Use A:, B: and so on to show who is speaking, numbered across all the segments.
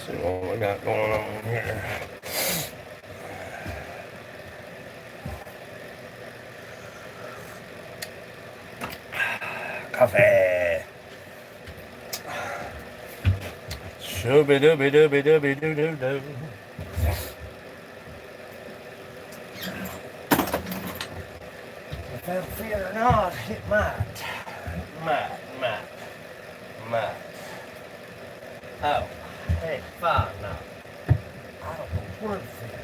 A: See what we got going on here. Coffee. Shooby dooby dooby dooby doo doo doo. If that'll fit or not, it might. Might. Oh, hey, fine now. I don't know where to fit.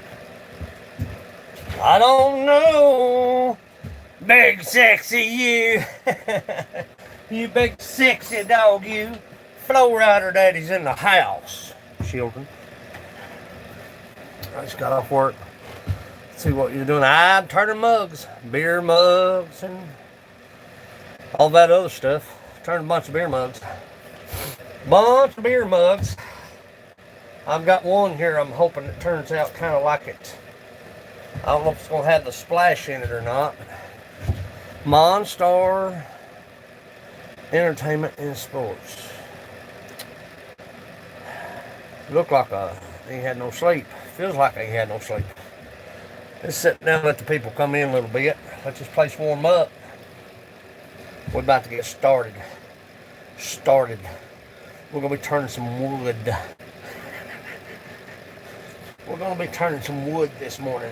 A: I don't know. Big sexy you. You big sexy dog you. Flow rider daddy's in the house, children. I just got off work. See what you're doing. I'm turning mugs, beer mugs, and all that other stuff. Turning a bunch of beer mugs. I've got one here. I'm hoping it turns out kind of like it. I don't know if it's going to have the splash in it or not. Monstar Entertainment and Sports. Looked like he had no sleep. Feels like he had no sleep. Let's sit down and let the people come in a little bit. Let this place warm up. We're about to get started. We're going to be turning some wood. We're going to be turning some wood this morning.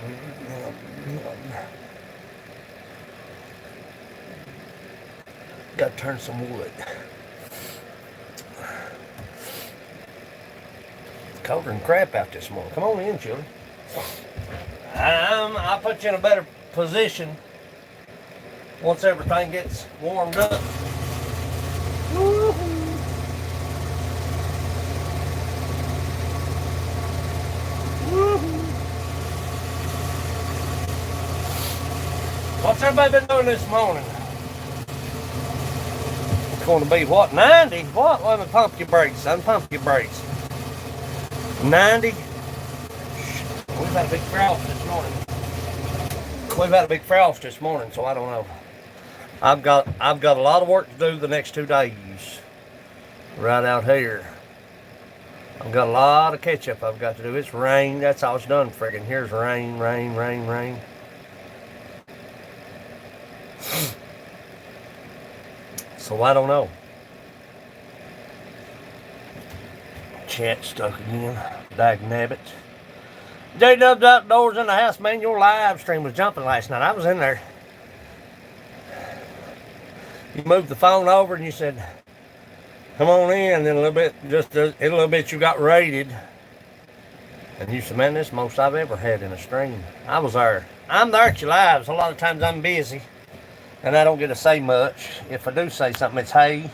A: Got to turn some wood. It's colder than crap out this morning. Come on in, children. I'll put you in a better position once everything gets warmed up. Woo-hoo. What's everybody been doing this morning? It's going to be what? 90? What? Let me pump your brakes. Unpump your brakes. 90. We've had a big frost this morning. So I don't know. I've got a lot of work to do the next 2 days. Right out here. I've got a lot of catch up I've got to do. It's rain. That's all it's done. Friggin' here's rain. So I don't know. Chat stuck again. Dagnabbit. J-Dub's Outdoors in the house, man. Your live stream was jumping last night. I was in there. You moved the phone over and you said, come on in. And then a little bit you got rated. And you said, man, this is the most I've ever had in a stream. I was there. I'm there at your lives. A lot of times I'm busy. And I don't get to say much. If I do say something, it's hey.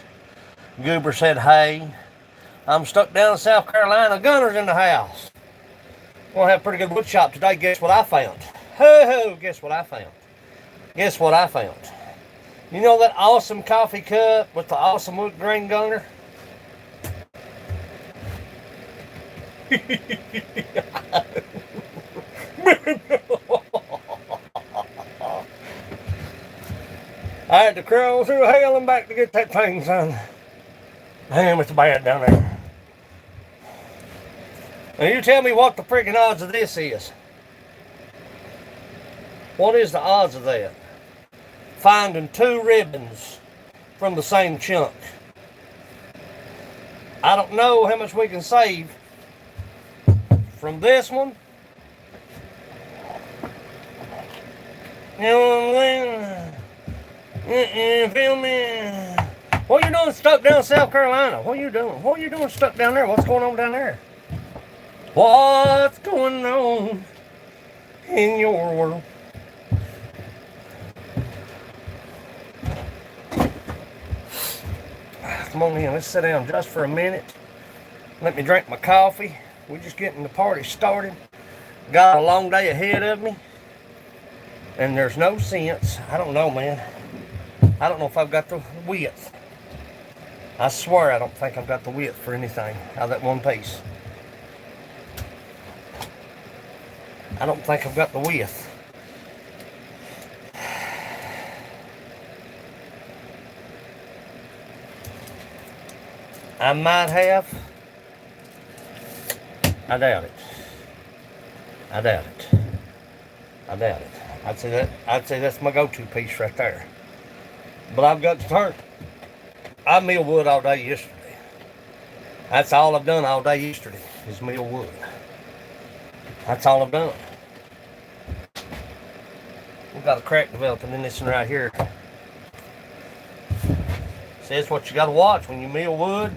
A: Goober said hey. I'm stuck down in South Carolina. Gunner's in the house. We're going to have a pretty good wood shop today. Guess what I found? Guess what I found? You know that awesome coffee cup with the awesome wood grain gunner? I had to crawl through hell and back to get that thing, son. Damn, it's bad down there. Now you tell me what the freaking odds of this is. What is the odds of that? Finding 2 ribbons from the same chunk. I don't know how much we can save from this one. You know what I'm saying? Feel me? What you doing stuck down in South Carolina? What you doing stuck down there? What's going on down there? What's going on in your world? Come on in, let's sit down just for a minute. Let me drink my coffee. We're just getting the party started. Got a long day ahead of me. And there's no sense. I don't know, man. I don't know if I've got the width. I swear I don't think I've got the width for anything out of that one piece. I don't think I've got the width. I might have. I doubt it. I doubt it. I doubt it. I'd say that's my go-to piece right there. But I've got to turn. I mill wood all day yesterday. That's all I've done all day yesterday is mill wood. That's all I've done. We've got a crack developing in this one right here. Says what you got to watch when you mill wood.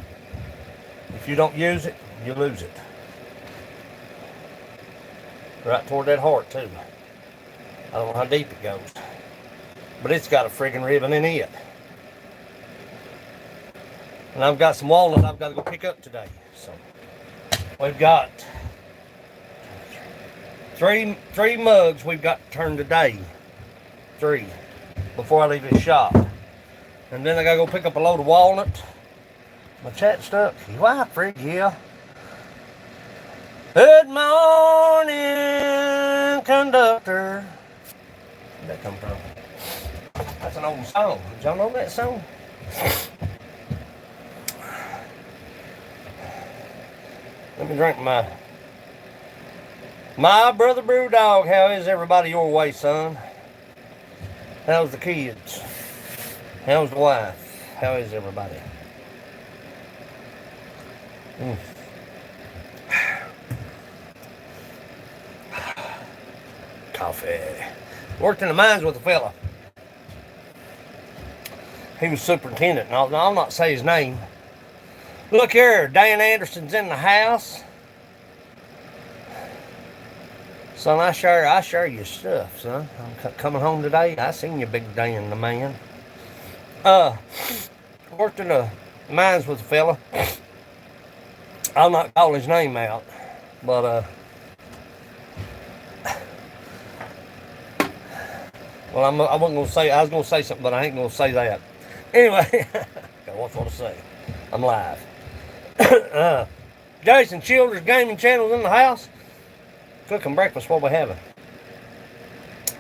A: If you don't use it, you lose it. Right toward that heart too. I don't know how deep it goes. But it's got a friggin' ribbon in it. And I've got some walnut I've got to go pick up today. So we've got three mugs we've got to turn today. 3 before I leave this shop. And then I gotta go pick up a load of walnut. My chat stuck. Why, frig, yeah. Good morning, conductor. Where'd that come from? That's an old song. Did y'all know that song? Let me drink my brother brew dog. How is everybody your way, son? How's the kids? How's the wife? How is everybody? Coffee. Worked in the mines with a fella. He was superintendent, and I'll not say his name. Look here, Dan Anderson's in the house. Son, I share your stuff, son. I'm coming home today. I seen you, Big Dan, the man. Worked in the mines with a fella. I'll not call his name out, but well, I wasn't gonna say. I was gonna say something, but I ain't gonna say that. Anyway, what's what to say? I'm live. Jason Childers Gaming Channel's in the house. Cooking breakfast, what we having?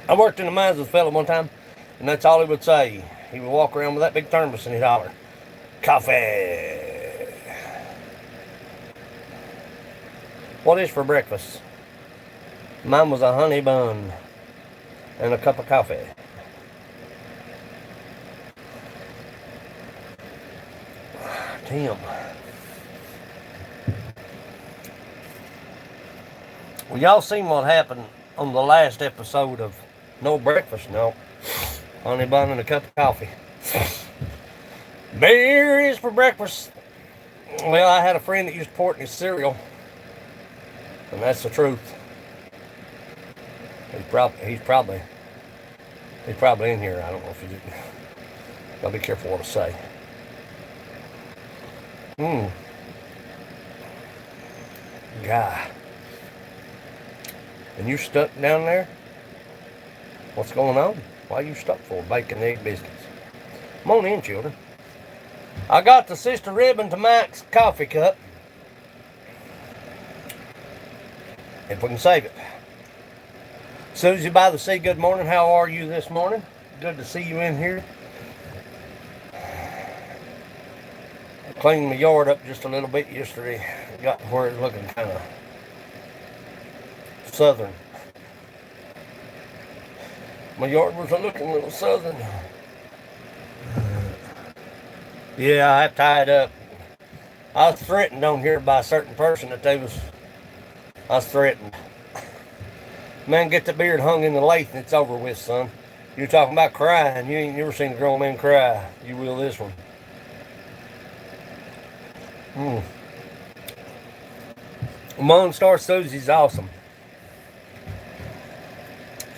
A: I worked in the mines with a fella one time, and that's all he would say. He would walk around with that big thermos and he'd holler, coffee. What is for breakfast? Mine was a honey bun and a cup of coffee. Damn. Well, y'all seen what happened on the last episode of No Breakfast, no. Honey bun and a cup of coffee. Beer is for breakfast. Well, I had a friend that used pork in his cereal. And that's the truth. He's probably in here. I don't know if he did. Gotta be careful what I say. Guy. And you stuck down there? What's going on? Why are you stuck for? Bacon, egg, biscuits. Come on in, children. I got the sister ribbon to Mike's coffee cup. If we can save it. Susie by the Sea, good morning. How are you this morning? Good to see you in here. I cleaned my yard up just a little bit yesterday. Got to where it's looking kind of southern. My yard was looking a little southern. Yeah, I tied up. I was threatened on here by a certain person that I was threatened. Man, get the beard hung in the lathe and it's over with, son. You're talking about crying. You ain't never seen a grown man cry. You will this one. Star Susie's awesome.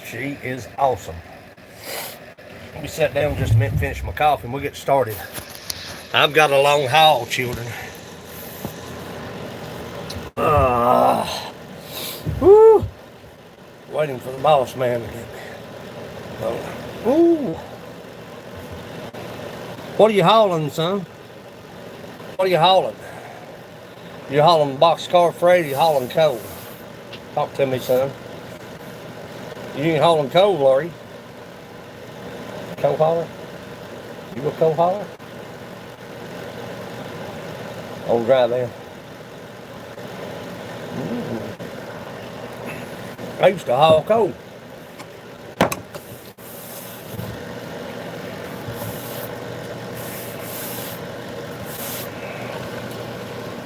A: She is awesome. Let me sit down just a minute and finish my coffee and we'll get started. I've got a long haul, children. Woo! Waiting for the boss man to get me. Ooh. What are you hauling, son? What are you hauling? You hauling boxcar freight or you hauling coal? Talk to me, son. You ain't hauling coal, are you? Coal hauler? You a coal hauler? I'll drive there. I used to haul coal.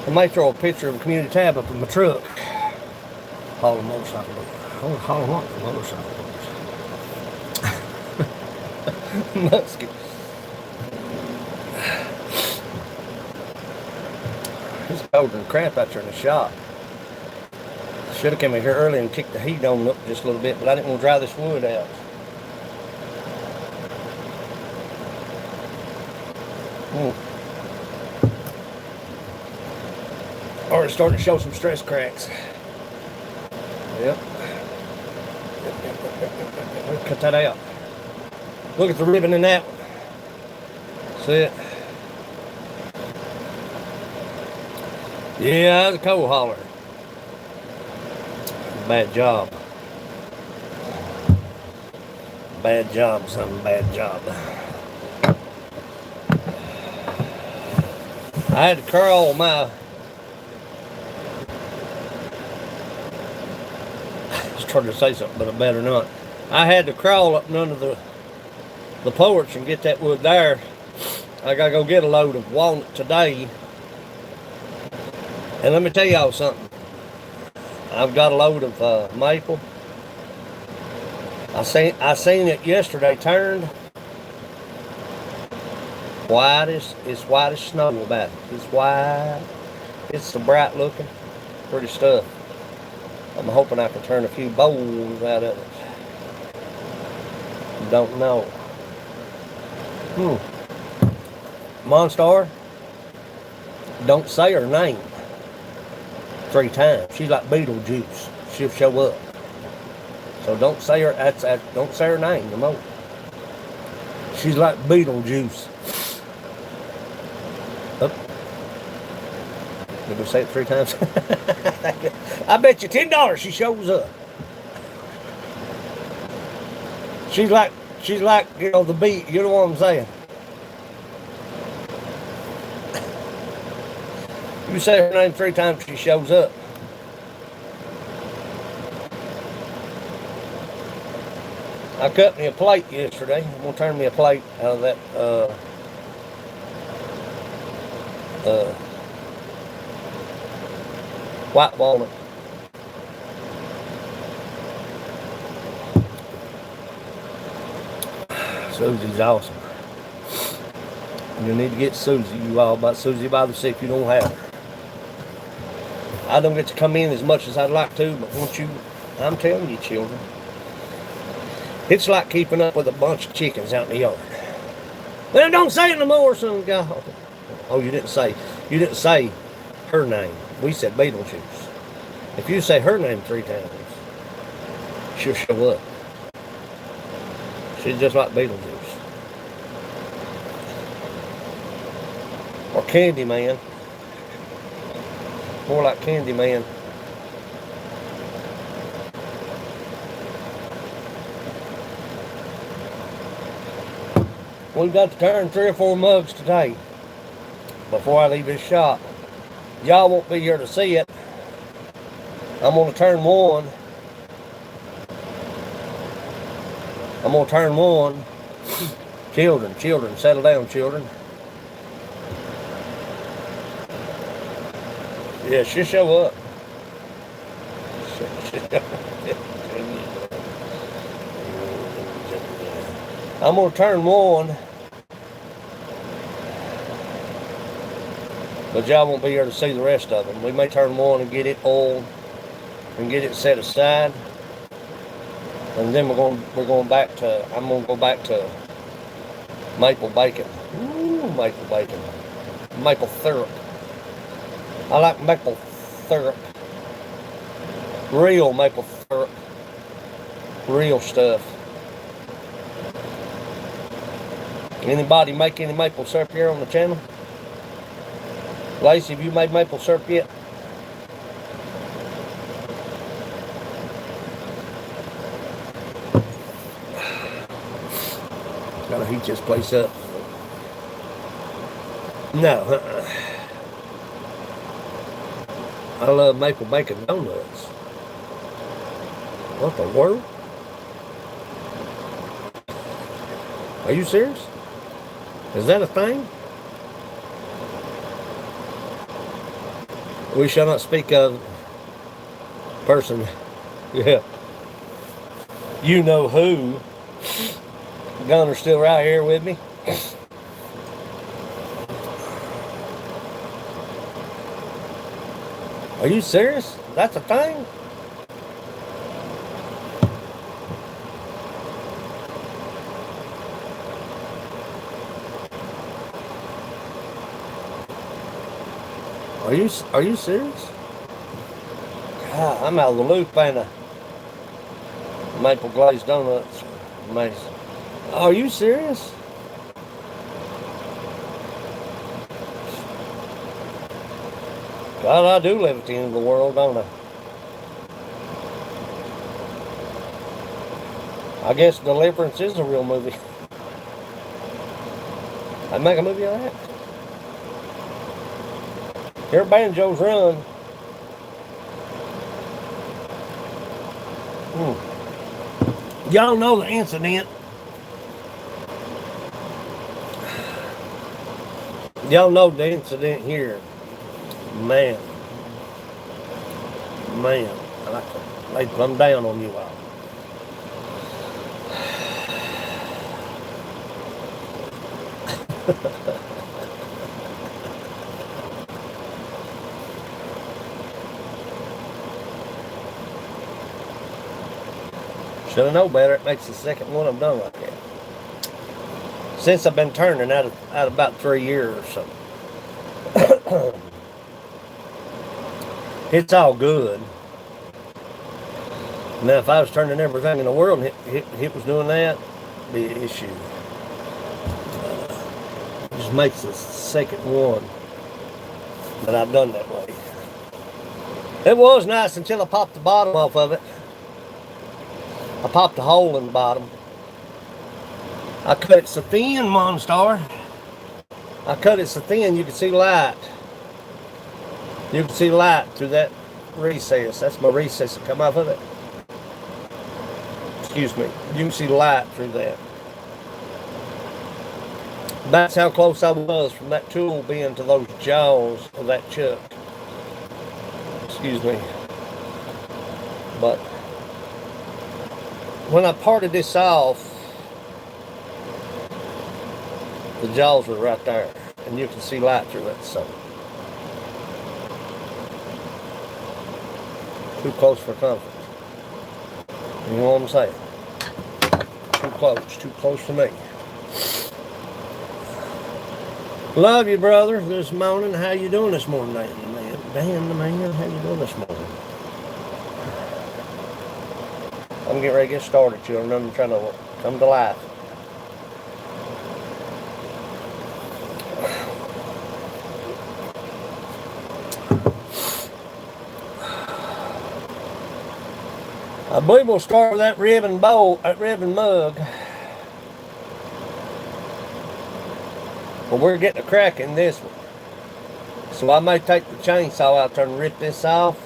A: I might throw a picture of a community tab up in my truck. Hauling motorcycle loads. Hauling what? Motorcycle loads. Musket. It's colder than crap out there in the shop. Should have come in here early and kicked the heat on up just a little bit, but I didn't want to dry this wood out. Already starting to show some stress cracks. Yep. Cut that out. Look at the ribbon in that one. See it? Yeah, that's a coal hauler. Bad job. Bad job, son. Bad job. I had to curl my... I was trying to say something, but I better not. I had to crawl up under the porch and get that wood there. I gotta go get a load of walnut today. And let me tell y'all something. I've got a load of maple. I seen it yesterday turned. It's white as snow about it. It's white. It's so bright looking. Pretty stuff. I'm hoping I can turn a few bowls out of it. Don't know. Monstar, don't say her name 3 times. She's like Beetlejuice. She'll show up. So don't say her. Don't say her name no more. She's like Beetlejuice. Did we say it 3 times? I bet you $10 she shows up. She's like, you know, the beat. You know what I'm saying? You say her name 3 times, she shows up. I cut me a plate yesterday. I'm gonna turn me a plate out of that white walnut. Susie's awesome. You need to get Susie. You all about Susie by the sea if you don't have her. I don't get to come in as much as I'd like to, but once you, I'm telling you, children, it's like keeping up with a bunch of chickens out in the yard. Well, don't say it no more, son. God. Oh, you didn't say her name. We said Beetlejuice. If you say her name 3 times, she'll show up. She's just like Beetlejuice. Or Candyman. More like Candyman. We've got to turn 3 or 4 mugs today before I leave this shop. Y'all won't be here to see it. I'm going to turn 1. I'm going to turn 1. Children, settle down, children. Yeah, she'll show up. I'm going to turn 1. But y'all won't be here to see the rest of them. We may turn 1 and get it oiled and get it set aside. And then I'm going to go back to maple bacon. Ooh, maple bacon. Maple syrup. I like maple syrup. Real maple syrup. Real stuff. Anybody make any maple syrup here on the channel? Lacey, have you made maple syrup yet? Gotta heat this place up. No, I love maple bacon donuts. What the world? Are you serious? Is that a thing? We shall not speak of person. Yeah. You know who. Gunner's still right here with me. Are you serious? That's a thing? Are you serious? God, I'm out of the loop, ain't I? Maple glazed donuts. Amazing. Are you serious? God, I do live at the end of the world, don't I guess Deliverance is a real movie. I'd make a movie on that. Here, Banjo's Run. Y'all know the incident. Y'all know the incident here. Man. They come down on you all. Should have known better. It makes the second one I've done like that. Since I've been turning out about 3 years or so. It's all good. Now, if I was turning everything in the world and it was doing that, it'd be an issue. It just makes the second one that I've done that way. It was nice until I popped the bottom off of it. I popped a hole in the bottom. I cut it so thin, Monstar. I cut it so thin you could see light. You can see light through that recess. That's my recess that come off of it. Excuse me. You can see light through that. That's how close I was from that tool being to those jaws of that chuck. Excuse me. But when I parted this off, the jaws were right there, and you can see light through it. So too close for comfort. You know what I'm saying? Too close for me. Love you, brother. This morning, how you doing this morning, man? Dan, man, how you doing this morning? I'm getting ready to get started, children. I'm trying to come to life. I believe we'll start with that ribbon bowl, that ribbon mug. But we're getting a crack in this one. So I may take the chainsaw out there and rip this off.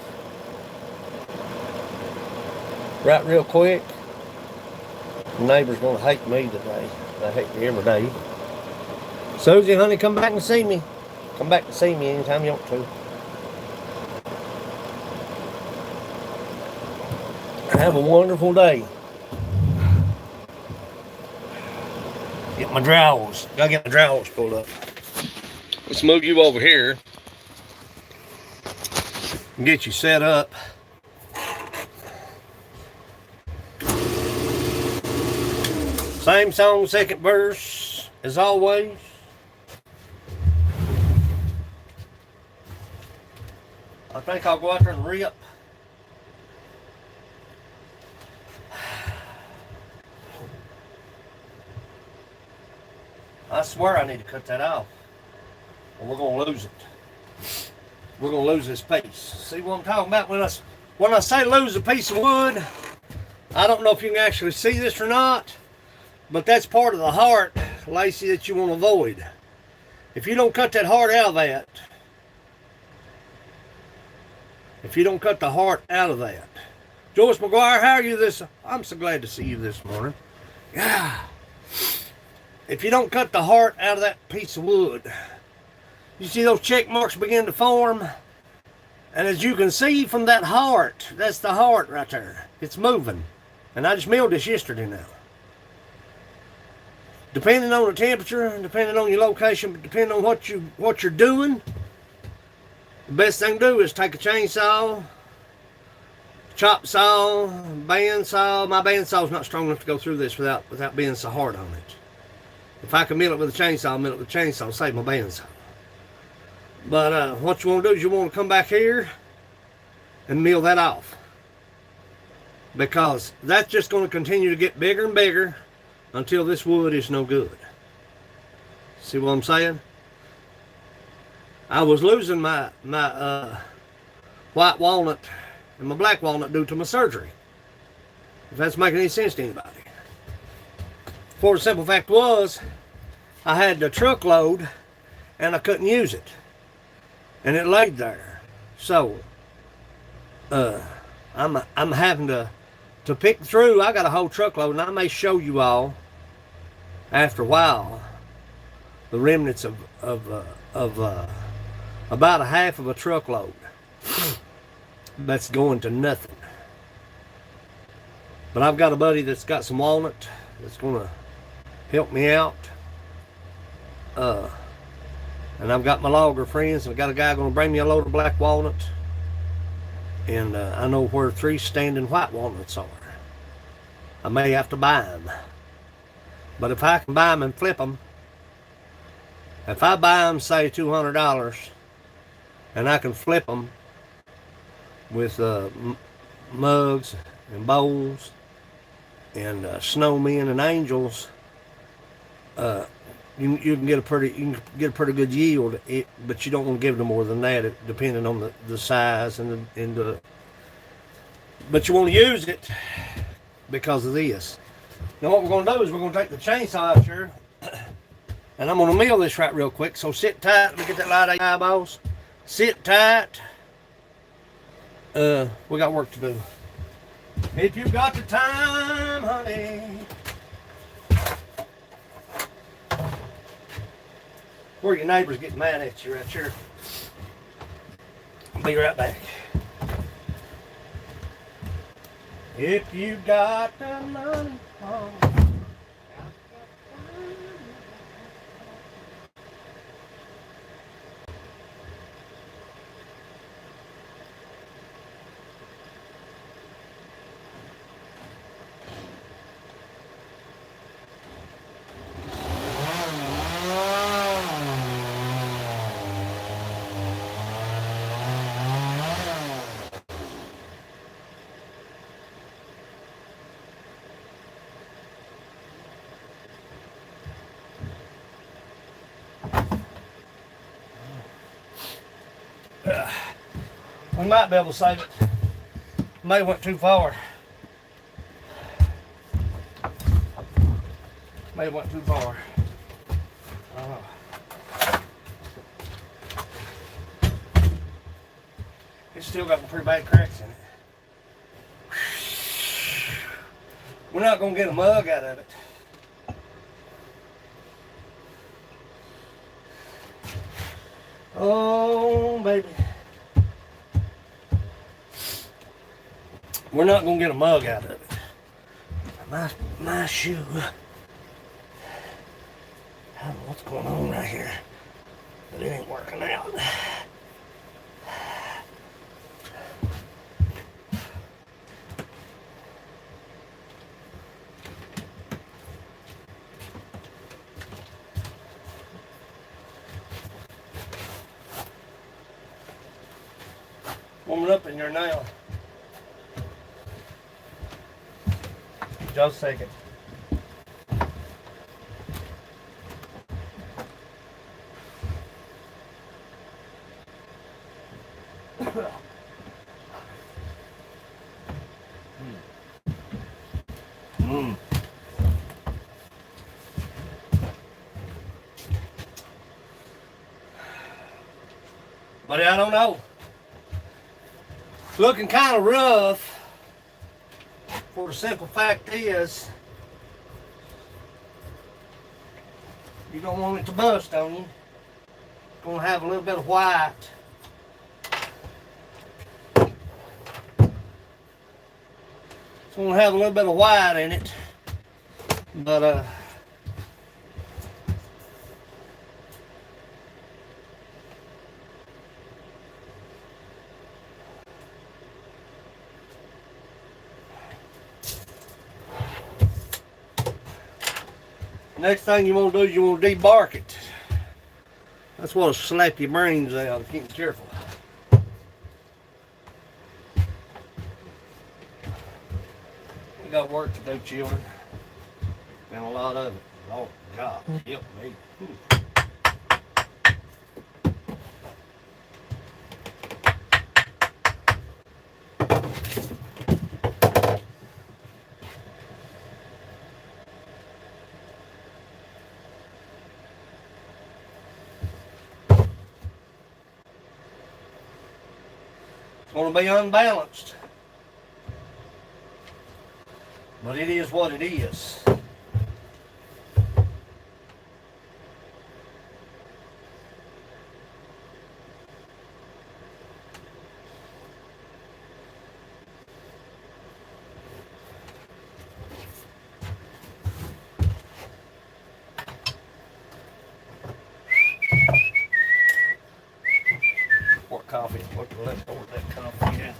A: Right real quick. The neighbor's gonna hate me today. They hate me every day. Susie, honey, come back and see me. Come back and see me anytime you want to. Have a wonderful day. Get my drawers. Gotta get my drawers pulled up. Let's move you over here and get you set up. Same song, second verse, as always. I think I'll go out there and rip. I swear I need to cut that off, or we're gonna lose it. We're gonna lose this piece. See what I'm talking about when I say lose a piece of wood? I don't know if you can actually see this or not, but that's part of the heart, Lacey, that you want to avoid. If you don't cut that heart out of that, Joyce McGuire, how are you this? I'm so glad to see you this morning. Yeah. If you don't cut the heart out of that piece of wood, you see those check marks begin to form? And as you can see from that heart, that's the heart right there. It's moving. And I just milled this yesterday now. Depending on the temperature, depending on your location, depending on what you're doing, the best thing to do is take a chainsaw, chop saw, bandsaw. My bandsaw's not strong enough to go through this without being so hard on it. If I can mill it with a chainsaw, I'll mill it with a chainsaw, save my bandsaw. But what you want to do is you want to come back here and mill that off. Because that's just going to continue to get bigger and bigger until this wood is no good. See what I'm saying? I was losing my white walnut and my black walnut due to my surgery. If that's making any sense to anybody. For the simple fact was, I had the truckload and I couldn't use it. And it laid there. So, I'm having to pick through. I got a whole truckload, and I may show you all after a while the remnants of about a half of a truckload that's going to nothing. But I've got a buddy that's got some walnut that's going to help me out. And I've got my logger friends, and I've got a guy going to bring me a load of black walnut. And I know where 3 standing white walnuts are. I may have to buy them. But if I can buy them and flip them, if I buy them, say $200, and I can flip them with mugs and bowls and snowmen and angels, you can get a pretty good yield. But you don't want to give them more than that, depending on the size and the. But you want to use it because of this. Now what we're going to do is we're going to take the chainsaw out here, and I'm going to mill this right real quick. So sit tight. Let me get that light out, eyeballs. Sit tight. We got work to do. If you've got the time, honey. Where your neighbors get mad at you right here. I'll be right back. If you got the money, oh. We might be able to save it. May have went too far. May have went too far. It's still got pretty bad cracks in it. We're not going to get a mug out of it. Oh, baby. We're not going to get a mug out of it. My shoe. I don't know what's going on right here. But it ain't working out. Warming up in here now. Just a second. But I don't know. Looking kind of rough. For the simple fact is, you don't want it to bust on you. It's going to have a little bit of white. It's going to have a little bit of white in it. But, next thing you want to do is you want to debark it. That's what'll slap your brains out if you're not careful. We got work to do, children. Been a lot of it. Oh God, help me. It's going to be unbalanced, but it is what it is. Coffee. What the left over that coffee? Yeah.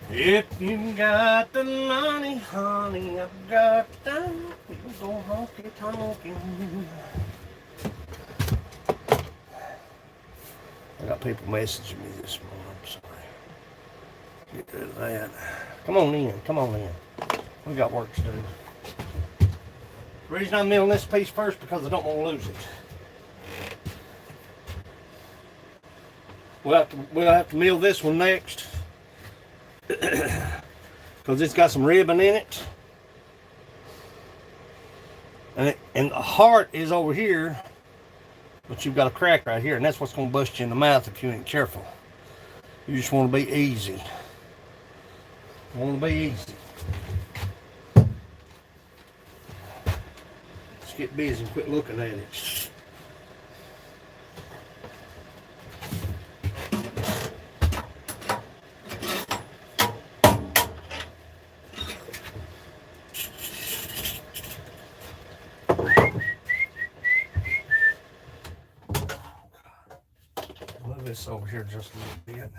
A: If you got the money, honey, I've got them. You go honky tonkin'. I got people messaging me this morning. I'm sorry. Get rid of that. Come on in. Come on in. We got work to do. The reason I'm milling this piece first because I don't want to lose it. We'll have to mill this one next because it's got some ribbon in it, and the heart is over here, but you've got a crack right here, and that's what's going to bust you in the mouth if you ain't careful. You just want to be easy. You want to be easy. Get busy and quit looking at it. Move this over here just a little bit.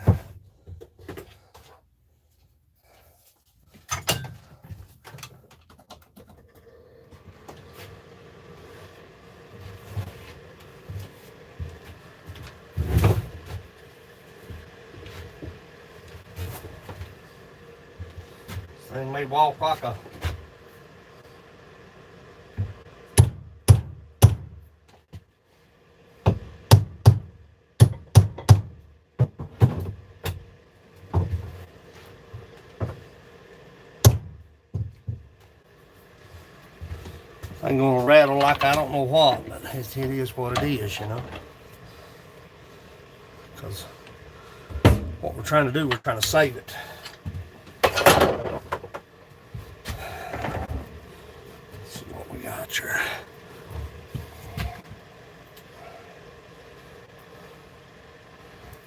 A: Thing may walk like a I'm gonna rattle like I don't know what, but it is what it is, you know. Because what we're trying to do, we're trying to save it. Sure.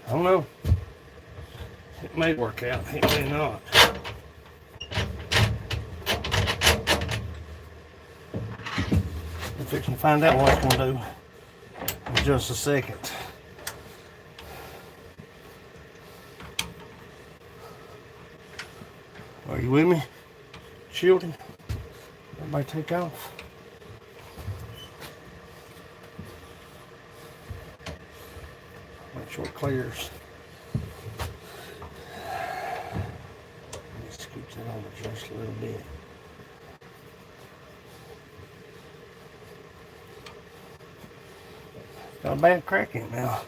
A: I don't know. It may work out. It may not. We're fixing to find out what it's going to do in just a second. Are you with me, children? Everybody take off. Make sure it clears. Let's scoot that over just a little bit. Got a bad crack in it now.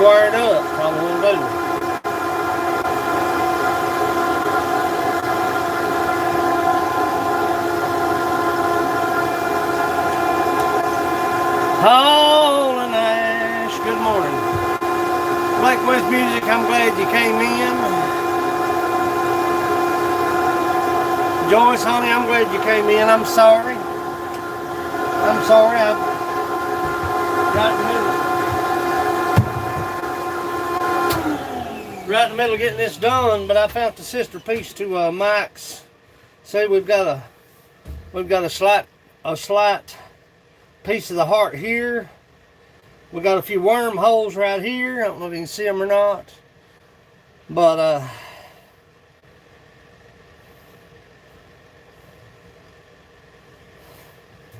A: square it up. That's all we're gonna do. Holy Nash, good morning. Black West Music, I'm glad you came in. Joyce, honey, I'm glad you came in. I'm sorry. I'm sorry. I've right in the middle of getting this done, but I found the sister piece to Mike's. See, we've got a slight piece of the heart here. We got a few wormholes right here. I don't know if you can see them or not, but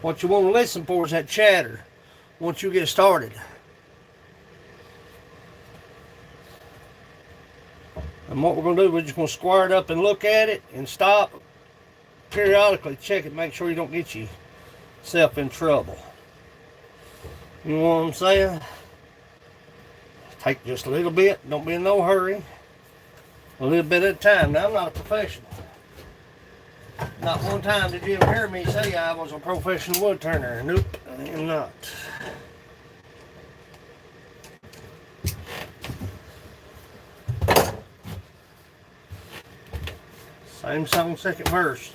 A: what you want to listen for is that chatter once you get started. And what we're going to do, we're just going to square it up and look at it and stop. Periodically check it, make sure you don't get yourself in trouble. You know what I'm saying? Take just a little bit, don't be in no hurry. A little bit at a time. Now, I'm not a professional. Not one time did you ever hear me say I was a professional wood turner. Nope, I am not. Same song, second verse.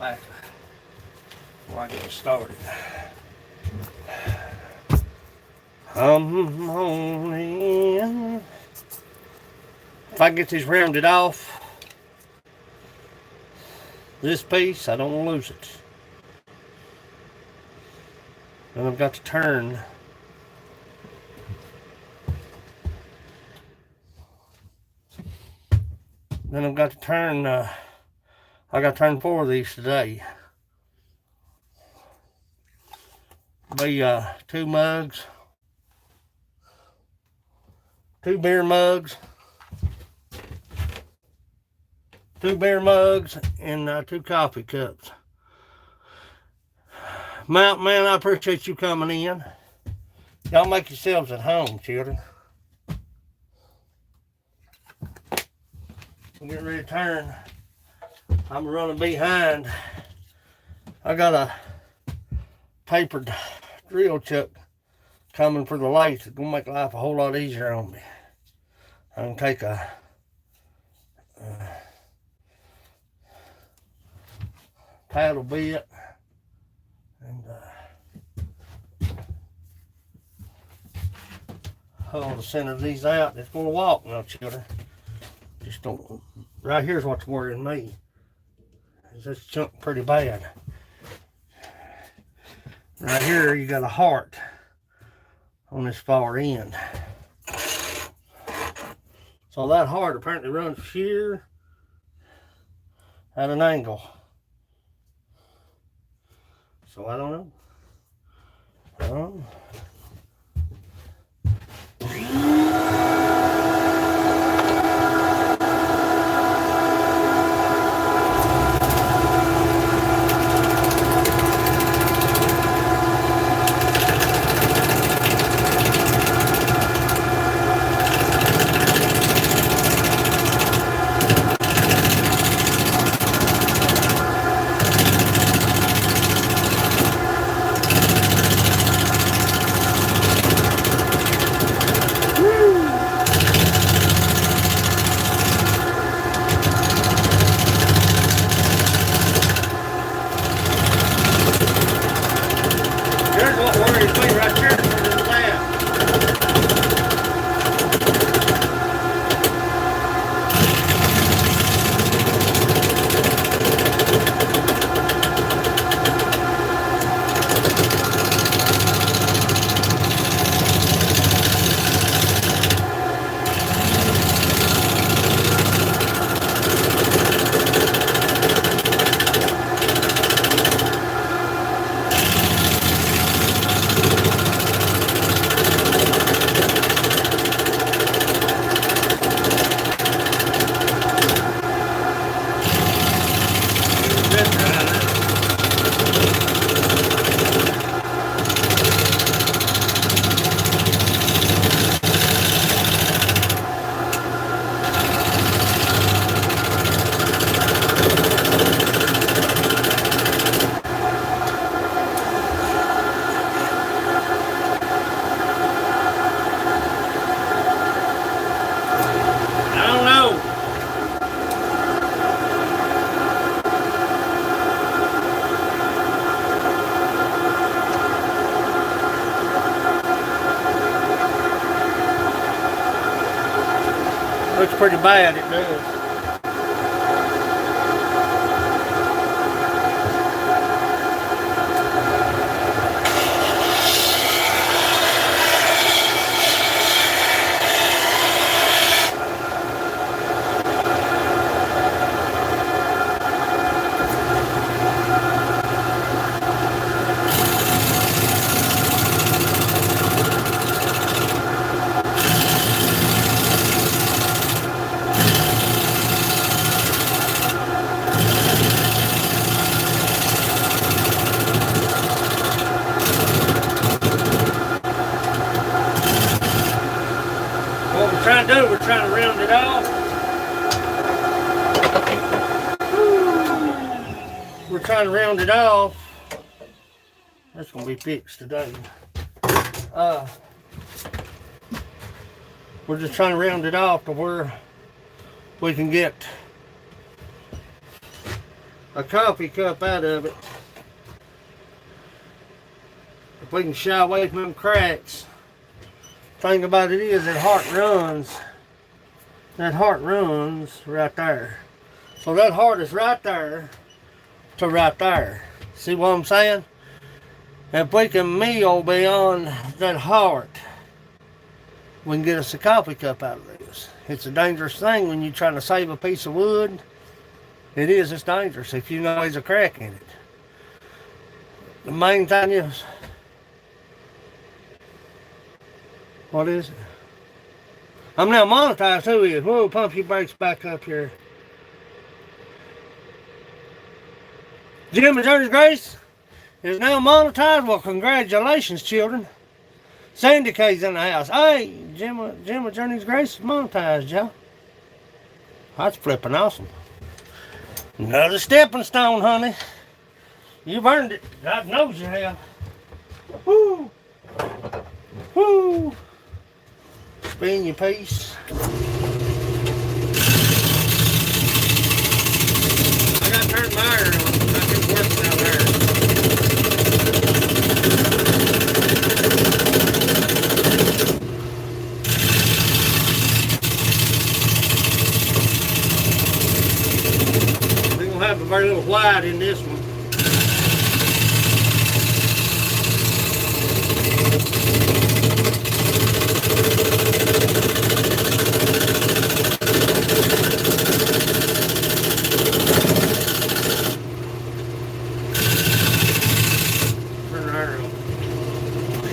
A: Back before I get started. Come on in. If I get this rounded off, this piece, I don't want to lose it. Then I've got to turn. Then I've got to turn. I got to turn 4 of these today. Be 2 mugs, 2 beer mugs, 2 beer mugs, and 2 coffee cups. Mountain Man, I appreciate you coming in. Y'all make yourselves at home, children. I'm getting ready to turn. I'm running behind. I got a tapered drill chuck coming for the lathe. It's gonna make life a whole lot easier on me. I can take a paddle bit and hold the center of these out. It's gonna walk now, children. Just don't. Right here's what's worrying me. Is this chunk pretty bad? Right here, you got a heart on this far end. So that heart apparently runs here at an angle. So I don't know. I don't know. pretty bad, it does. Trying to do, we're trying to round it off. We're trying to round it off. That's gonna be fixed today. We're just trying to round it off to where we can get a coffee cup out of it. If we can shy away from them cracks. Thing about it is that heart runs right there. So that heart is right there to right there. See what I'm saying? If we can meal beyond that heart, we can get us a coffee cup out of this. It's a dangerous thing when you're trying to save a piece of wood. It is, it's dangerous if you know there's a crack in it. The main thing is, what is it? I'm now monetized. Who is? Whoa, pump your brakes back up here. Jim and Journey's Grace is now monetized. Well, congratulations, children. Sandy K's in the house. Hey, Jim and Journey's Grace is monetized, y'all. That's flipping awesome. Another stepping stone, honey. You've earned it. God knows you have. Woo! Woo! Spin your piece. I got to turn my iron on. I can work down there. We're going to have a very little white in this one.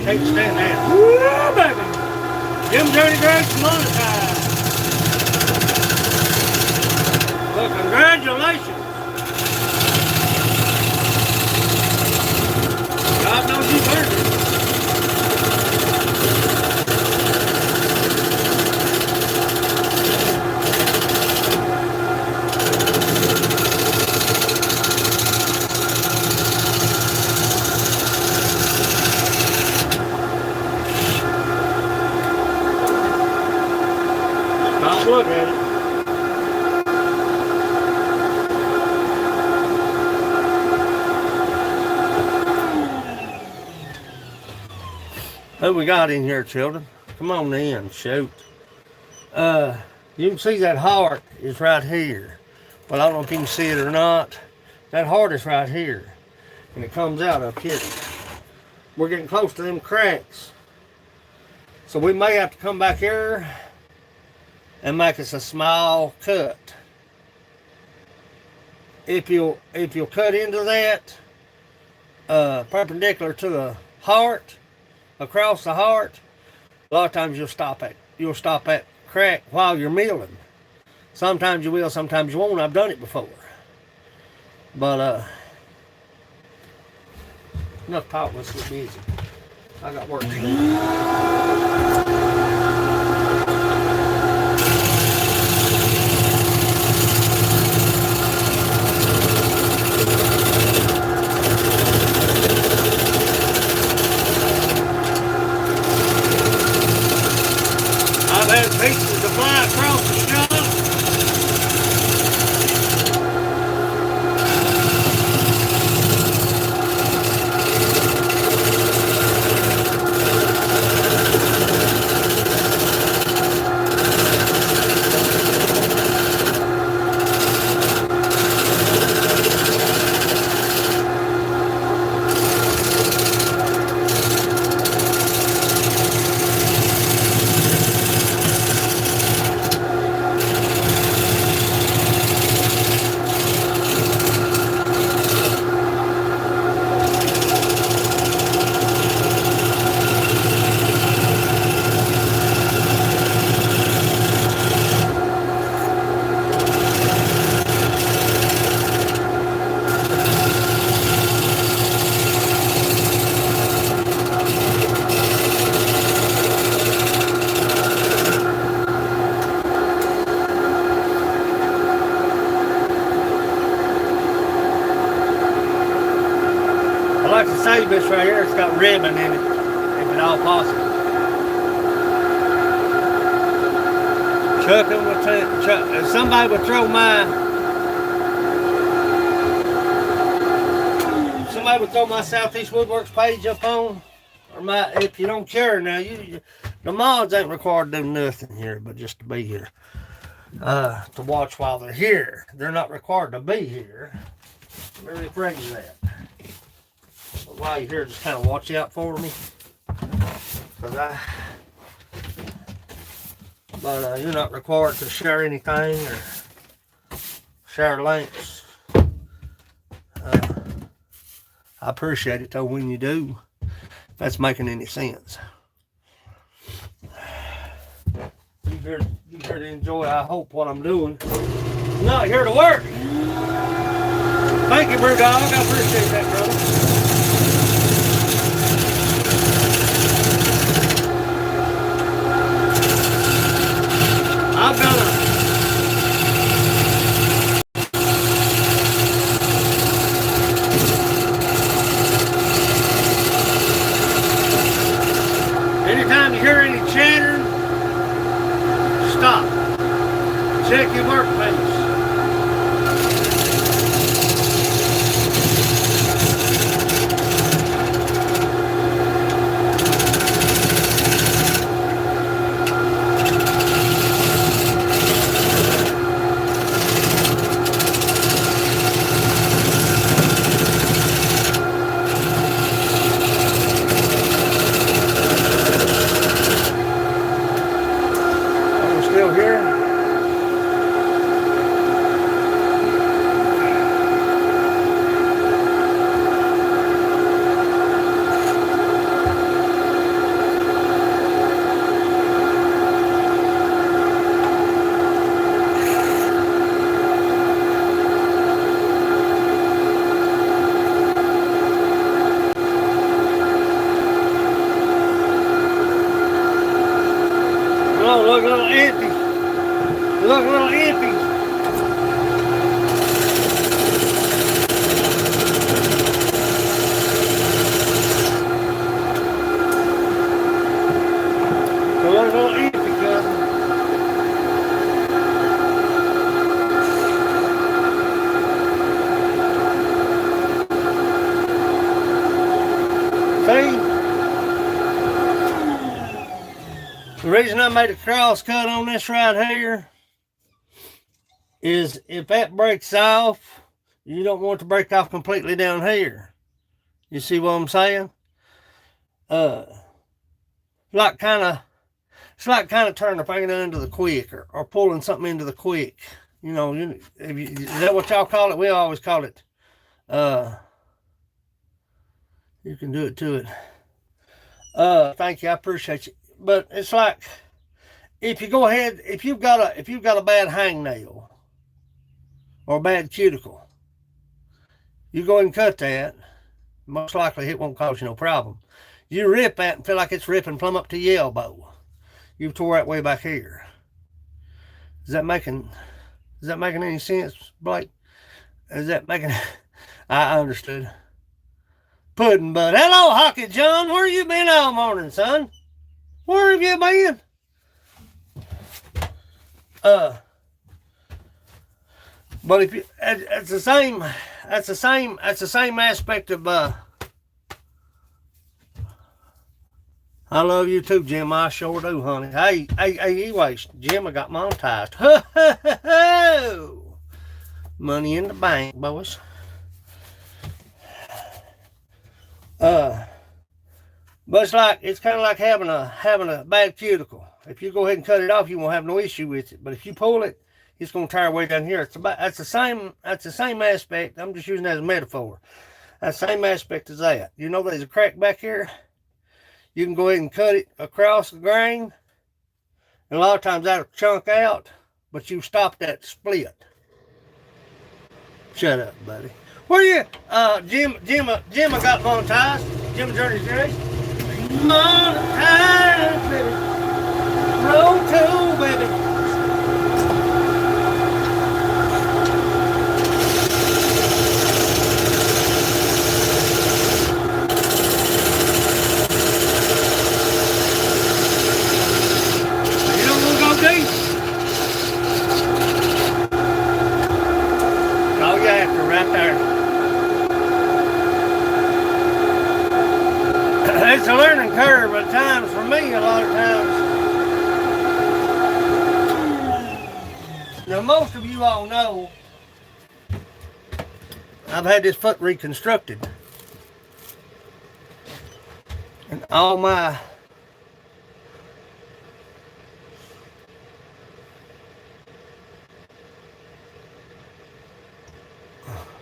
A: Can't stand that. Woo, baby! Jim Journey Grace monetized. Well, congratulations. God knows you've earned it. Look at it. Who we got in here, children? Come on in, shoot. You can see that heart is right here. Well, I don't know if you can see it or not. That heart is right here. And it comes out up here. We're getting close to them cracks. So we may have to come back here and make us a small cut. If you'll cut into that perpendicular to the heart, across the heart, a lot of times you'll stop at crack while you're milling. Sometimes you will, sometimes you won't. I've done it before. But enough talk, let's get busy. I got work to do. I've had pieces to fly across the shop.
B: save this right here. It's got ribbon in it, if at all possible. Chuck them with if somebody would throw my Southeast Woodworks page up on, or if you don't care now, the mods ain't required to do nothing here but just to be here. To watch while they're here. They're not required to be here. Let me bring you that. But while you're here, just kind of watch out for me. But you're not required to share anything or share links. I appreciate it though when you do. If that's making any sense. You here to enjoy, I hope, what I'm doing. I'm not here to work. Thank you, Brewdog. I appreciate that, brother. I've got anytime you hear any chattering, stop. Check your workplace. Look a little empty. Look a little empty. Look a little empty, cousin. See? The reason I made a cross cut on this right here is if that breaks off, you don't want it to break off completely down here. You see what I'm saying? It's like kind of turning the finger into the quick or pulling something into the quick. You know, is that what y'all call it? We always call it. You can do it to it. Thank you, I appreciate you. But it's like if you go ahead, if you've got a bad hangnail or a bad cuticle, you go ahead and cut that. Most likely it won't cause you no problem. You rip that and feel like it's ripping plumb up to your elbow. You tore that way back here. Is that making any sense, Blake? Is that making? I understood. Pudding Bud. Hello, Hockey John. Where you been all morning, son? Where have you been? But if you, it's the same. That's the same aspect of. I love you too, Jim. I sure do, honey. Hey. Anyways, Jim, I got monetized. Money in the bank, boys. But it's kind of like having a bad cuticle. If you go ahead and cut it off, you won't have no issue with it. But if you pull it, it's going to tear way down here. That's the same aspect. I'm just using that as a metaphor. That's the same aspect as that. You know, there's a crack back here. You can go ahead and cut it across the grain, and a lot of times that'll chunk out. But you stop that split. Shut up, buddy. Where you? Jim, I got monetized. Jim Journey's Grace. Monetized, baby. Roll 2, baby. Now, most of you all know I've had this foot reconstructed. And all my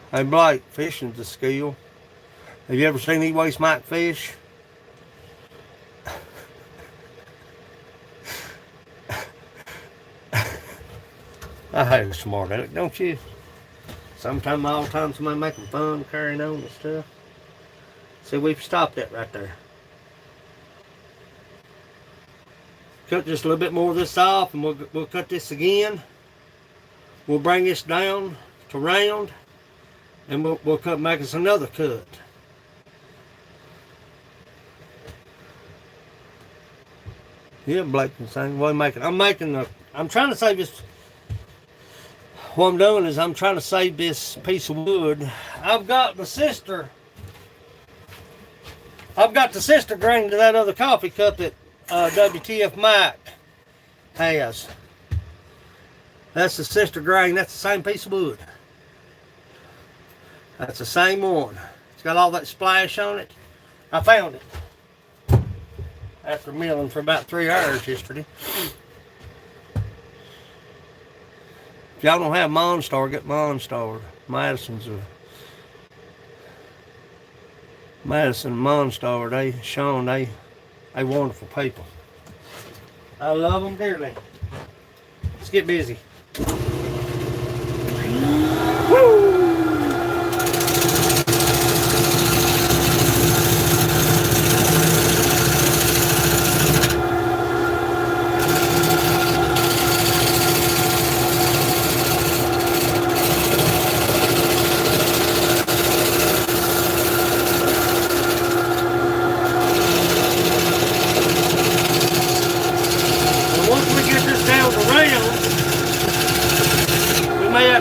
B: Hey Blake, fishing's a skill. Have you ever seen these waist mike fish? I hate a smart aleck, don't you? Sometimes, all the time, somebody making fun, carrying on and stuff. See, we've stopped that right there. Cut just a little bit more of this off, and we'll cut this again. We'll bring this down to round, and we'll make us another cut. Yeah, Blake can sing. What I'm trying to save this. What I'm doing is I'm trying to save this piece of wood. I've got the sister grain to that other coffee cup that WTF Mike has. That's the sister grain. That's the same piece of wood. That's the same one. It's got all that splash on it. I found it after milling for about 3 hours yesterday. If y'all don't have Monstar, get Monstar. Madison, Monstar, they wonderful people. I love them dearly. Let's get busy. Woo!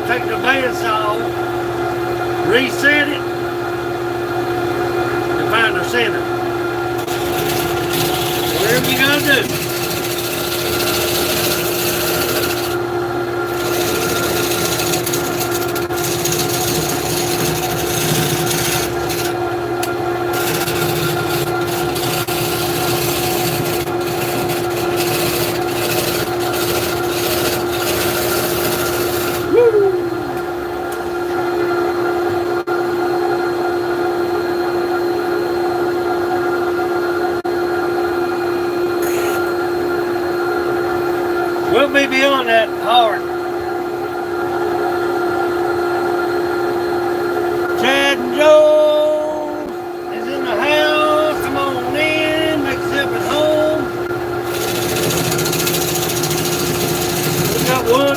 B: Take the bandsaw, reset it, and find the center. Whatever you gotta do. We'll be beyond that hard. Chad and Joe is in the house. Come on in, make yourself at home. We got wood.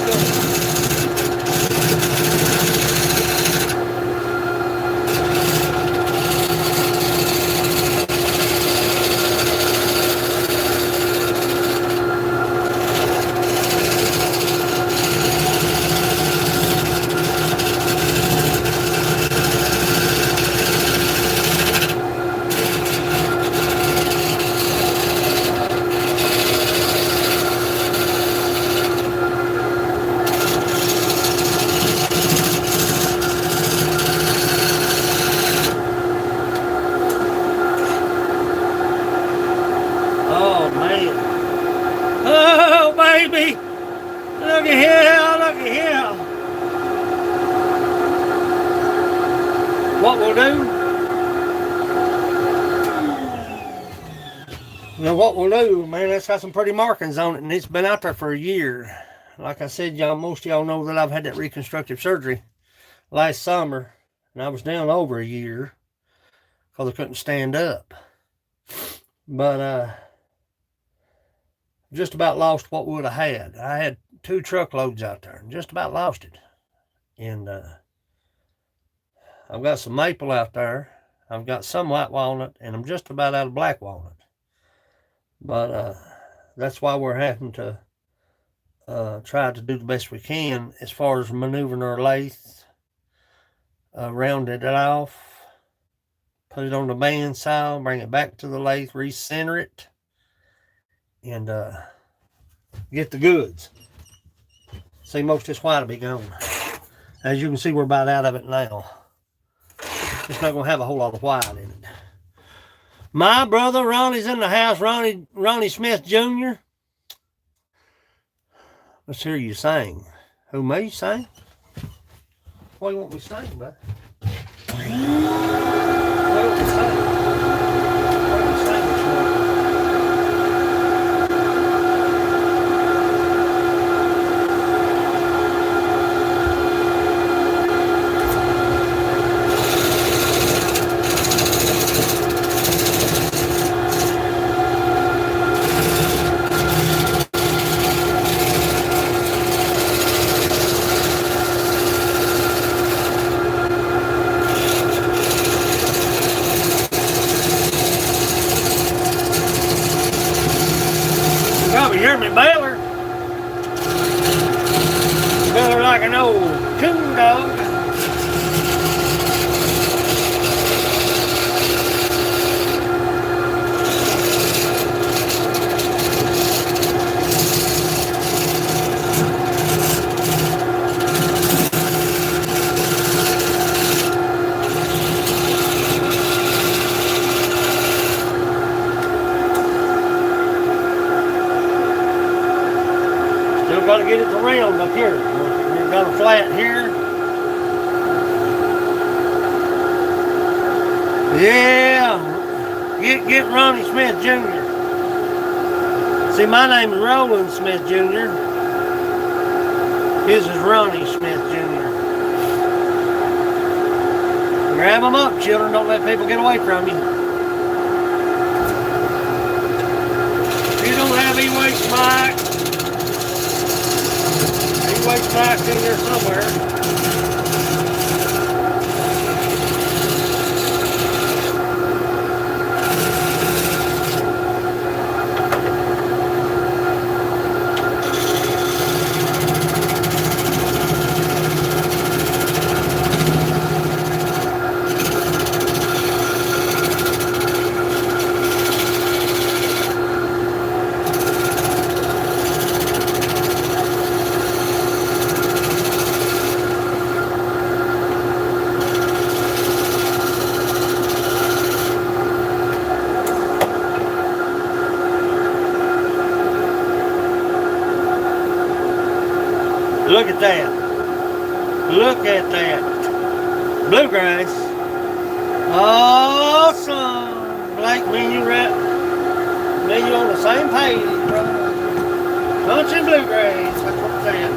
B: Oh, baby. Look at here, look at here. What we'll do? Now what we'll do, man, that's got some pretty markings on it, and it's been out there for a year. Like I said, most of y'all know that I've had that reconstructive surgery last summer, and I was down over a year because I couldn't stand up. But just about lost what wood I had. I had 2 truckloads out there and just about lost it. And I've got some maple out there. I've got some white walnut, and I'm just about out of black walnut. But that's why we're having to try to do the best we can as far as maneuvering our lathe, round it off, put it on the bandsaw, bring it back to the lathe, recenter it, and get the goods. See, most of this white will be gone. As you can see, we're about out of it now. It's not going to have a whole lot of white in it. My brother Ronnie's in the house. Ronnie Smith Jr. Let's hear you sing. Who, me sing? What do you want me to sing, bud? What do you want me to sing? What do you want me to sing this morning? Probably hear me baler. Baler like an old coon dog. Got to get it around up here. You've got a flat here. Yeah. Get Ronnie Smith Jr. See, my name is Roland Smith Jr. His is Ronnie Smith Jr. Grab them up, children. Don't let people get away from you. If you don't have E-Waste Mike, E-Waste Mike's in there somewhere. Look at that. Look at that. Bluegrass. Awesome. Blake, me and you on the same page, bro. Country bluegrass. That's what I'm saying.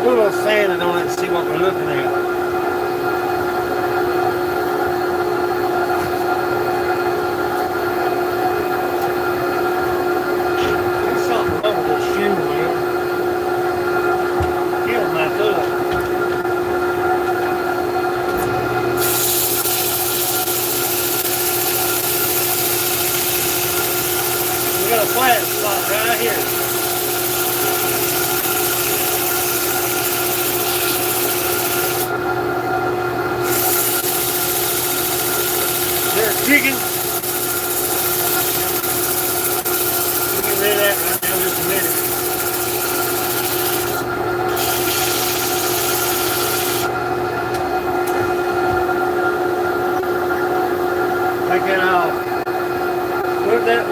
B: Put a little sanding on it and see what we're looking at. There's something wrong with this shoe, man. Kill my foot. We got a flat spot right here. Chicken. We'll get rid of that right now in just a minute. Take that off.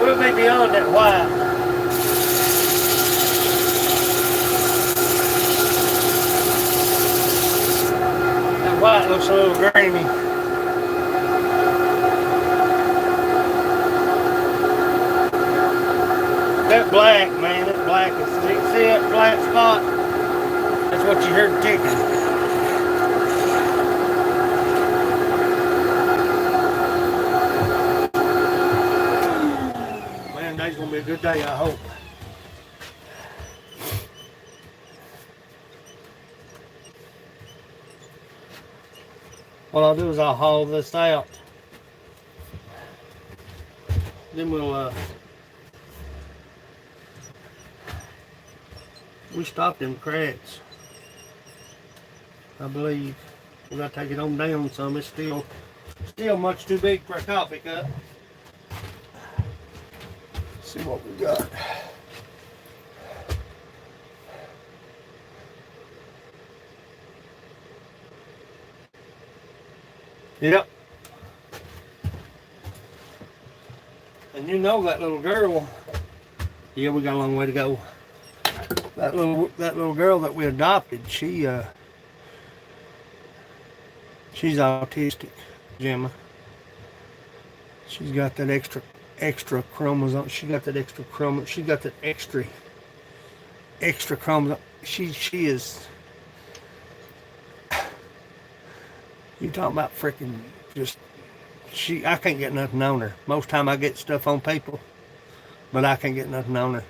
B: We'll be beyond that white. That white looks a little grainy. That black, man, that black is, see that black spot? That's what you heard ticking. Man, today's gonna be a good day, I hope. What I'll do is I'll haul this out. Then we stop them cracks. I believe we gotta take it on down some. It's still much too big for a coffee cup. Let's see what we got. Yep. And you know that little girl. Yeah, we got a long way to go. That little girl that we adopted, she's autistic, Gemma. She's got that extra chromosome. She got that extra chromosome. She got that extra chromosome. She is. You talking about freaking just. I can't get nothing on her. Most time I get stuff on people, but I can't get nothing on her.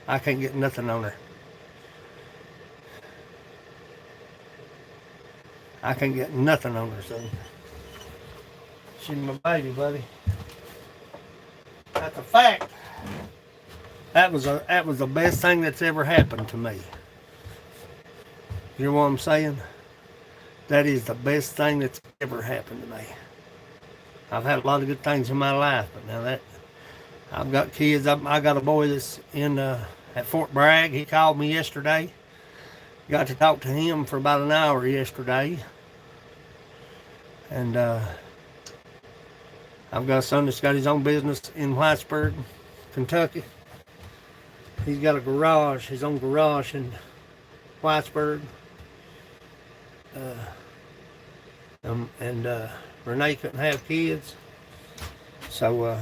B: I can't get nothing on her. I can't get nothing on her, son. She's my baby, buddy. That's a fact. That was the best thing that's ever happened to me. You know what I'm saying? That is the best thing that's ever happened to me. I've had a lot of good things in my life, but now that I've got kids, I got a boy that's in at Fort Bragg. He called me yesterday. Got to talk to him for about an hour yesterday. And I've got a son that's got his own business in Whitesburg, Kentucky. He's got a garage, his own garage in Whitesburg. And Renee couldn't have kids. So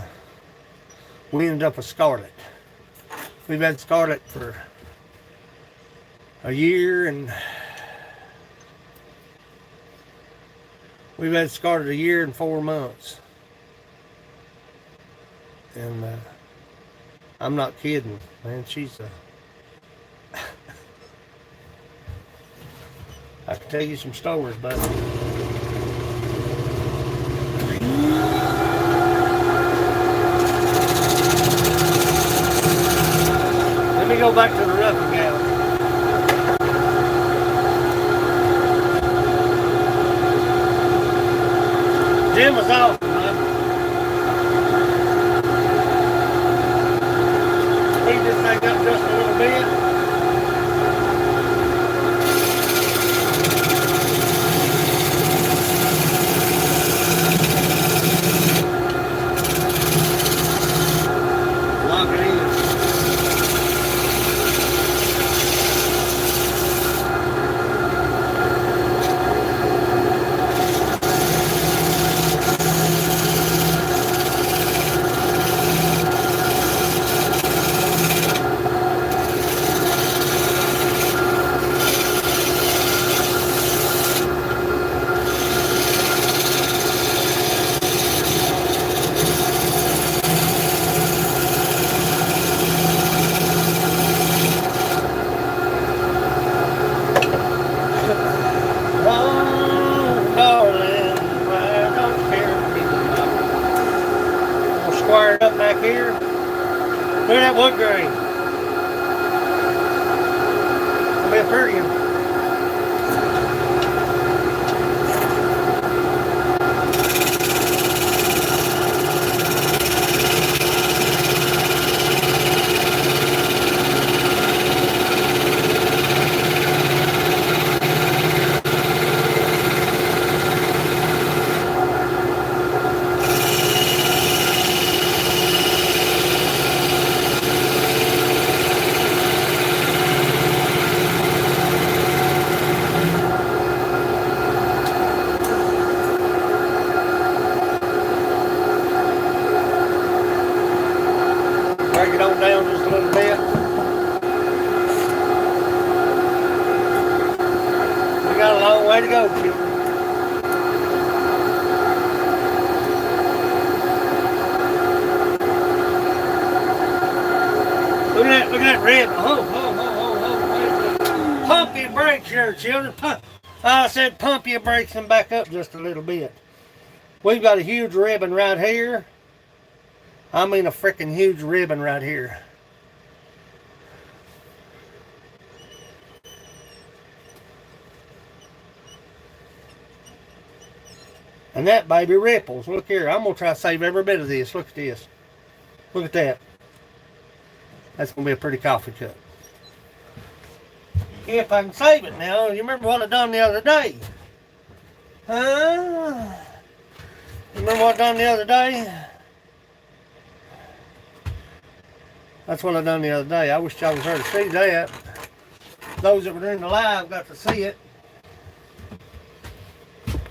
B: we ended up with Scarlett. We've had Scarlett for a year, and we've had Scarlett a year and 4 months. And I'm not kidding, man. She's I can tell you some stories, buddy. Let me go back to the roughing gallery. Jim was off, man. Heat this thing up just a little bit. Lock it in. Squared up back here. Look at that wood grain. It'll be a pretty one. Break it on down just a little bit. We got a long way to go, children. Look at that red. Pump your brakes here, children. I said pump your brakes and back up just a little bit. We've got a huge ribbon right here. I mean a freaking huge ribbon right here. And that baby ripples. Look here. I'm going to try to save every bit of this. Look at this. Look at that. That's going to be a pretty coffee cup. If I can save it now. You remember what I done the other day? Huh? You remember what I done the other day? That's what I done the other day. I wish y'all was there to see that. Those that were in the live got to see it.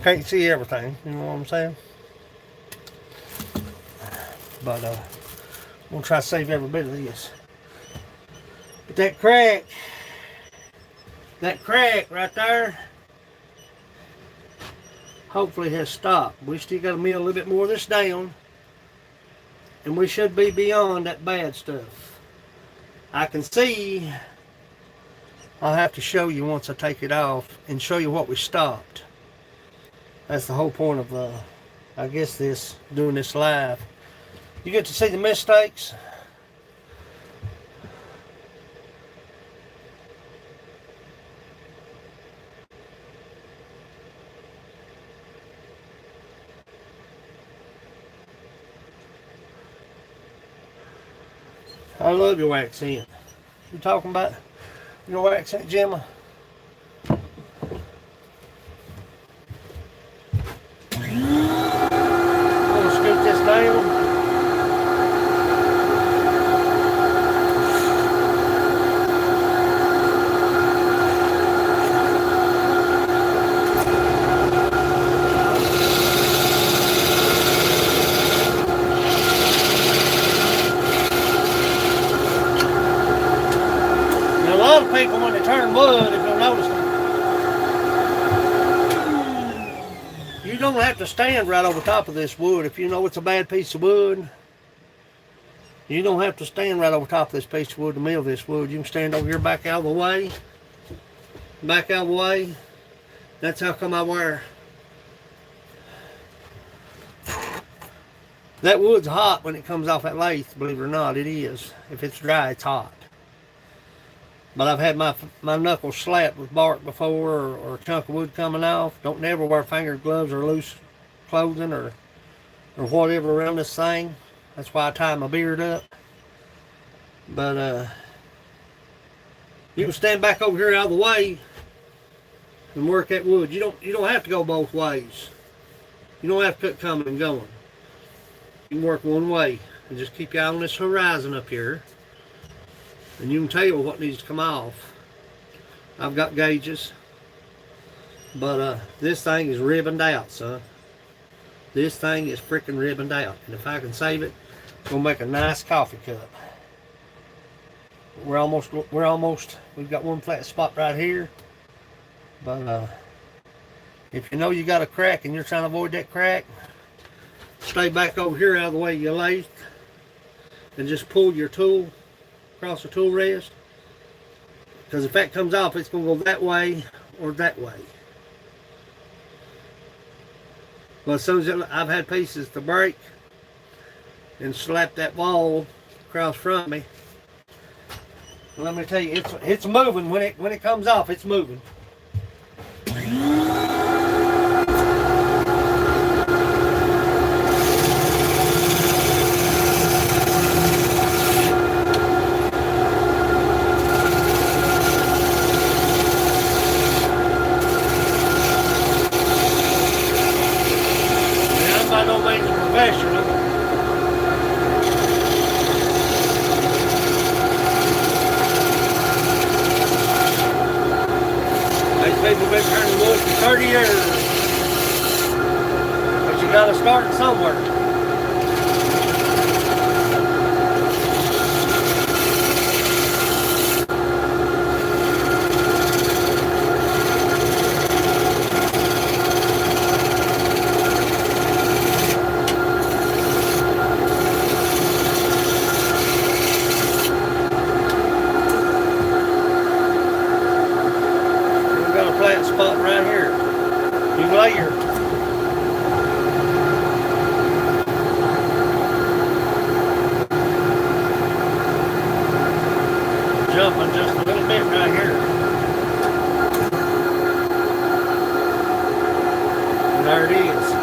B: Can't see everything, you know what I'm saying? But I'm gonna try to save every bit of this. But that crack right there, hopefully has stopped. We still got to mill a little bit more of this down, and we should be beyond that bad stuff. I can see. I'll have to show you once I take it off and show you what we stopped. That's the whole point of, I guess, doing this live. You get to see the mistakes. I love your accent. You talking about your accent, Gemma? Scoot this down. Now, a lot of people, when they turn wood, if you'll notice them, you don't have to stand right over top of this wood. If you know it's a bad piece of wood, you don't have to stand right over top of this piece of wood to mill this wood. You can stand over here back out of the way. Back out of the way. That's how come I wear. That wood's hot when it comes off that lathe, believe it or not. It is. If it's dry, it's hot. But I've had my knuckles slapped with bark before, or a chunk of wood coming off. Don't never wear finger gloves or loose clothing or whatever around this thing. That's why I tie my beard up. But you can stand back over here out of the way and work that wood. You don't have to go both ways. You don't have to quit coming and going. You can work one way and just keep your eye on this horizon up here. And you can tell what needs to come off. I've got gauges. But this thing is ribboned out, son. This thing is freaking ribboned out. And if I can save it, it's going to make a nice coffee cup. We've got one flat spot right here. But if you know you got a crack and you're trying to avoid that crack, stay back over here out of the way of your lathe and just pull your tool across the tool rest, because if that comes off, it's going to go that way or that way. But as soon as I've had pieces to break and slap that wall across from me, let me tell you, it's moving. When it comes off, it's moving. Professional. These people have been turning wood for 30 years. But you gotta start somewhere. Spot right here. layer. Jumping just a little bit right here. And there it is.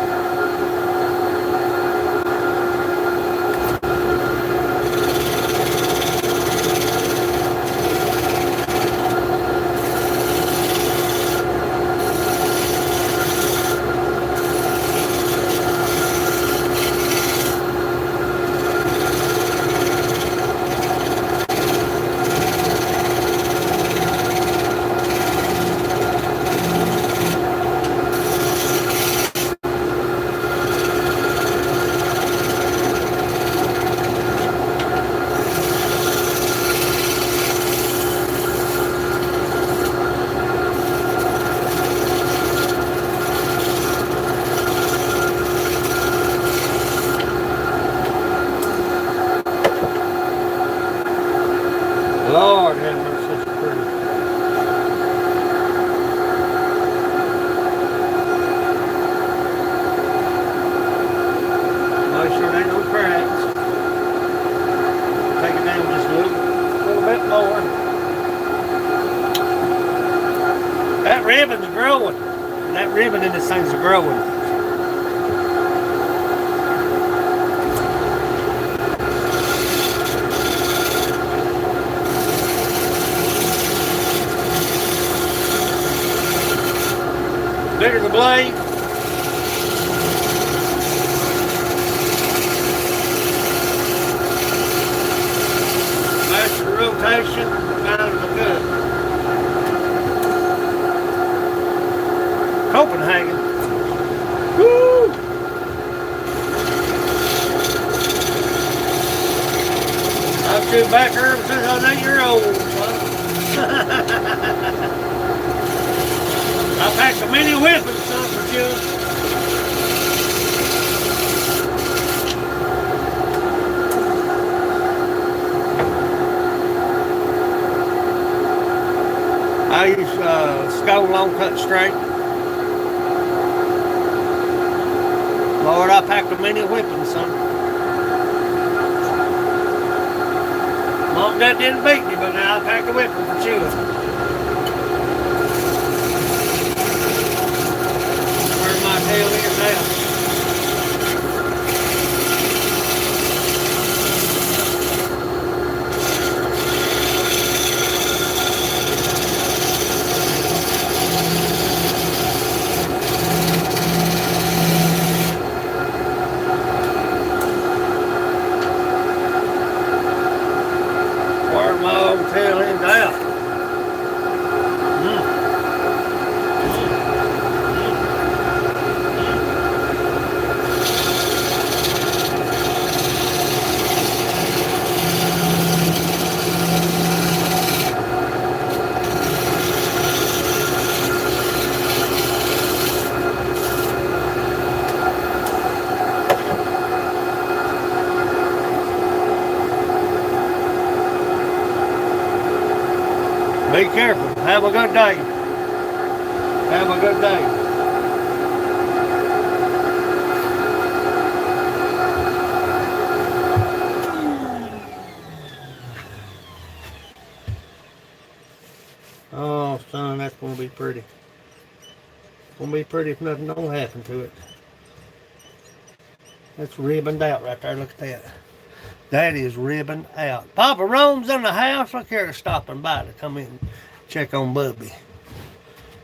B: Lord have mercy, such a pretty. Make sure there ain't no cracks. Take it down just a little bit more. That ribbon's growing. That ribbon in this thing's growing. Bigger the blade, faster rotation, kind of good. Copenhagen. Woo! I've chewed back her since I was 8 years old. I packed a mini whipping, son, for you. I use skull long cut straight. Lord, I packed a mini whipping, son. Mom, that didn't beat me, but now I packed a whipping for chewing. My tail is now. Where my old tail is now. Be careful. Have a good day. Have a good day. Oh, son, that's going to be pretty. It's going to be pretty if nothing don't happen to it. That's ribboned out right there. Look at that. That is ribboned out. Papa Rome's in the house. Look here, stopping by to come in and check on Bubby.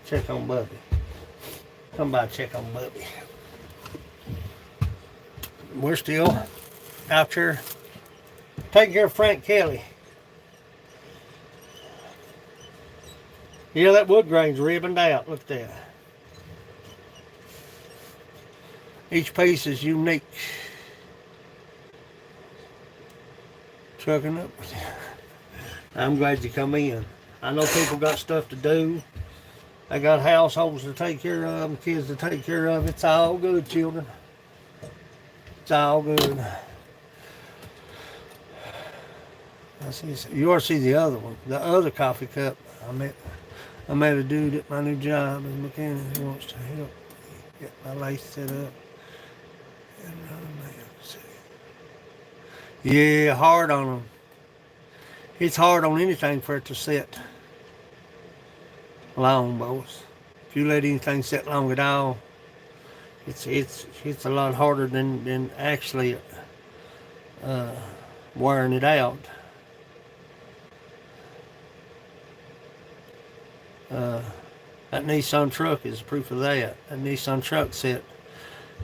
B: Check on Bubby. Come by, check on Bubby. We're still out here taking care of Frank Kelly. Yeah, that wood grain's ribboned out. Look at that. Each piece is unique. Trucking up. I'm glad you come in. I know people got stuff to do. They got households to take care of and kids to take care of. It's all good, children. It's all good. I see. You ought to see the other one, the other coffee cup. I met a dude at my new job as a mechanic who wants to help. Get my lace set up. Yeah, hard on them. It's hard on anything for it to sit long, boys. If you let anything sit long at all, it's a lot harder than actually wearing it out. That Nissan truck is proof of that. That Nissan truck set.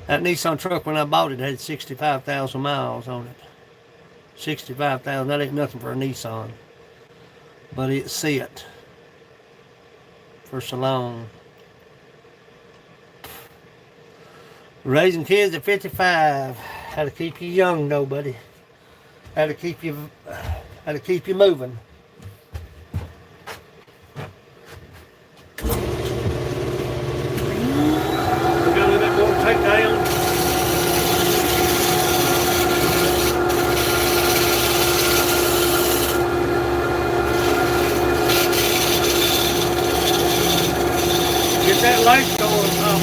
B: That Nissan truck, when I bought it, had 65,000 miles on it. 65,000. That ain't nothing for a Nissan. But it set for so long. Raising kids at 55. How to keep you young, though, buddy. How to keep you moving. Take down. Get that light going, Tom.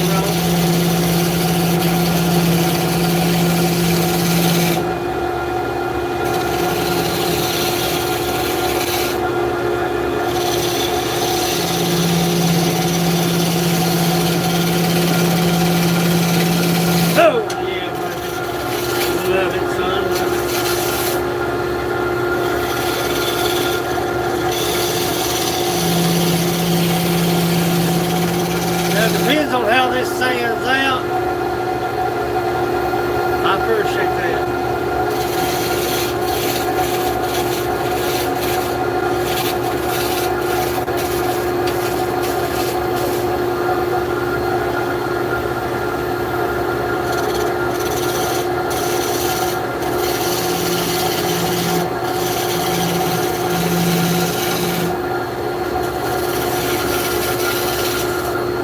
B: Depends on how this sands out. I appreciate that.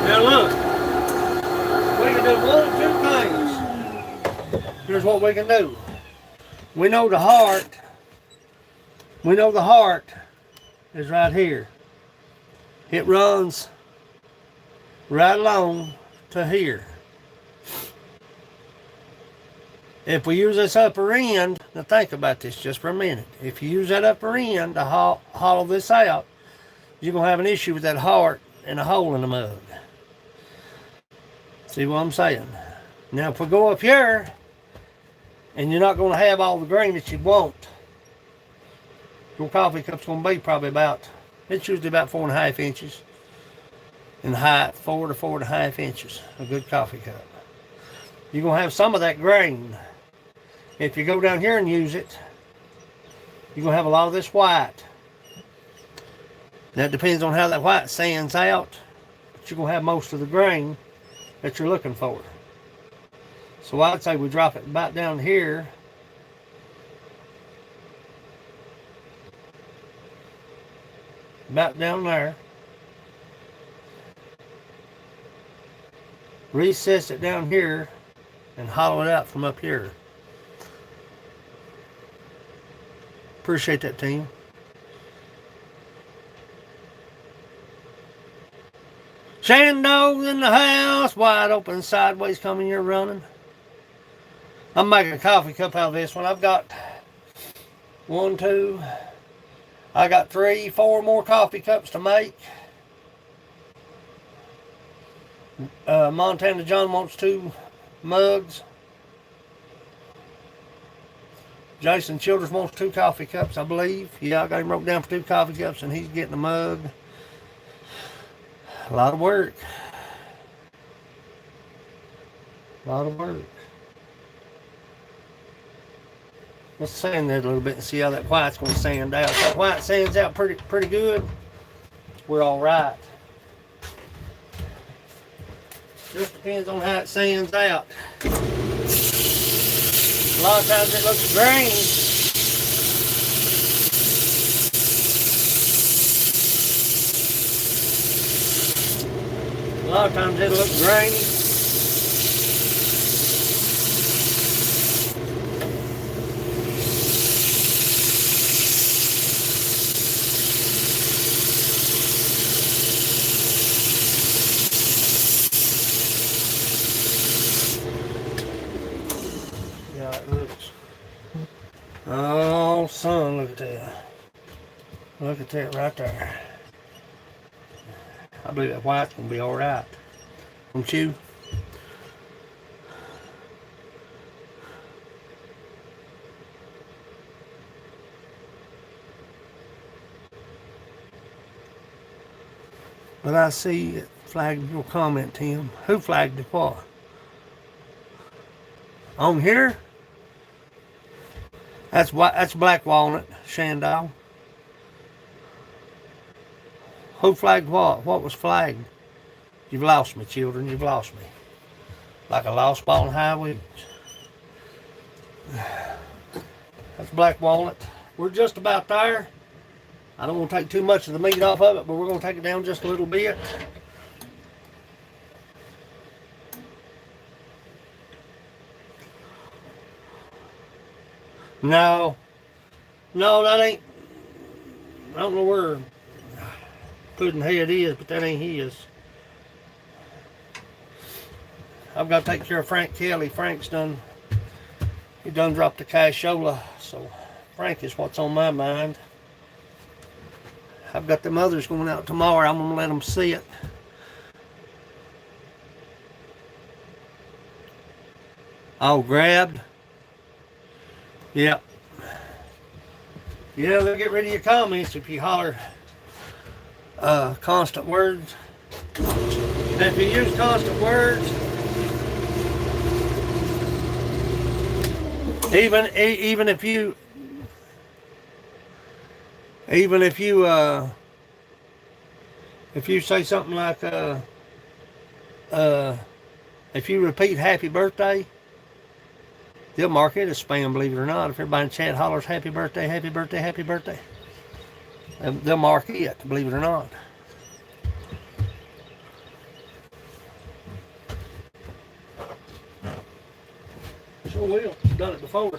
B: Now look, we can do one of two things. Here's what we can do. We know the heart is right here. It runs right along to here. If we use this upper end, now think about this just for a minute. If you use that upper end to hollow this out, you're going to have an issue with that heart and a hole in the mug. See what I'm saying? Now, if we go up here, and you're not going to have all the grain that you want, your coffee cup's going to be probably it's usually about 4.5 inches in height, 4 to 4.5 inches, a good coffee cup. You're going to have some of that grain. If you go down here and use it, you're going to have a lot of this white. That depends on how that white sands out, but you're going to have most of the grain that you're looking for. So I'd say we drop it about down here. About down there. Recess it down here and hollow it out from up here. Appreciate that, team. Shandog in the house, wide open, sideways coming, you're running. I'm making a coffee cup out of this one. I've got 1, 2, I got 3, 4 more coffee cups to make. Montana John wants 2 mugs. Jason Childers wants 2 coffee cups, I believe. Yeah, I got him wrote down for 2 coffee cups, and he's getting a mug. A lot of work. A lot of work. Let's sand that a little bit and see how that white's going to sand out. If that white sands out pretty good, we're all right. Just depends on how it sands out. A lot of times it looks green. A lot of times it'll look grainy. Oh, son, look at that. Look at that right there. I believe that white's gonna be all right. Don't you? But I see it flagged your comment, Tim. Who flagged it what? On here? That's black walnut, Shandal. Who flagged what? What was flagged? You've lost me, children. You've lost me. Like a lost ball in high winds. That's black walnut. We're just about there. I don't want to take too much of the meat off of it, but we're going to take it down just a little bit. No, that ain't. I don't know where Puddinhead is, but that ain't his. I've got to take care of Frank Kelly. He done dropped the cashola, so Frank is what's on my mind. I've got the mothers going out tomorrow. I'm going to let them see it. All grabbed. Yep. Yeah, they'll get rid of your comments if you holler constant words. And if you use constant words, even if you say something like if you repeat happy birthday, they'll mark it as spam, believe it or not. If everybody in chat hollers happy birthday, happy birthday, happy birthday, they'll mark it, believe it or not. Sure will. Done it before.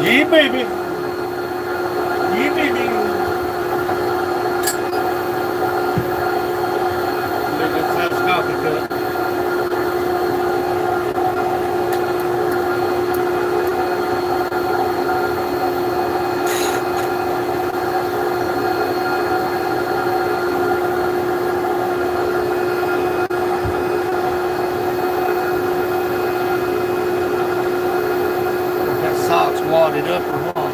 B: Yeah, baby. Yeah, baby. Look at that coffee cup. Socks wadded up or what?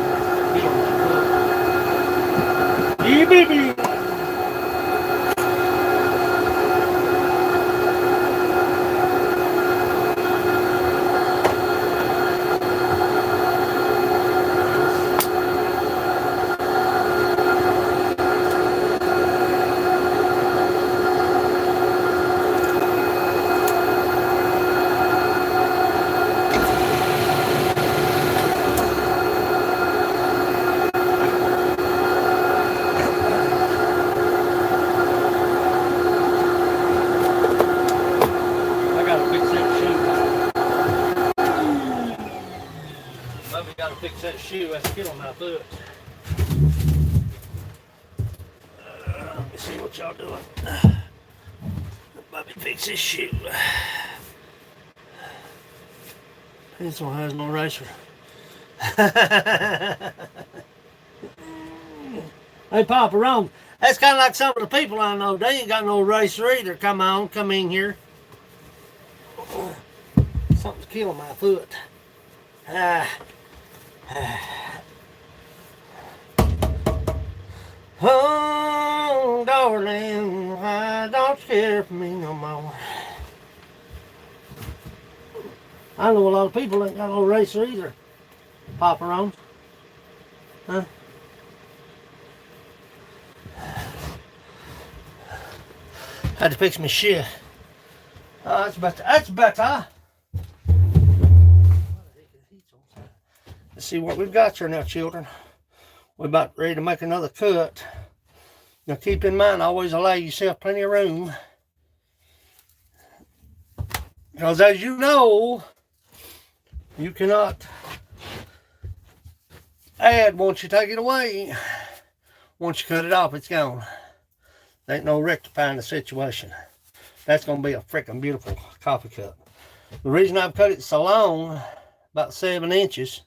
B: Yeah, baby. Fix that shoe, that's get on my foot. see what y'all doing. Let me fix this shoe. Pencil has no eraser. Hey, Papa Rome, that's kind of like some of the people I know. They ain't got no eraser either. Come on, come in here. Something's killing my foot. Oh, darling, why don't you care for me no more? I know a lot of people ain't got no eraser either. Papa Rome. Huh? Had to fix my shit. Oh, that's better. That's better. Let's see what we've got here now, children. We're about ready to make another cut. Now keep in mind, always allow yourself plenty of room. Because as you know, you cannot add once you take it away. Once you cut it off, it's gone. There ain't no rectifying the situation. That's going to be a freaking beautiful coffee cup. The reason I've cut it so long, about 7 inches,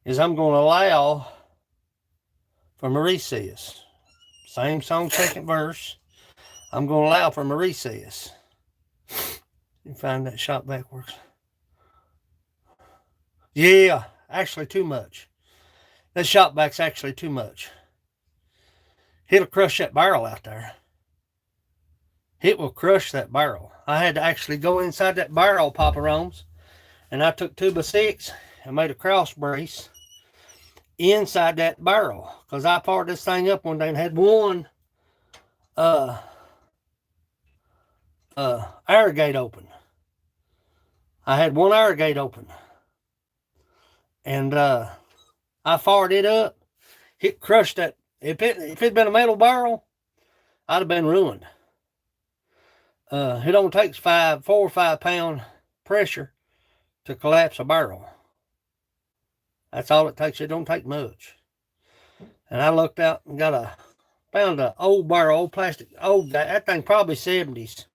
B: is I'm going to allow for my recess. Same song, second verse. I'm going to allow for my recess. You find that shop back works. Yeah, actually too much. That shop back's actually too much. It'll crush that barrel out there. It will crush that barrel. I had to actually go inside that barrel, Papa Rome's, and I took 2x6 and made a cross brace inside that barrel, because I fired this thing up one day and had one air gate open. I had one air gate open, and I fired it up. It crushed that. If it'd been a metal barrel, I'd have been ruined. It only takes 4 or 5 pound pressure to collapse a barrel. That's all it takes. It don't take much. And I looked out and found an old barrel, old plastic, that thing probably 70s.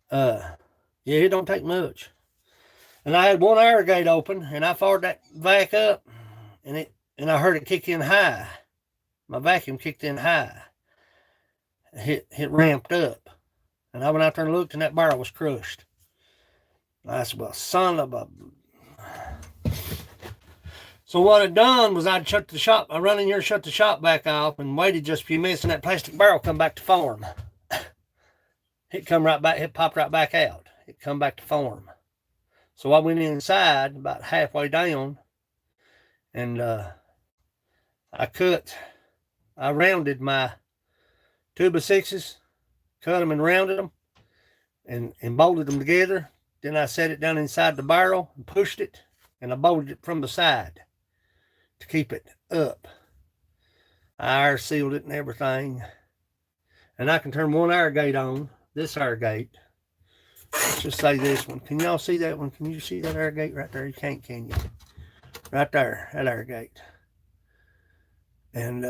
B: Yeah, it don't take much. And I had one air gate open, and I fired that vac up, and I heard it kick in high. My vacuum kicked in high. It ramped up. And I went out there and looked, and that barrel was crushed. I said, well, son of a... So what I'd done was I'd shut the shop, I run in here, shut the shop back off, and waited just a few minutes, and that plastic barrel come back to form. It come right back, it popped right back out. It come back to form. So I went inside about halfway down, and I rounded my 2x6s, cut them and rounded them, and bolted them together. Then I set it down inside the barrel and pushed it, and I bolted it from the side to keep it up. I air sealed it and everything. And I can turn one air gate on, this air gate. Let's just say this one. Can y'all see that one? Can you see that air gate right there? You can't, can you? Right there, that air gate. And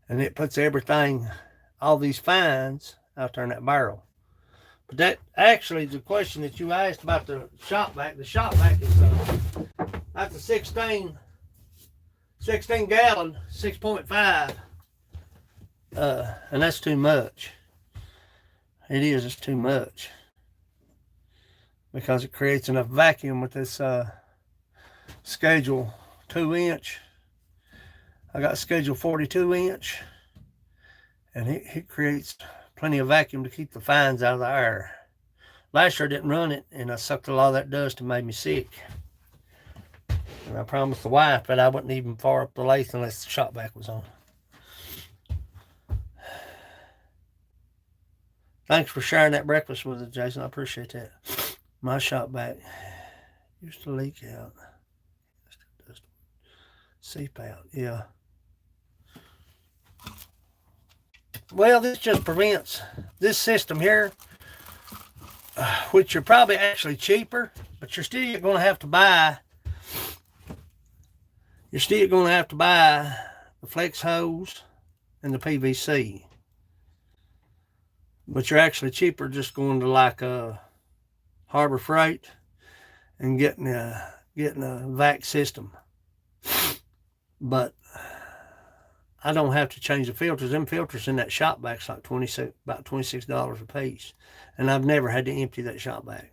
B: it puts everything, all these fines out there in that barrel. But that actually, the question that you asked about the shop vac is that's a 16 gallon, 6.5. And that's too much. It's too much. Because it creates enough vacuum with this schedule 2-inch. I got schedule 42-inch. And it creates plenty of vacuum to keep the fines out of the air. Last year I didn't run it, and I sucked a lot of that dust and made me sick. And I promised the wife that I wouldn't even fire up the lathe unless the shop vac was on. Thanks for sharing that breakfast with us, Jason. I appreciate that. My shop vac used to leak out. Seep out, yeah. Well, this just prevents this system here, which are probably actually cheaper, but you're still going to have to buy. You're still going to have to buy the flex hose and the PVC. But you're actually cheaper just going to like a Harbor Freight and getting a vac system. But I don't have to change the filters. Them filters in that shop vac's like about $26 a piece. And I've never had to empty that shop vac.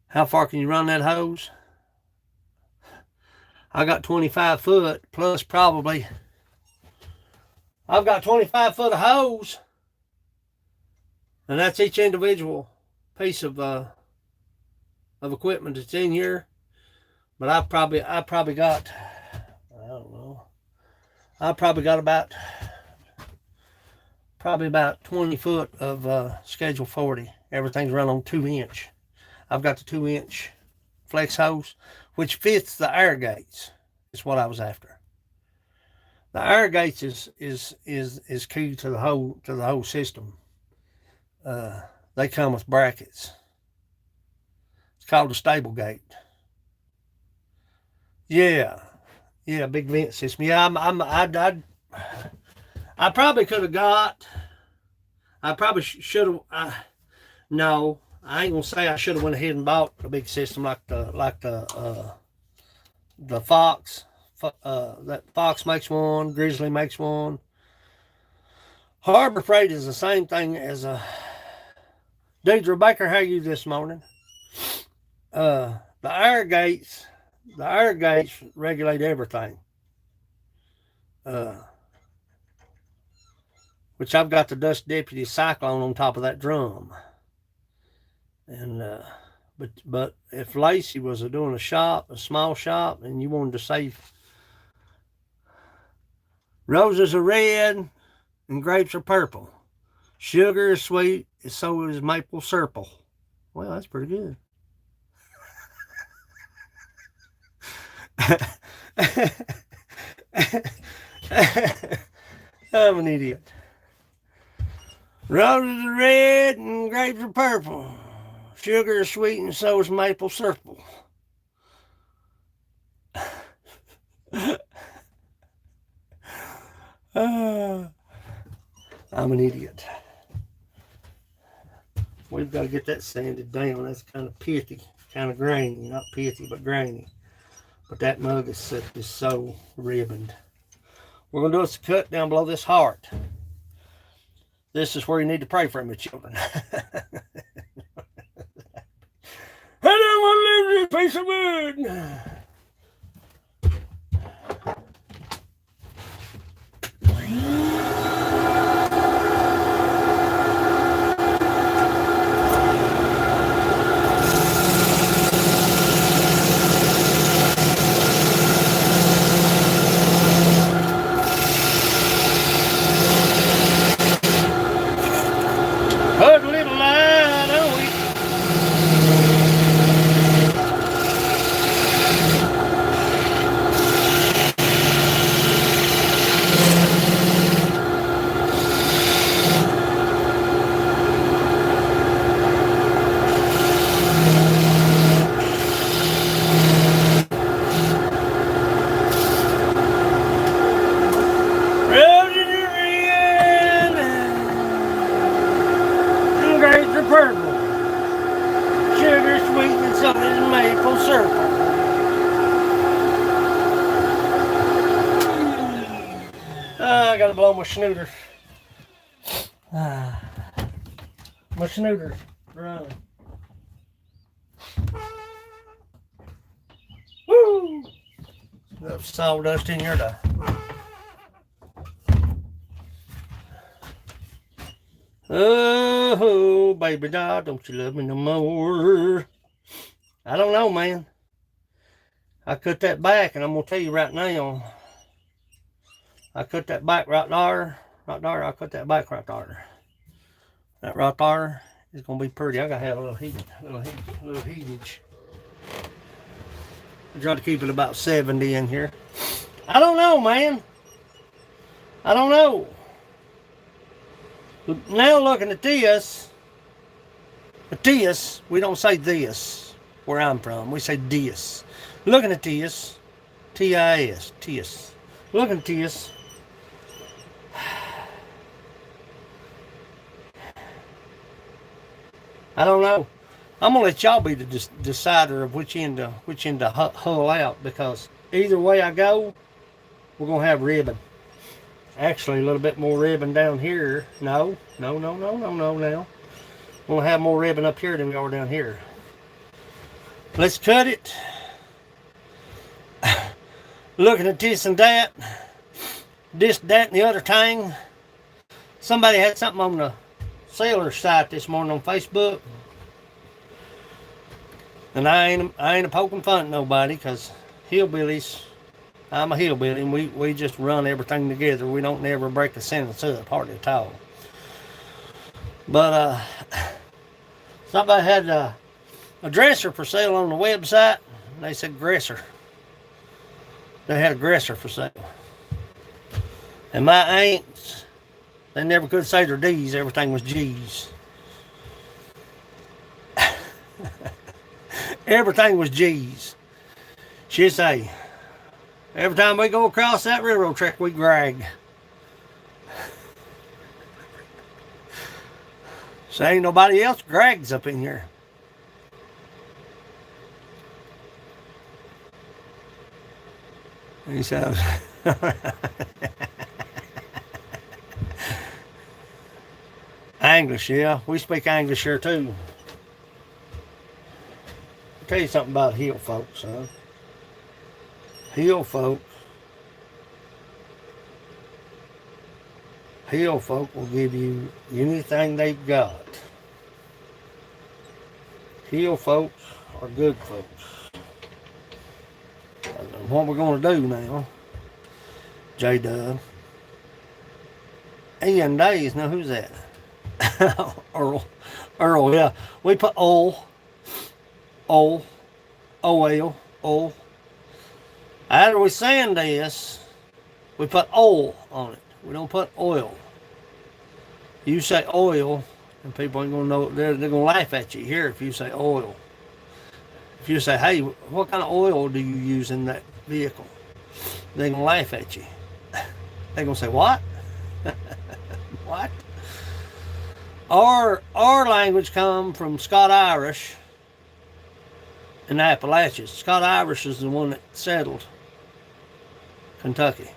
B: How far can you run that hose? I got 25 foot plus probably. I've got 25 foot of hose. And that's each individual piece of equipment that's in here. But I probably got, I don't know, I probably got about 20 foot of Schedule 40. Everything's run on 2-inch. I've got the 2-inch flex hose, which fits the air gates. Is what I was after. The air gates is key to the whole system. They come with brackets. It's called a stable gate. Yeah, big vent system. Yeah, I probably could have got. I probably should have. No, I ain't gonna say I should have went ahead and bought a big system like the Fox. That Fox makes one. Grizzly makes one. Harbor Freight is the same thing as a. Deidre Baker, how are you this morning? The air gates regulate everything. Which I've got the Dust Deputy Cyclone on top of that drum. And but if Lacey was doing a small shop, and you wanted to save, roses are red and grapes are purple. Sugar is sweet, and so is maple syrup. Well, that's pretty good. I'm an idiot. Roses are red and grapes are purple. Sugar is sweet and so is maple syrup. I'm an idiot. We've got to get that sanded down. That's kind of pithy, kind of grainy. Not pithy, but grainy. But that mug is so ribboned. We're going to do a cut down below this heart. This is where you need to pray for me, children. I don't want to lose this piece of wood. Put a little light on it. Roses are red and grapes are purple. Sugar sweet and so is maple syrup. I gotta blow my snooter. My snooter's running. Woo! Got sawdust in here to. Oh, baby doll, don't you love me no more? I don't know, man. I cut that back, and I'm going to tell you right now. I cut that back right there. Right there, I cut that back right there. That right there is going to be pretty. I got to have a little heatage. I try to keep it about 70 in here. I don't know, man. I don't know. Now looking at this, we don't say this where I'm from. We say this. Looking at this, T-I-S. Tis. Looking tis. I don't know. I'm gonna let y'all be the decider of which end to hull out, because either way I go, we're gonna have ribbon. Actually, a little bit more ribbon down here. No. Now we'll have more ribbon up here than we are down here. Let's cut it. Looking at this and that, that, and the other thing. Somebody had something on the sailor site this morning on Facebook, and I ain't a poking fun at nobody, because hillbillies. I'm a hillbilly, and we just run everything together. We don't never break a sentence up, hardly at all. But somebody had a dresser for sale on the website, and they said gresser. They had a dresser for sale. And my aunts, they never could say their D's, everything was G's. Everything was G's. She'd say, every time we go across that railroad track, we drag. So ain't nobody else drags up in here. He says, English, yeah. We speak English here too. I'll tell you something about hill folks, huh? Hill folk will give you anything they've got. Hill folks are good folks. What we're going to do now, J-Dub, Ian Days, now who's that? Earl, yeah. We put oil. After we sand this, we put oil on it. We don't put oil. You say oil, and people ain't gonna know. They're gonna laugh at you here if you say oil. If you say, hey, what kind of oil do you use in that vehicle? They're gonna laugh at you. They're gonna say, what? What? Our language come from Scott Irish and the Appalachians. Scott Irish is the one that settled Kentucky.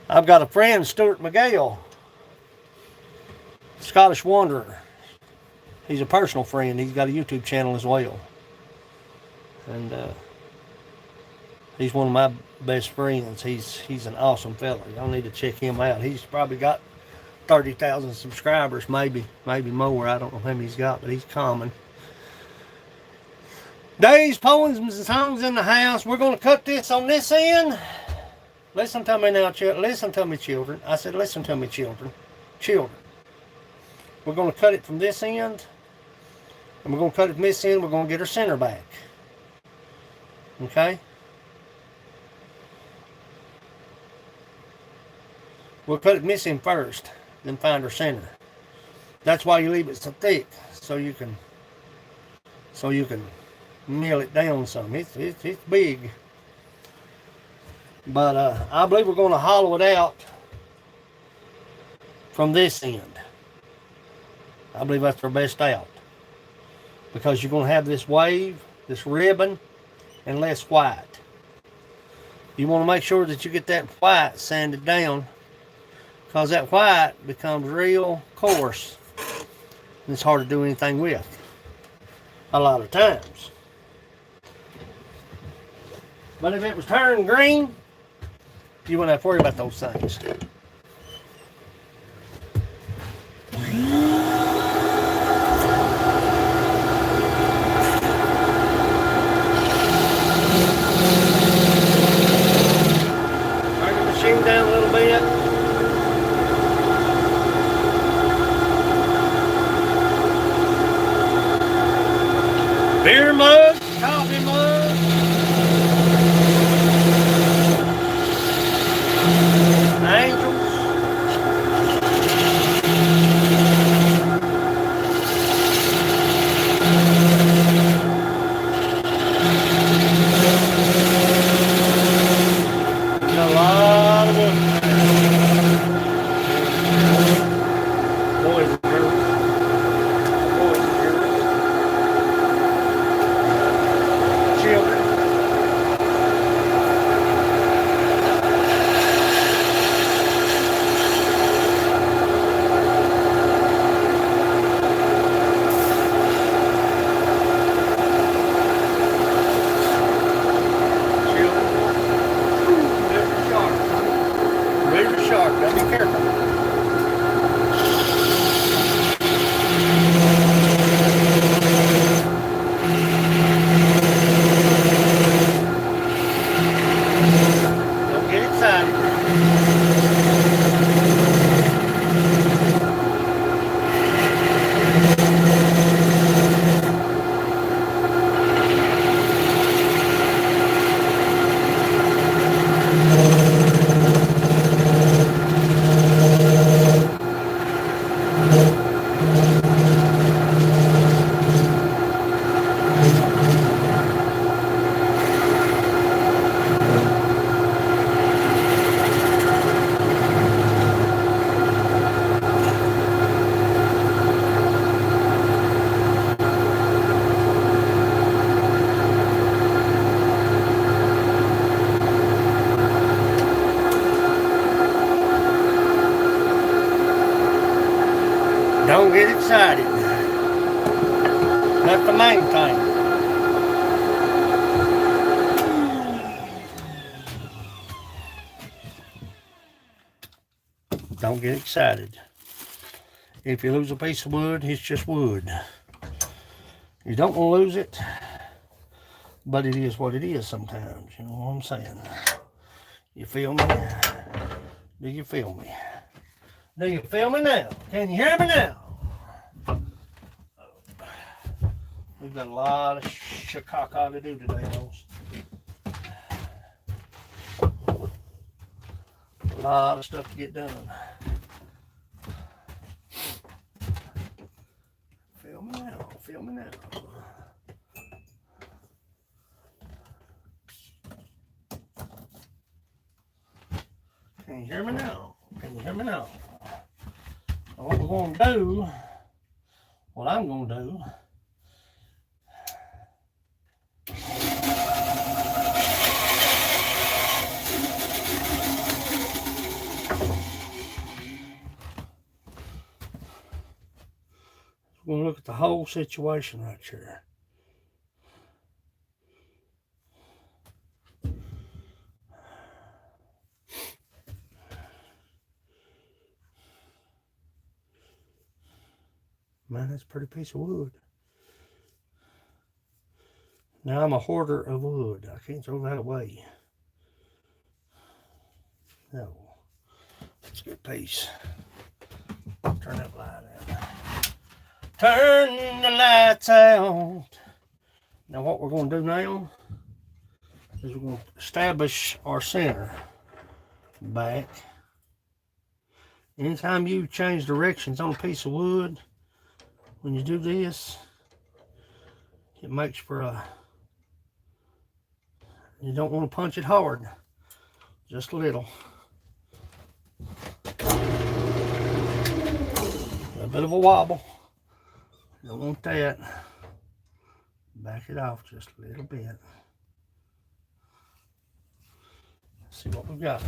B: I've got a friend, Stuart McGill, Scottish Wanderer. He's a personal friend. He's got a YouTube channel as well. And he's one of my best friends. He's an awesome fella. Y'all need to check him out. He's probably got 30,000 subscribers, maybe more. I don't know how many he's got, but he's common. Days, poems, and songs in the house. We're going to cut this on this end. Listen to me now, listen to me, children. I said, listen to me, children. Children. We're going to cut it from this end, and we're going to cut it from this end. We're going to get our center back. Okay? We'll cut it missing first, then find our center. That's why you leave it so thick, so you can nail it down some. It's big. But I believe we're going to hollow it out from this end. I believe that's our best out. Because you're going to have this wave, this ribbon, and less white. You want to make sure that you get that white sanded down, because that white becomes real coarse and it's hard to do anything with a lot of times. But if it was turned green, you wouldn't have to worry about those things. Turn the machine down a little bit. Beer mug, coffee mug. Angels. Be careful. Don't get excited. Don't get excited. That's the main thing. Don't get excited. If you lose a piece of wood, it's just wood. You don't want to lose it, but it is what it is sometimes. You know what I'm saying? You feel me? Do you feel me? Do you feel me now? Can you hear me now? We've got a lot of shakaka to do today, folks. A lot of stuff to get done. Feel me now, feel me now. Can you hear me now? Can you hear me now? What we're going to do, what I'm going to do, we're going to look at the whole situation right here. Man, that's a pretty piece of wood. Now I'm a hoarder of wood. I can't throw that away. No. That's a good piece. Turn that light out. Turn the lights out. Now what we're going to do now is we're going to establish our center back. Anytime you change directions on a piece of wood, when you do this, it makes for a, you don't want to punch it hard, just a little. A bit of a wobble, don't want that. Back it off just a little bit. Let's see what we've got.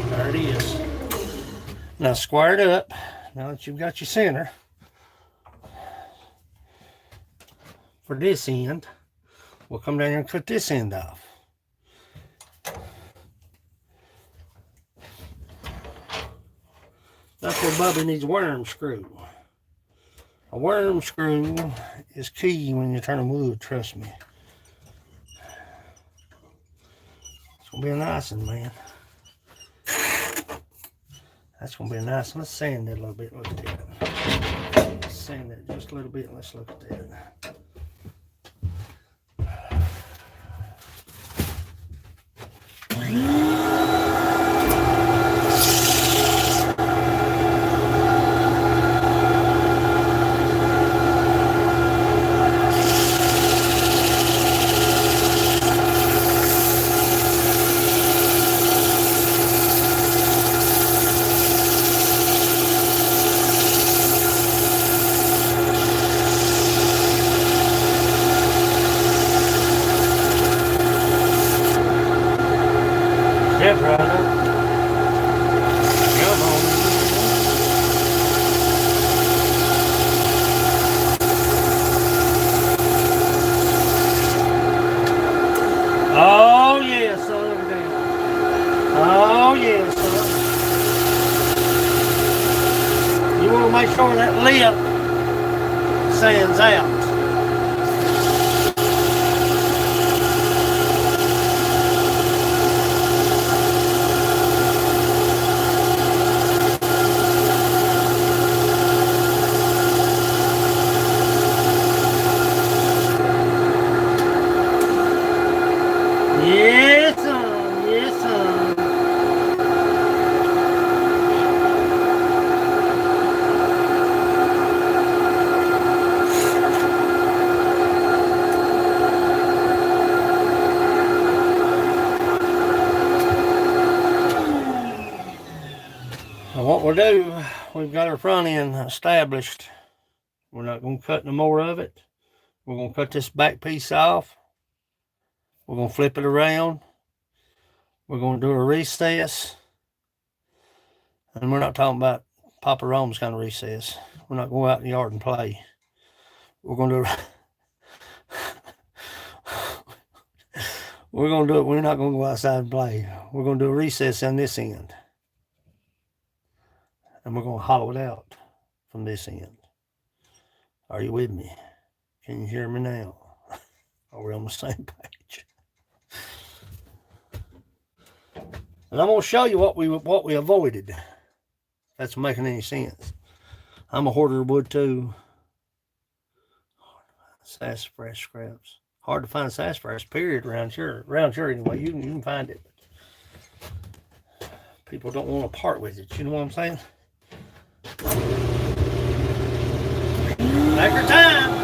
B: There it is. Now square it up, now that you've got your center. For this end, we'll come down here and cut this end off. That's where Bubby needs a worm screw. A worm screw is key when you're turning wood, trust me. It's gonna be a nice one, man. That's gonna be a nice one. Let's sand it a little bit. Look at that. Let's sand it just a little bit. Let's look at that. Yeah, brother. Come on. Oh, yeah, son. Look at that. Oh, yeah, son. to make sure that lip sands out. Yes, sir. Yes, sir. And what we'll do, we've got our front end established. We're not going to cut no more of it. We're going to cut this back piece off. We're going to flip it around. We're going to do a recess. And we're not talking about Papa Rome's kind of recess. We're not going out in the yard and play. We're going to we're going to do it. We're not going to go outside and play. We're going to do a recess on this end. And we're going to hollow it out from this end. Are you with me? Can you hear me now? Are we on the same page? And I'm going to show you what we avoided. If that's making any sense. I'm a hoarder of wood too. Sassafras scraps. Hard to find sassafras, period, around here. Around here anyway. You can find it. People don't want to part with it. You know what I'm saying? Take your time.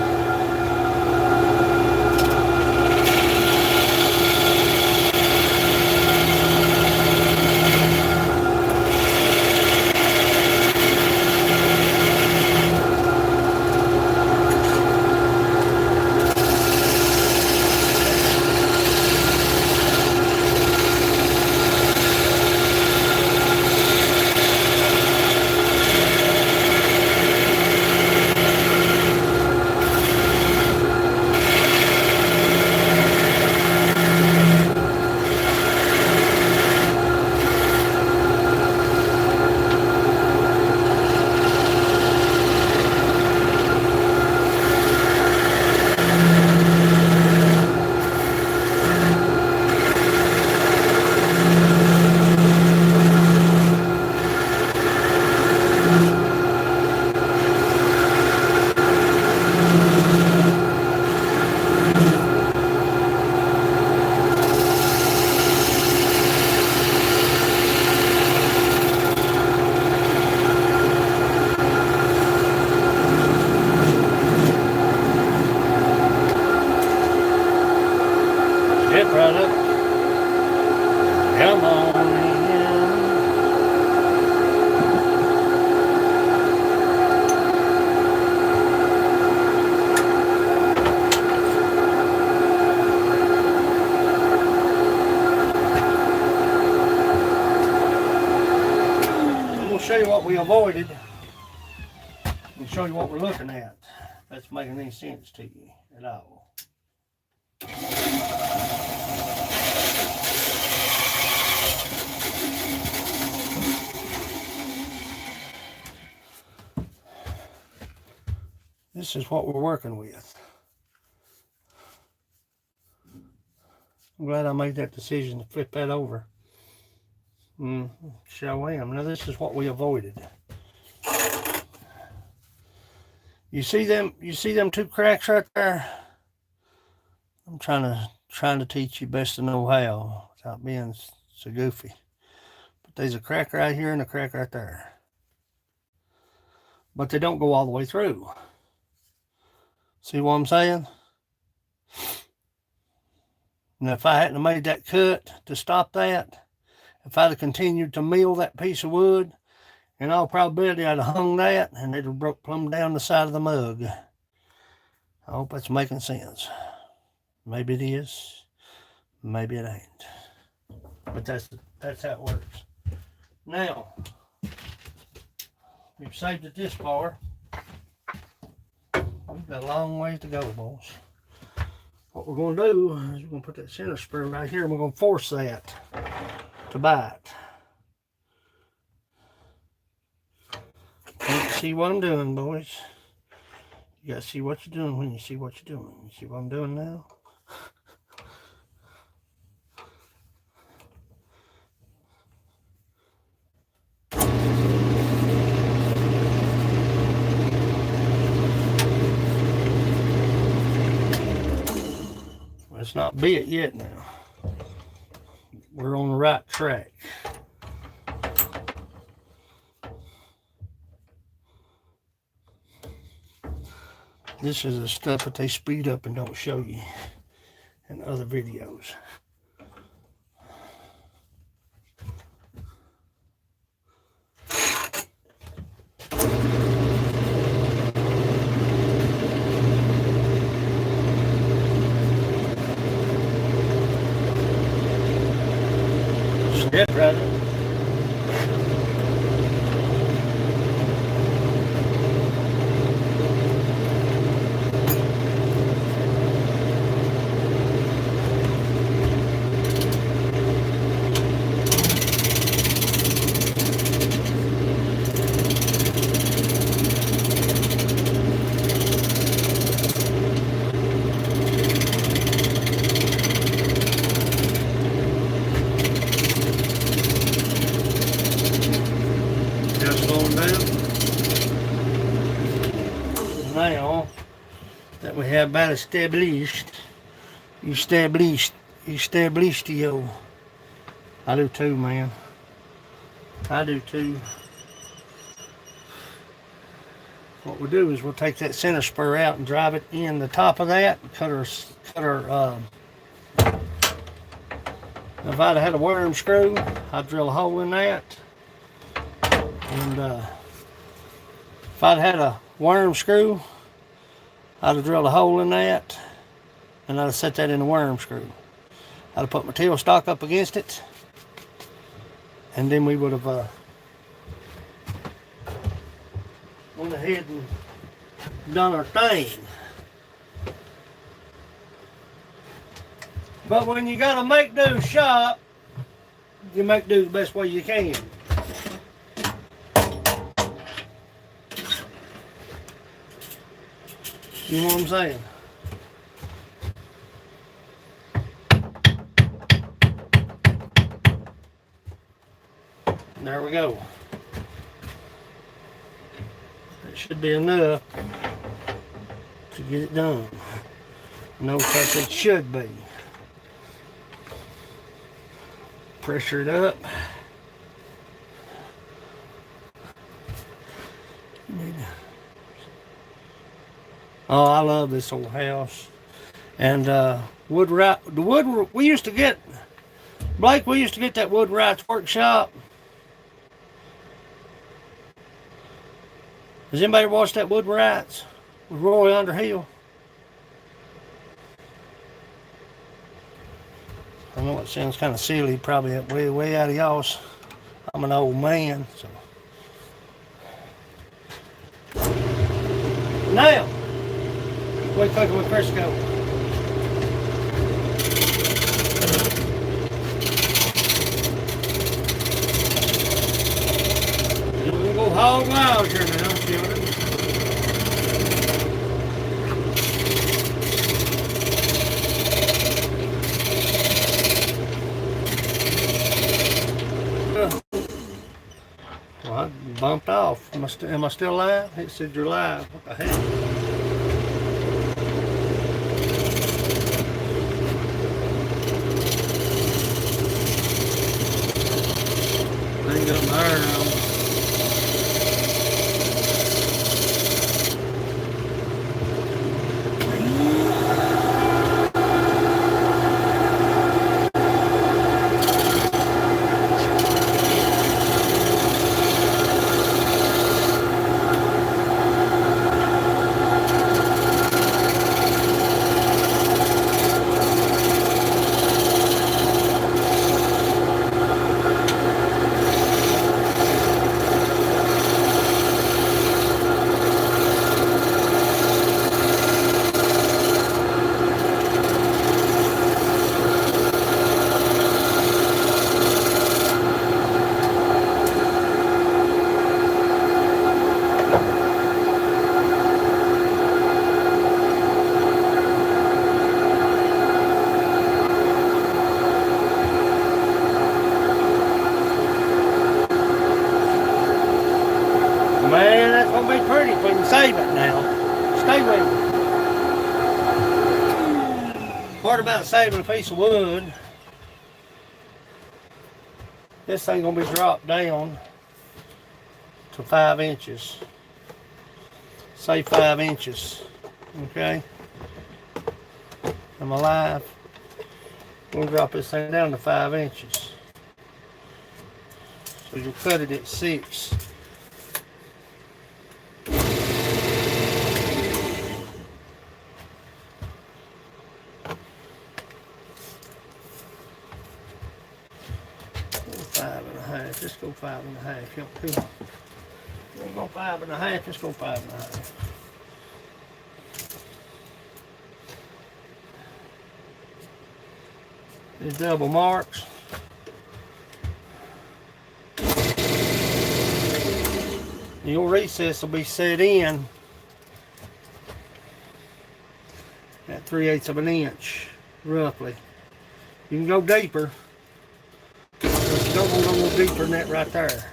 B: Hit right up. Come on in. I'm going to show you what we avoided and show you what we're looking at. If that's making any sense to you at all. This is what we're working with. I'm glad I made that decision to flip that over. Sure am. Now this is what we avoided. You see them two cracks right there? I'm trying to teach you best to know how without being so goofy. But there's a crack right here and a crack right there. But they don't go all the way through. See what I'm saying? Now, if I hadn't made that cut to stop that, if I'd have continued to mill that piece of wood, in all probability, I'd have hung that and it'd have broke plumb down the side of the mug. I hope that's making sense. Maybe it is. Maybe it ain't. But that's how it works. Now, we've saved it this far. We've got a long ways to go, boys. What we're going to do is we're going to put that center spur right here and we're going to force that to bite. see what I'm doing, boys. You gotta see what you're doing when you see what you're doing. You see what I'm doing now? It's not bit yet now. We're on the right track. This is the stuff that they speed up and don't show you in other videos. Step right up. Now that we have about established yo. I do too, man. I do too. What we'll do is we'll take that center spur out and drive it in the top of that. Cut our if I'd had a worm screw, I'd drill a hole in that. And if I'd had a worm screw, I'd have drilled a hole in that, and I'd have set that in the worm screw. I'd have put my tailstock up against it, and then we would have went ahead and done our thing. But when you gotta make do shop, you make do the best way you can. You know what I'm saying? There we go. That should be enough to get it done. No, because it should be. Pressure it up. Oh, I love this old house. And we used to get, Blake, we used to get that Woodwright's workshop. Has anybody watched that Woodwright's with Roy Underhill? I know it sounds kind of silly, probably way out of y'all's. I'm an old man, so. Now, wait, cooking with Crisco. We're gonna go hog wild here now, children. Well, I bumped off. Am I still live? It said you're live. What the heck? I ain't got my iron on. be pretty if we can save it now. Stay with me. Part about saving a piece of wood, this thing gonna be dropped down to 5 inches. Say 5 inches. Okay? I'm alive. We'll drop this thing down to 5 inches. So you'll cut it at 6. Five and a half. Let's go 5 and a half. We'll go 5 and a half. Let's go 5 and a half. These double marks. Your recess will be set in at 3/8 of an inch, roughly. You can go deeper, but you don't want to go no deeper than that right there,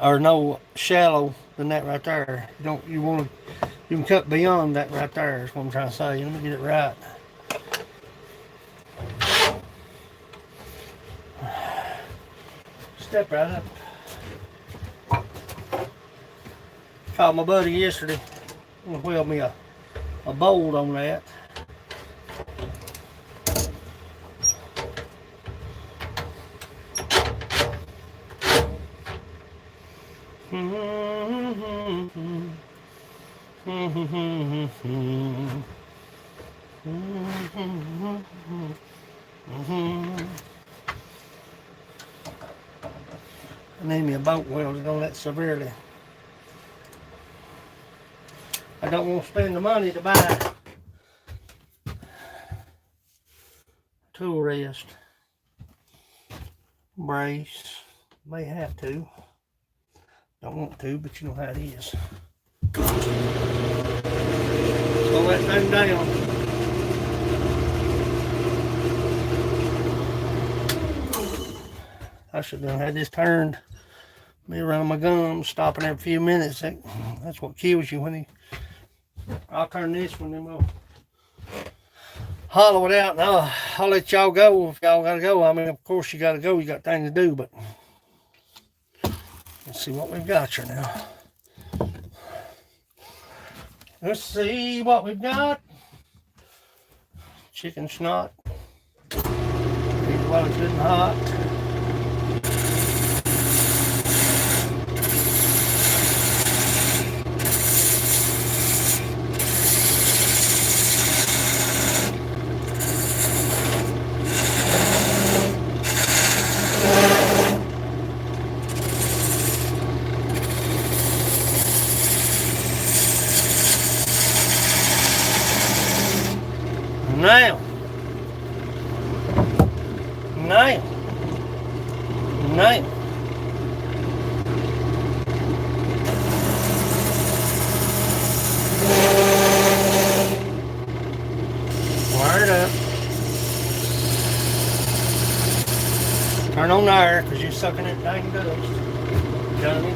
B: or no shallow than that right there. You can cut beyond that right there. Is what I'm trying to say. Let me get it right. Step right up. Called my buddy yesterday. I'm gonna weld me a bolt on that. I need me a bolt welder on that severely. I don't want to spend the money to buy tool rest, brace. May have to. Don't want to, but you know how it is. Slow that thing down. I should have had this turned. Me around my gums, stopping every few minutes. That's what kills you when you. I'll turn this one, then we'll hollow it out, and I'll let y'all go if y'all gotta go. I mean, of course you gotta go. You got things to do, but let's see what we've got here now. Let's see what we've got. Chicken snot. While it's good and hot. Now, wire it up. Turn on there, because you're sucking that dang dust. Dummy.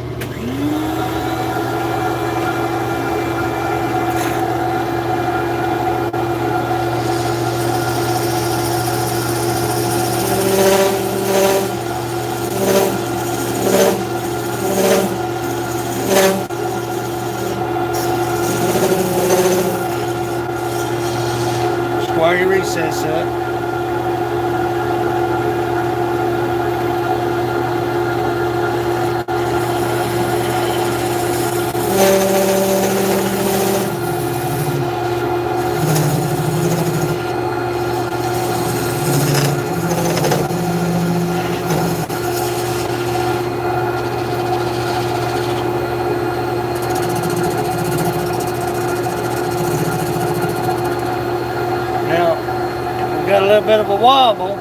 B: Square your recess up. Got a little bit of a wobble,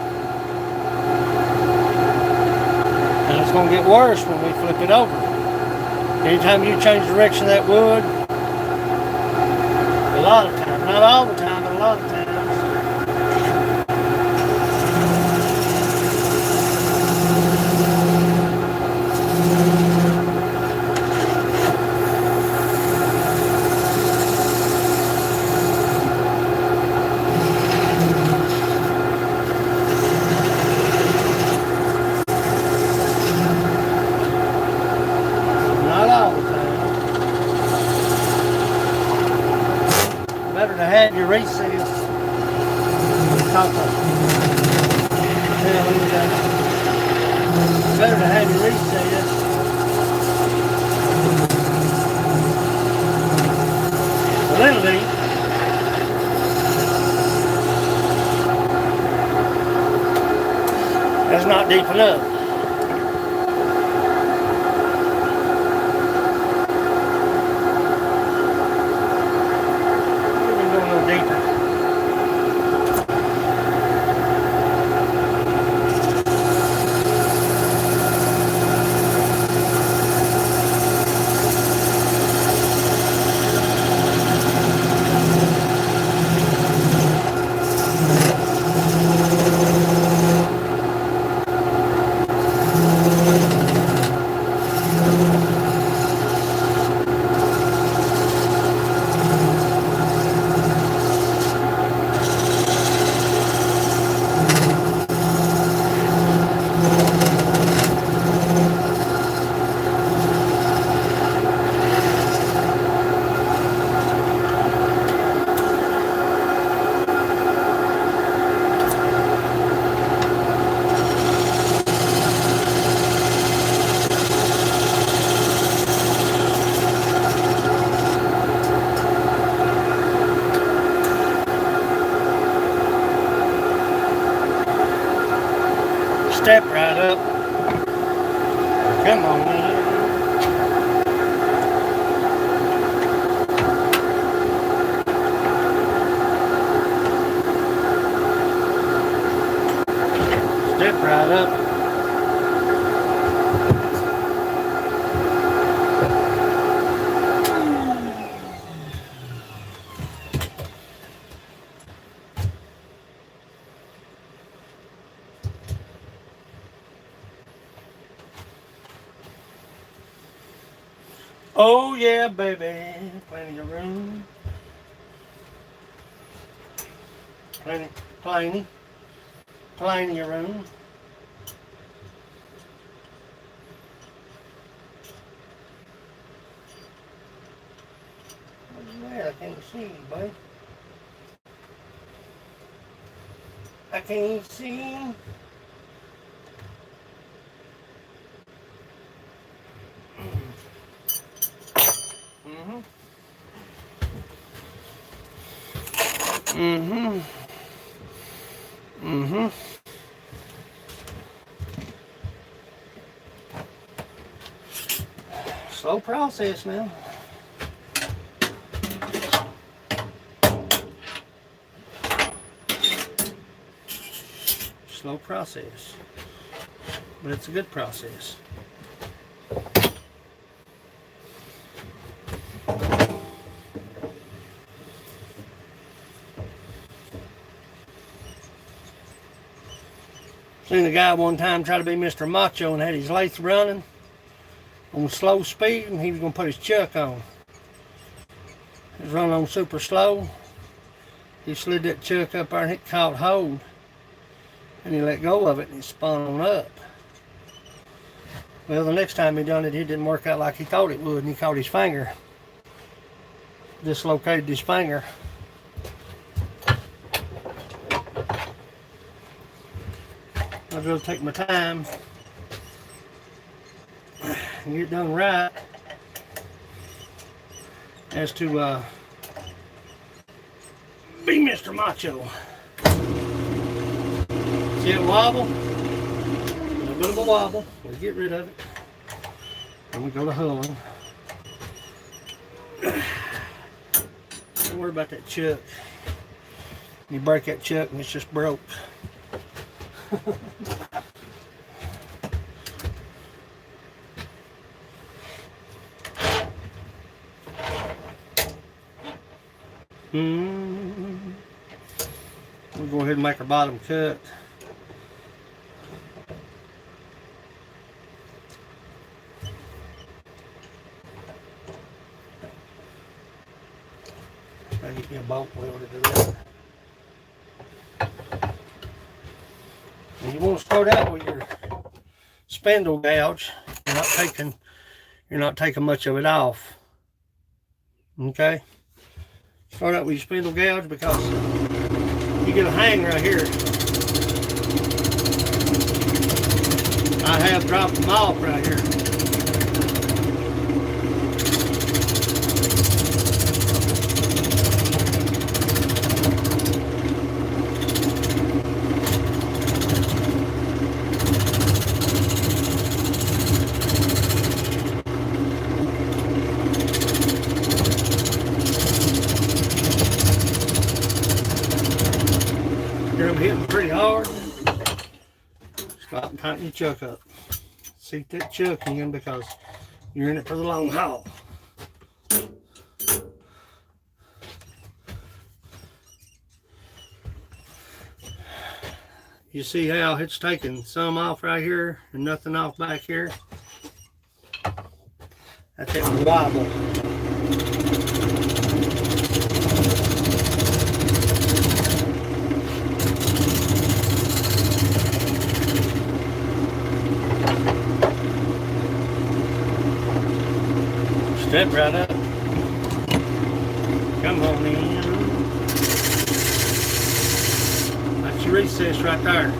B: and it's going to get worse when we flip it over. Anytime you change the direction of that wood, a lot of times, not all the time, but a lot of times, better to have you reset. A little deep. That's not deep enough. Step right up. Come on, man. Step right up. Oh yeah, baby, plenty of room. Plenty of room. Where's that? I can't see you, buddy. I can't see you. Slow process now. Slow process, but it's a good process. Seen a guy one time try to be Mr. Macho and had his lathe running on slow speed, and he was going to put his chuck on. He was running on super slow. He slid that chuck up there and it caught hold. And he let go of it and it spun on up. Well, the next time he done it, it didn't work out like he thought it would, and he caught his finger. Dislocated his finger. I've got to take my time and get it done right as to be Mr. Macho. See it wobble? A little bit of a wobble. We'll get rid of it. And we go to hulling. Don't worry about that chuck. You break that chuck and it's just broke. We'll go ahead and make our bottom cut. I'll get me a bolt wheel to do that. And you want to start out with your spindle gouge. You're not taking much of it off. Okay? Start out with your spindle gouge because you get a hang right here. I have dropped them off right here. You're hitting pretty hard. Stop and tighten your chuck up. Seat that chuck in because you're in it for the long haul. You see how it's taking some off right here and nothing off back here? That's it wobble. Step right up. Come on in. That's your recess right there.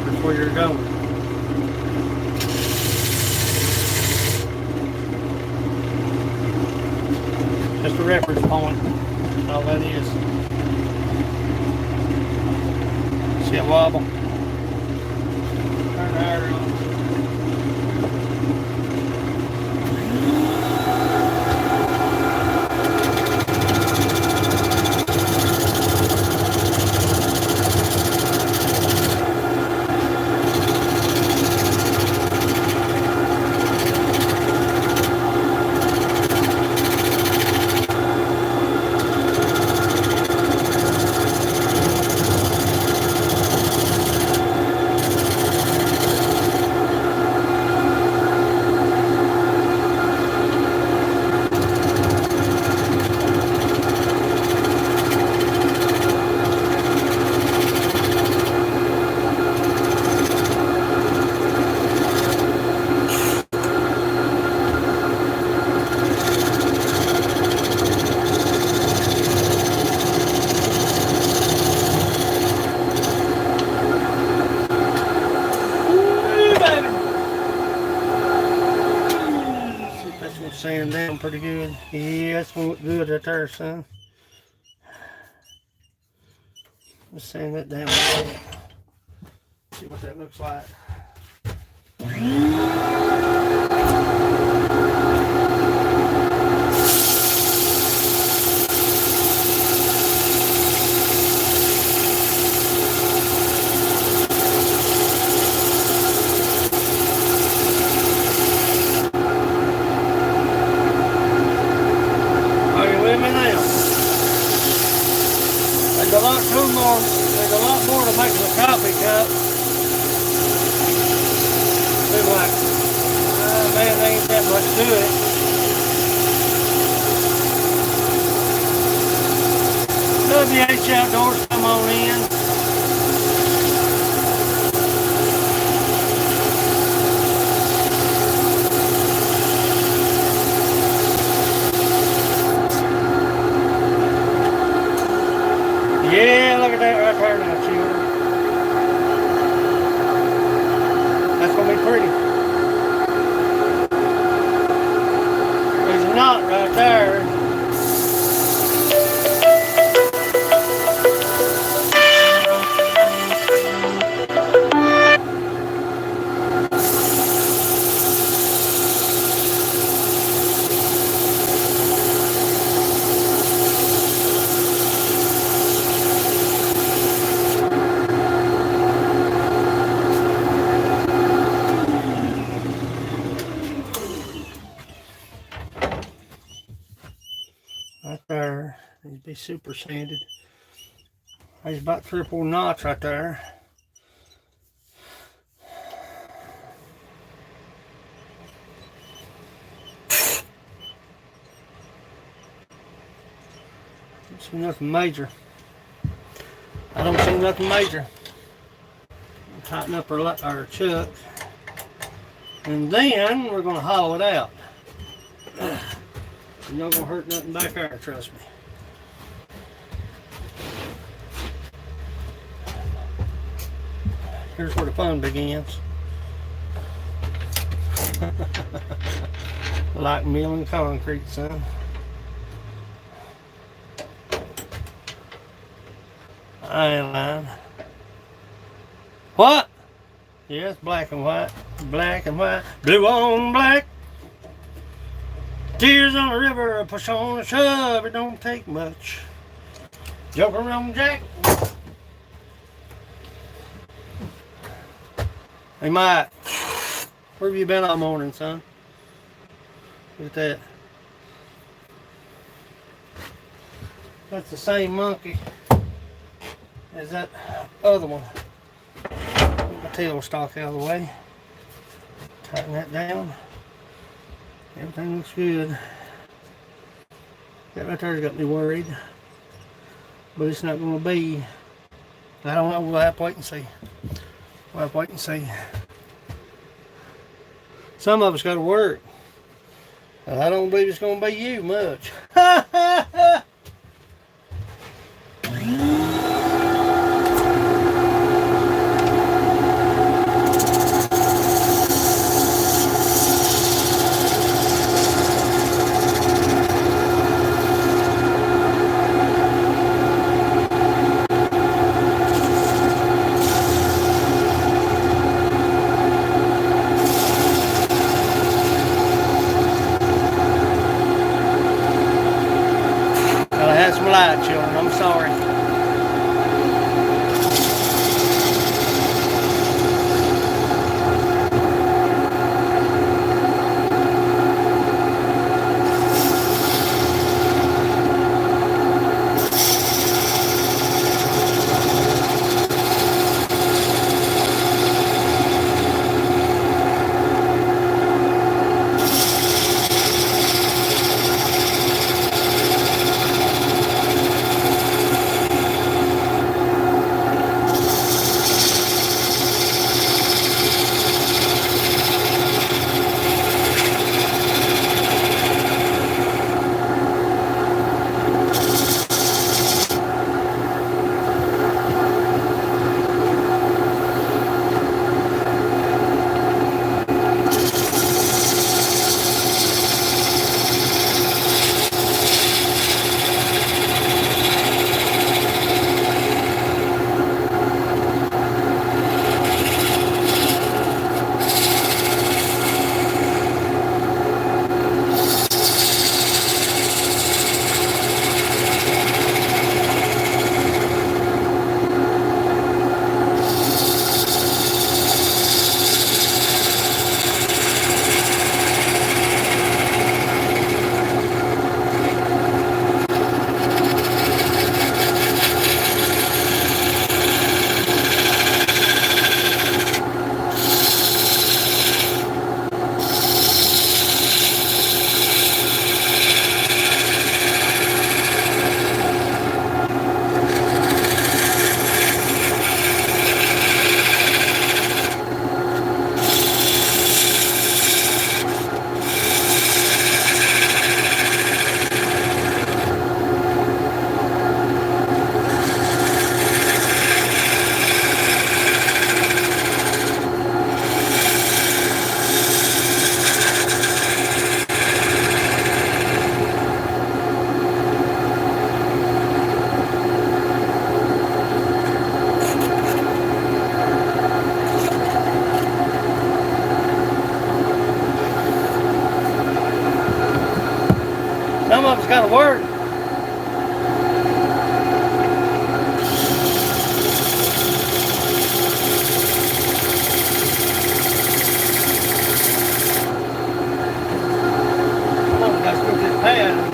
B: That's where you're going. Just a reference point. That's all that is. See a wobble? Turn the iron on. Sand down pretty good. Yeah, that's gonna look good right there, son. Let's sand that down a little. See what that looks like. There's a lot more to making a coffee cup. Seems like, man, there ain't that much to it. WH Outdoors, come on in. Yeah, look at that right there now, children. That's going to be pretty. There's a knot right there. Right there, it'd be super sanded. There's about 3 or 4 knots right there. Don't see nothing major. I don't see nothing major. Tighten up our chuck, and then we're gonna hollow it out. You're not gonna hurt nothing back there, trust me. Here's where the fun begins. Like milling concrete, son. I ain't lying. What? Yes, black and white. Black and white. Blue on black. Tears on the river, push on a shove. It don't take much. Joker on Jack. Hey, Mike. Where have you been all morning, son? Look at that. That's the same monkey as that other one. Get my tail stalk out of the way. Tighten that down. Everything looks good. That right there's got me worried. But it's not going to be. I don't know. We'll have to wait and see. We'll have to wait and see. Some of us got to work. And I don't believe it's going to be you much. Light, children. I'm sorry. Some of it's got to work. Some of it's got to screw this pad.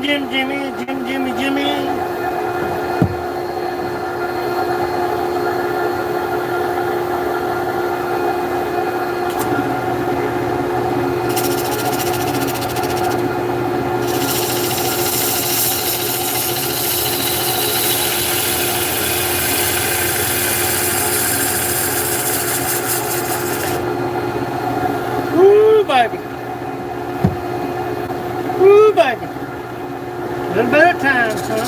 B: Jimmy. Woo, baby. Woo, baby. A little bit of time, son.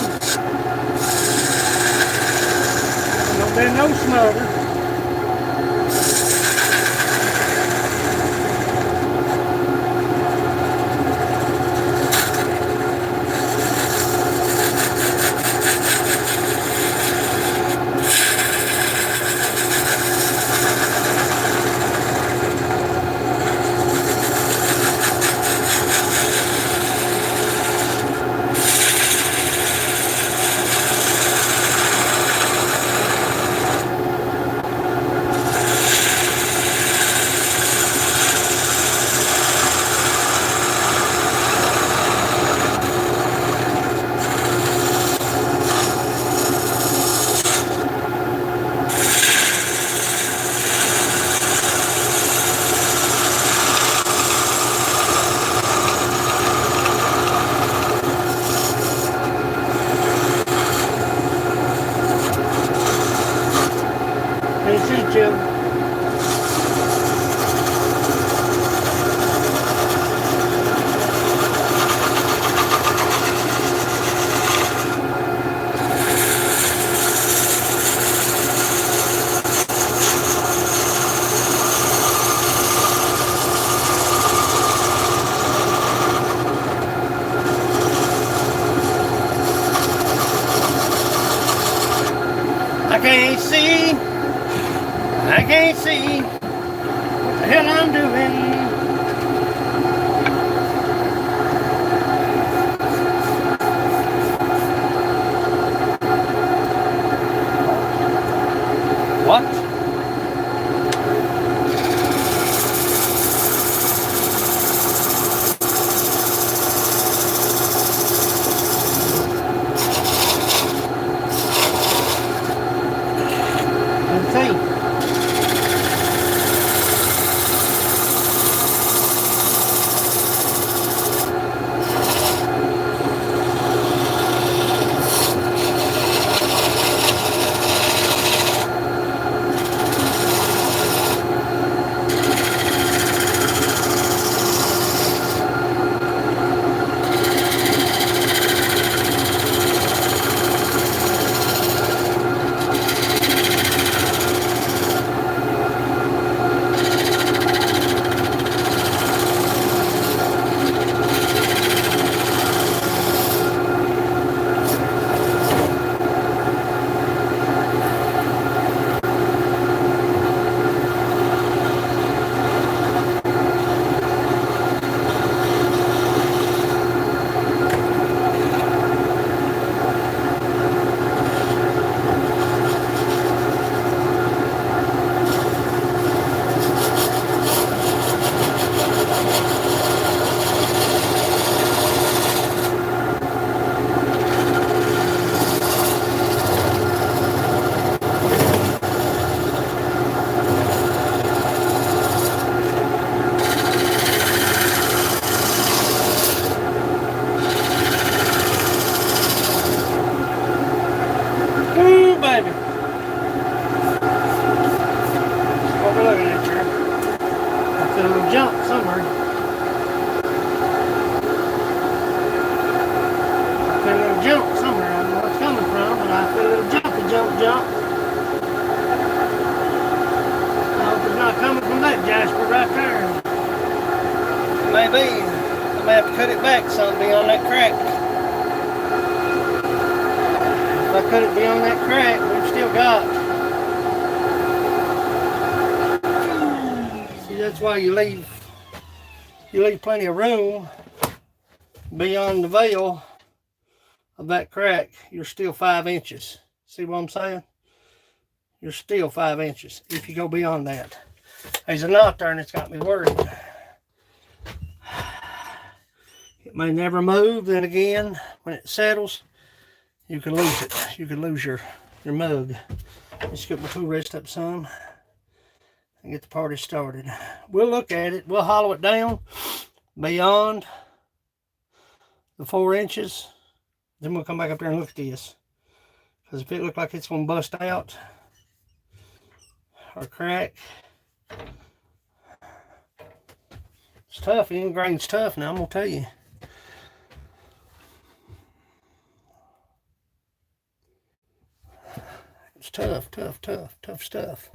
B: Don't be no smother. See, Jim. I can't see what the hell I'm doing. What? Let's see. Ooh, baby. What we're looking at here. I feel a little jump somewhere. I feel a little jump somewhere. I don't know where it's coming from, but I feel a little jumpy jump. I hope it's not coming from that Jasper right there. Maybe. I may have to cut it back some beyond that crack. If I cut it beyond that crack, we've still got. See, that's why you leave plenty of room beyond the veil of that crack. You're still 5 inches. See what I'm saying? You're still 5 inches if you go beyond that. There's a knot there and it's got me worried. It may never move. Then again, when it settles, you can lose it. You can lose your mug. Let's get my tool rest up some and get the party started. We'll look at it. We'll hollow it down beyond the 4 inches. Then we'll come back up there and look at this. Because if it looks like it's going to bust out or crack, it's tough. The end grain's tough now, I'm going to tell you. It's tough stuff.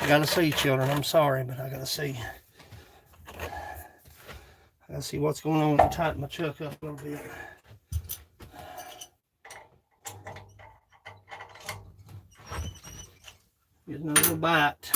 B: I gotta see, children. I'm sorry, but I gotta see. I gotta see what's going on and tighten my chuck up a little bit. Getting a little bite.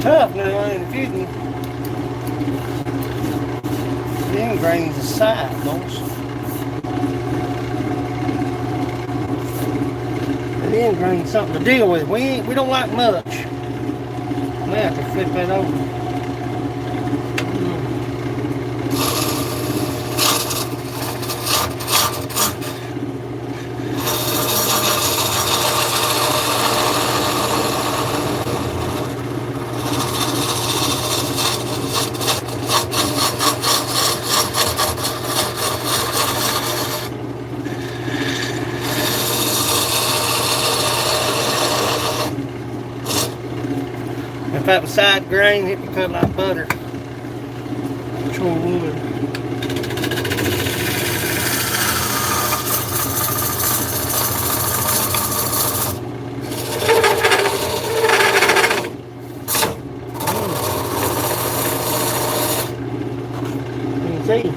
B: Tough now, I ain't kidding. The end grain's aside, folks. The end grain's something to deal with. We don't like much. I may have to flip that over. If that was side grain, it would cut like butter. Sure would. You can see.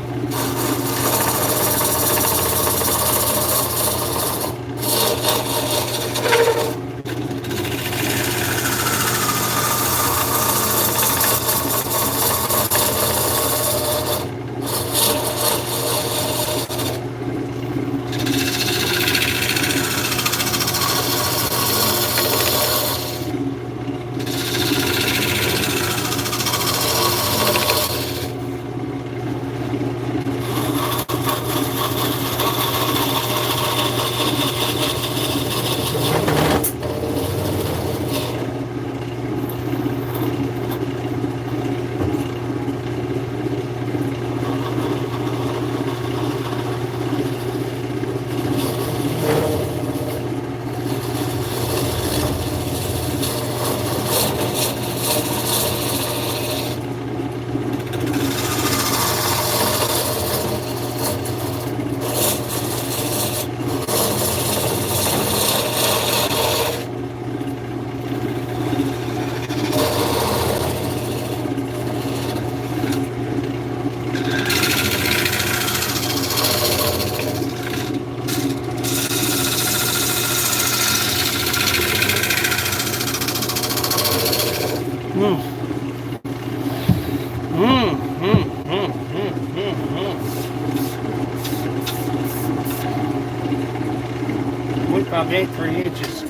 B: We probably ain't 3 inches.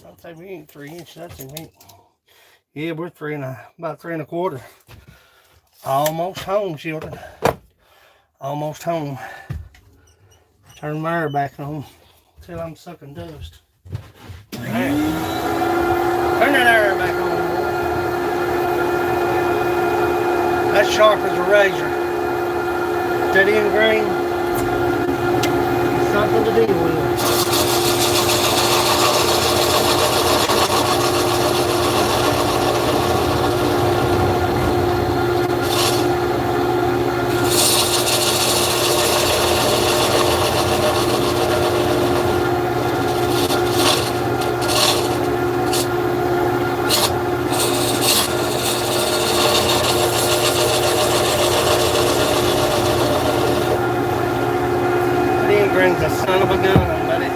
B: I'll say we ain't 3 inches. That's it. Yeah, we're about 3 1/4. Almost home, children. Almost home. Turn my air back on till I'm sucking dust. There. Turn that air back on, boy. That's sharp as a razor. That end grain, something to deal with. He's a son of a gun, buddy.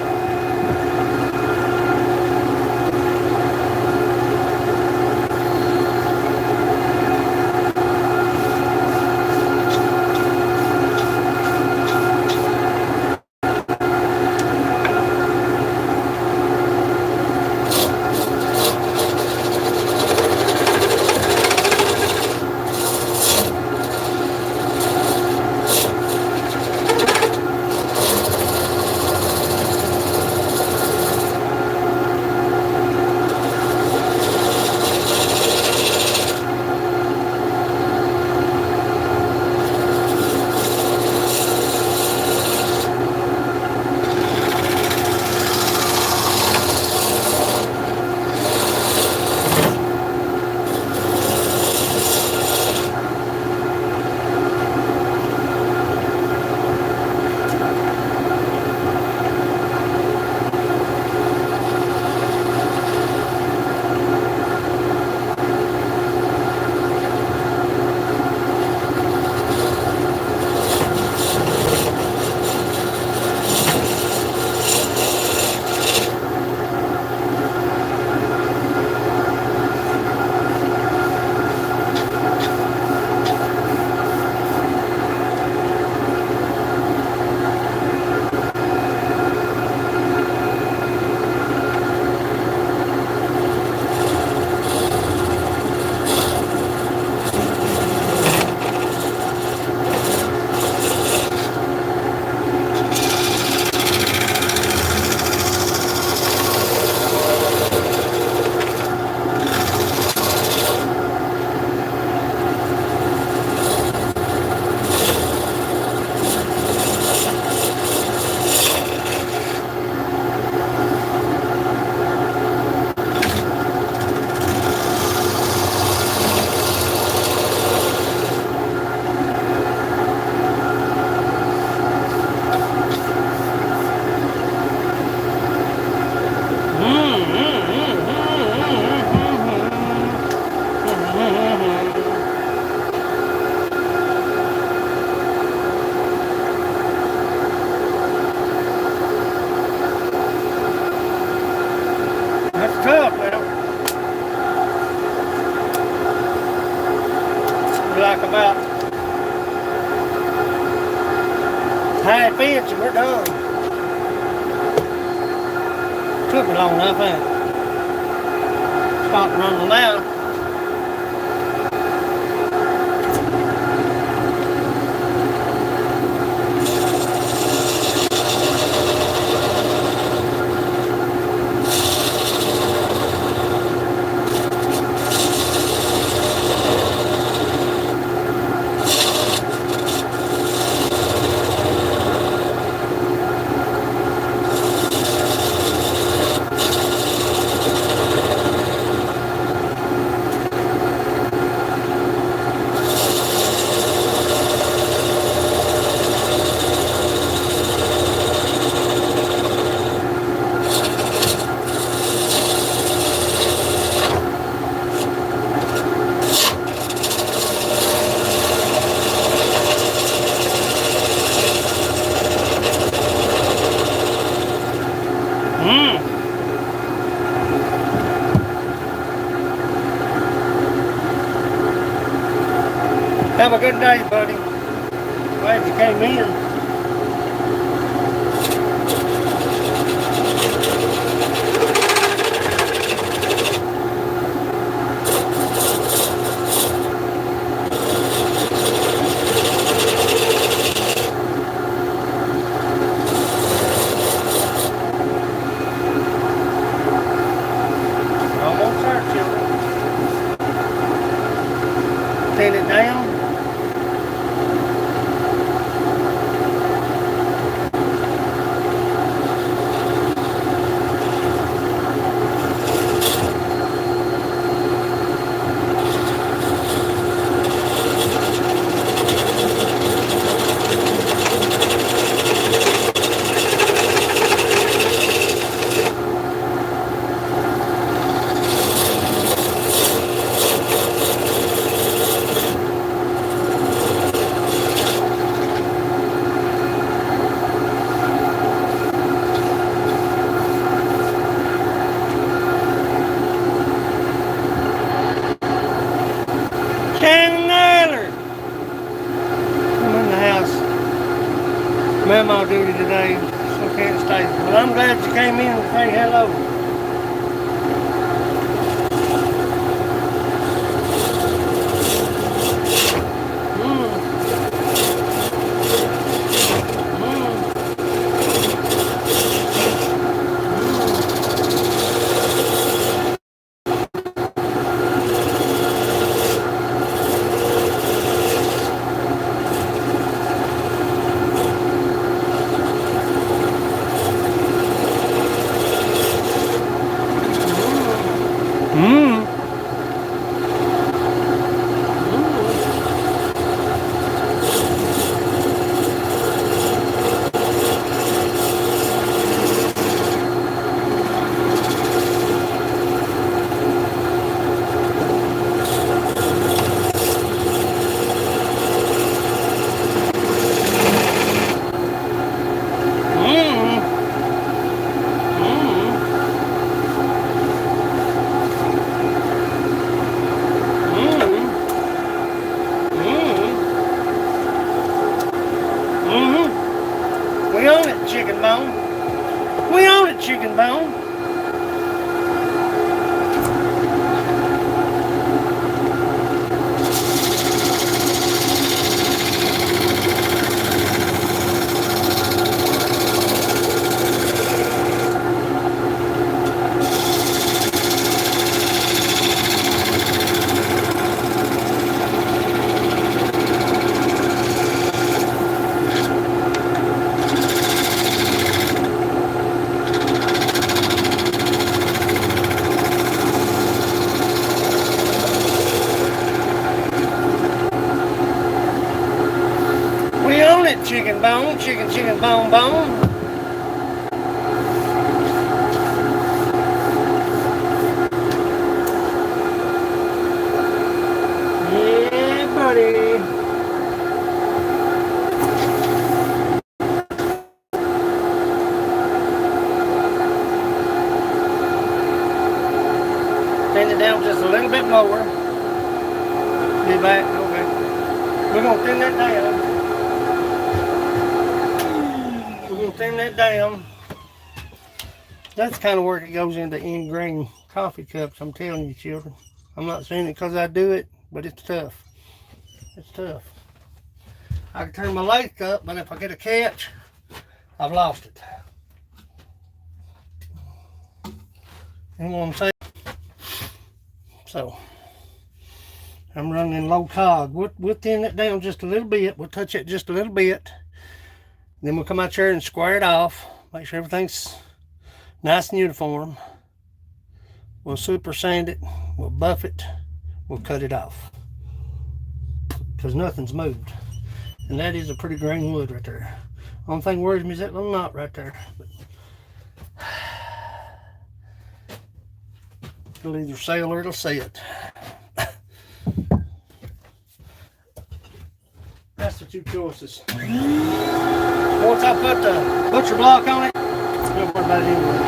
B: That's tough, man. We're like about half inch and we're done. Took me long enough, ain't it? Stop running now. Have a good day, buddy. Glad you came in. Almost there, children. Pin it down. memo duty today, so can't stay. But I'm glad you came in to say hello. We own it, chicken bone. We own it, chicken bone. We own it, chicken bone, chicken bone bone. Yeah, buddy. Thin it down just a little bit more. Be back, okay. We're gonna thin that down. Thin that down. That's the kind of work that goes into ingrain coffee cups, I'm telling you, children. I'm not saying it because I do it, but it's tough. It's tough. I can turn my lathe up, but if I get a catch, I've lost it. You know what I'm saying? So, I'm running low cog. We'll thin it down just a little bit. We'll touch it just a little bit. Then we'll come out here and square it off. Make sure everything's nice and uniform. We'll super sand it. We'll buff it. We'll cut it off. Because nothing's moved. And that is a pretty grain wood right there. Only thing worries me is that little knot right there. It'll either sail or it'll sit. That's the two choices. Once I put the butcher block on it, don't worry about it anyway.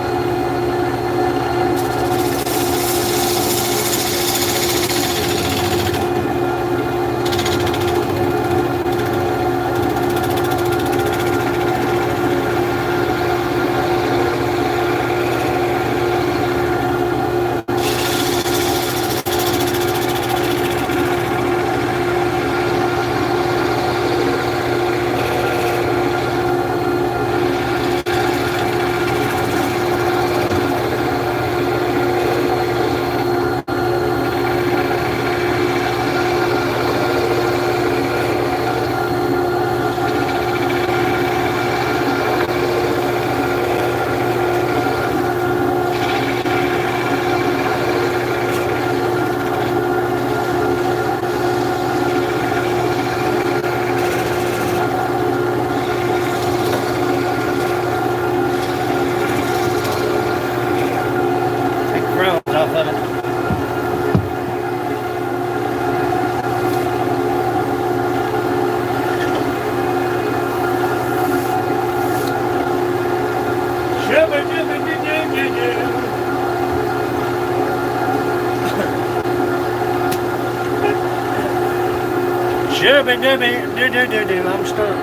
B: Shubby dubby do do do do. I'm stuck.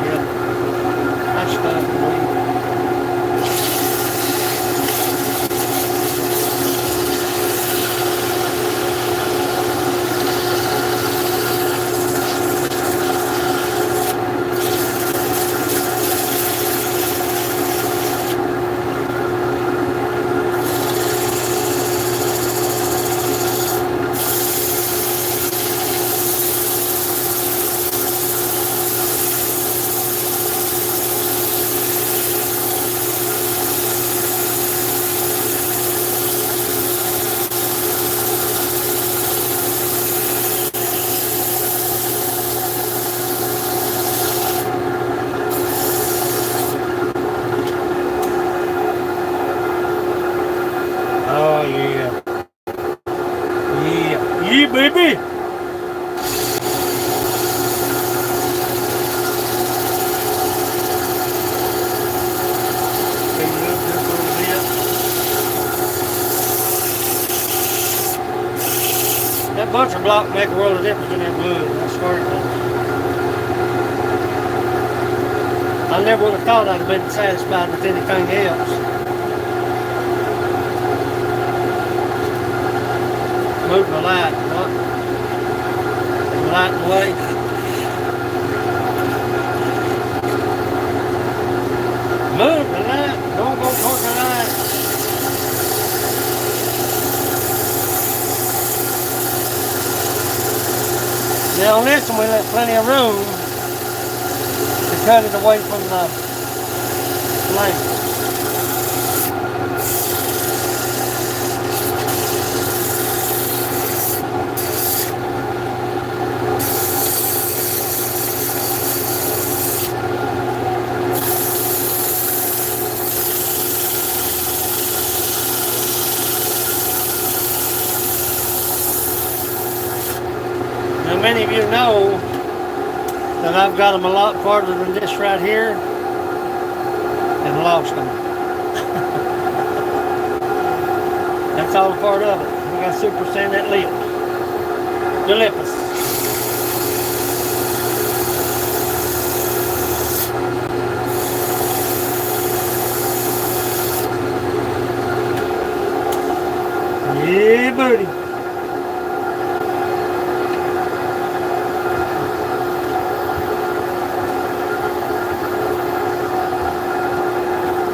B: Yep. That stuff is weird. Oh yeah. Yeah. Yeah, baby. Speed it up just a little bit. That bumper block make a world of difference in that wood. I swear it does. I never would have thought I'd have been satisfied with anything else. Move the light, what? The light away. Move the light. Don't go toward the light. Now on this one we left plenty of room to cut it away from the flame. Now many of you know that I've got them a lot farther than this right here and lost them. That's all a part of it. We got super sand that lip. The lippus. Yeah, buddy.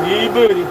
B: Yeah, buddy.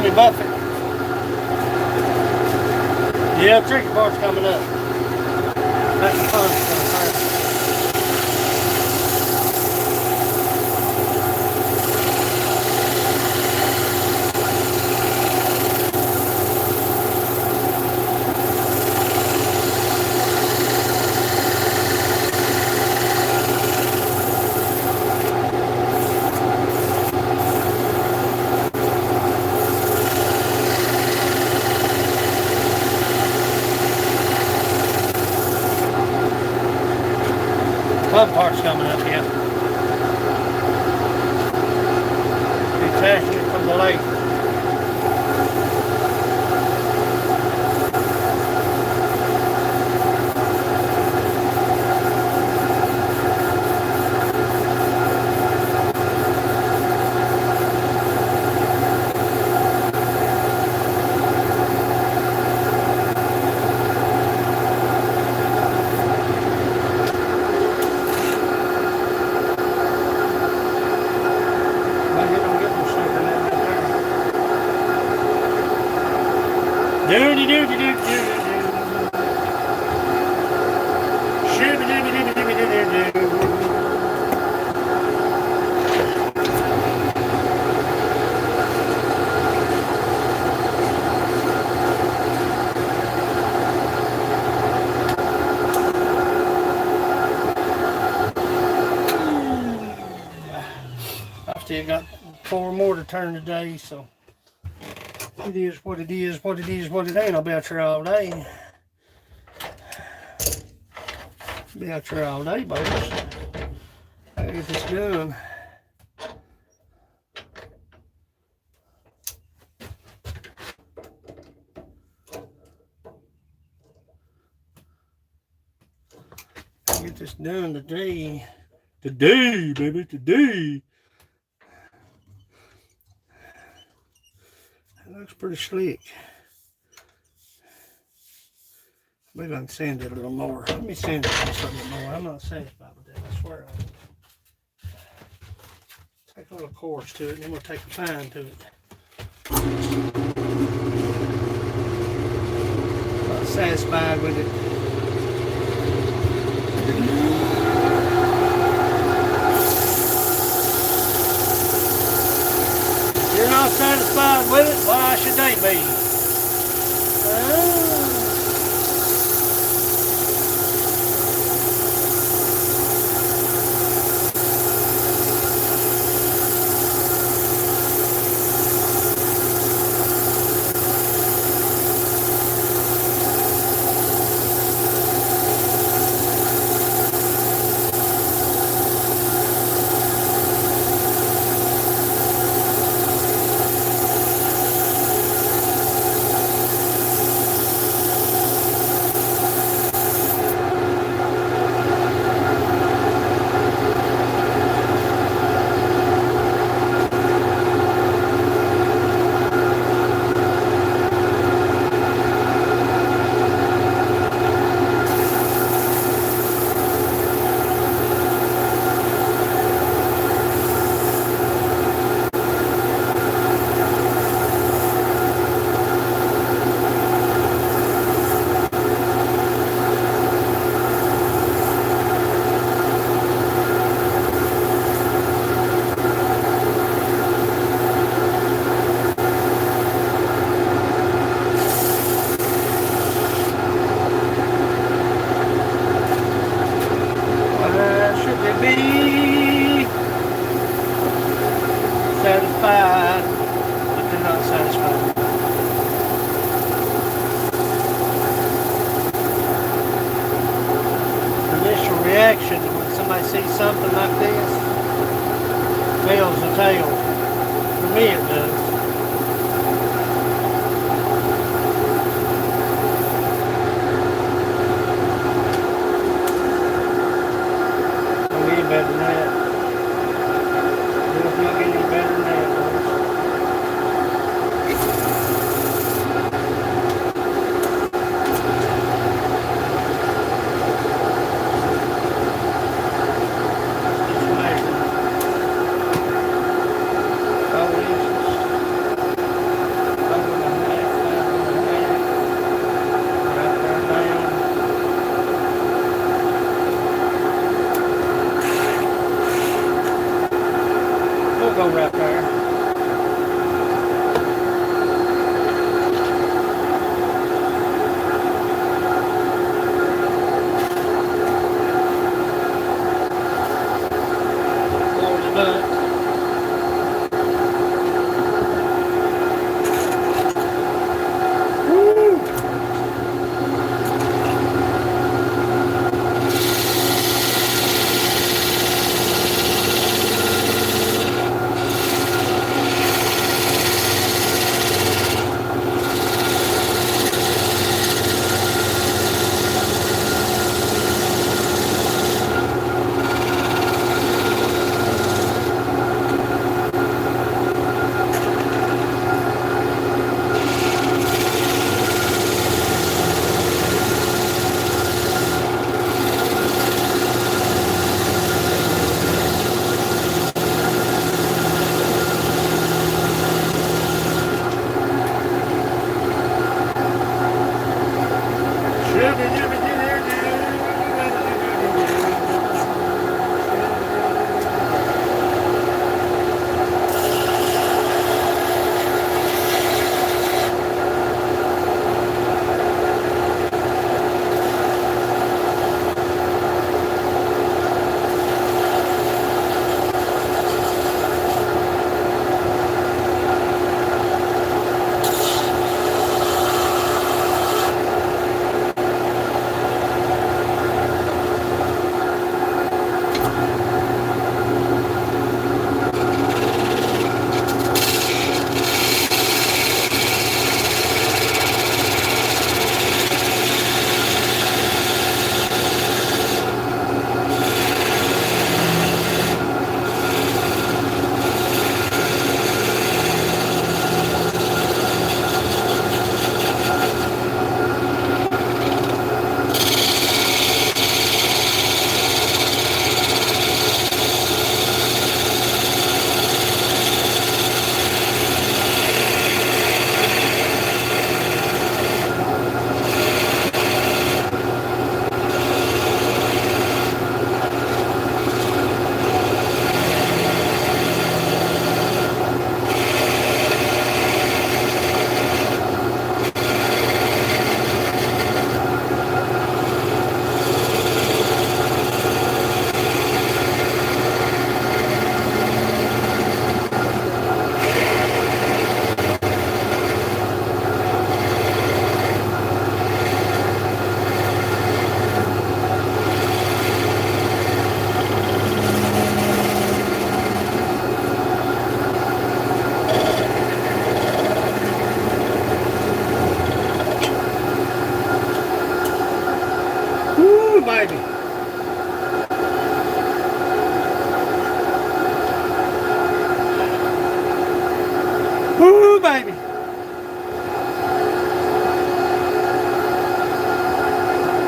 B: Jimmy Buffett. Yeah, tricky part's coming up. That's the fun stuff. Fun part's coming up, yeah. Detaching it from the lake. Doody doody doody doody doo. Shooby dooby dooby dooby doo doo doo. I've still got 4 more to turn today, so it is what it is, what it is, what it ain't. I'll be out here all day. Be out here all day, boys. I get this done. Get this done today. Today, baby, today. It looks pretty slick. Maybe I can sand it a little more. Let me sand it just a little more. I'm not satisfied with that, I swear. Take a little coarse to it, and then we'll take a fine to it. Not satisfied with it. You're not satisfied with it? Why should they be? Satisfied, but they're not satisfied. Initial reaction when somebody sees something like this tells the tale. For me, it does. Don't get any better than that. It's not getting any better than that, boys. It's amazing. 4 inches. Woo, baby. Woo, baby.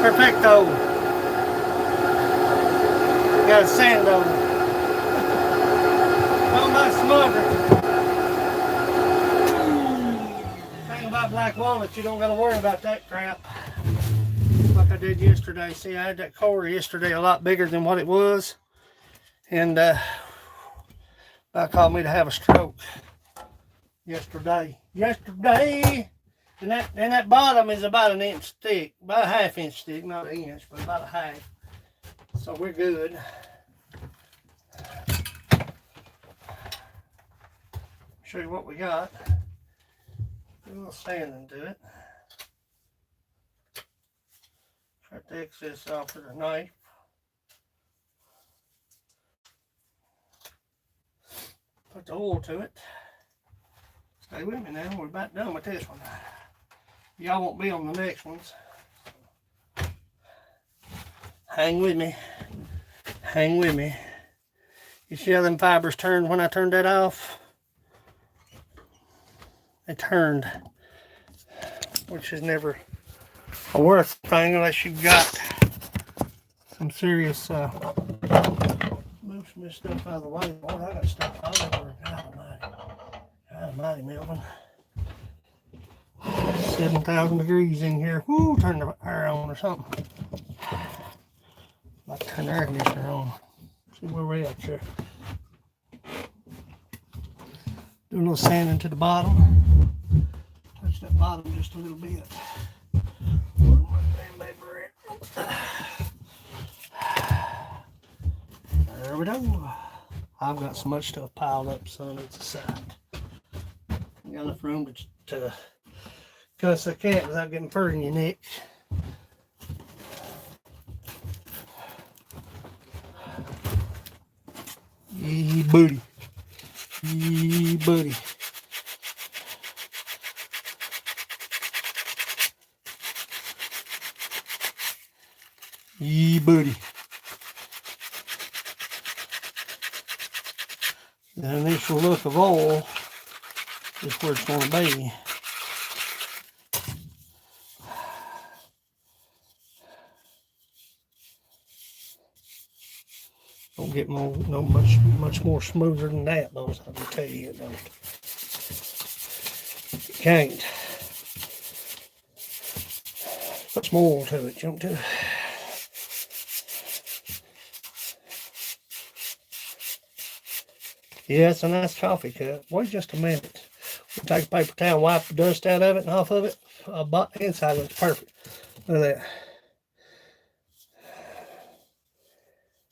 B: Perfecto. Got a sand over. Well, my smugger. Thing about black walnut, you don't got to worry about that crap. Like I did yesterday. See, I had that core yesterday a lot bigger than what it was. And that caused me to have a stroke yesterday. And that bottom is about an inch thick. About a half-inch thick, not an inch, but about a half. So we're good. Show you what we got. Put a little sand into it. Cut the excess off with a knife. Put the oil to it. Stay with me now. We're about done with this one. Y'all won't be on the next ones. Hang with me. Hang with me. You see how them fibers turned when I turned that off? They turned, which is never a worth thing unless you've got some serious move some of this stuff out of the way. Boy, I got stuff all over. God almighty, Melvin. 7,000 degrees in here. Woo, turn the air on or something. Like turn the air conditioner on. See where we're at here. Do a little sanding to the bottom. Touch that bottom just a little bit. There we go. I've got so much stuff piled up, son, it's a sight. Got enough room to cuss a cat without getting fur in your neck. Yee booty. Yee buddy. Yee buddy. The initial look of oil is where it's going to be. Don't get much more smoother than that, though. I can tell you, it don't. You can't. Put some oil to it, jump to it. Yeah, it's a nice coffee cup. Wait just a minute. We'll take a paper towel, wipe the dust out of it and off of it. The inside looks perfect. Look at that.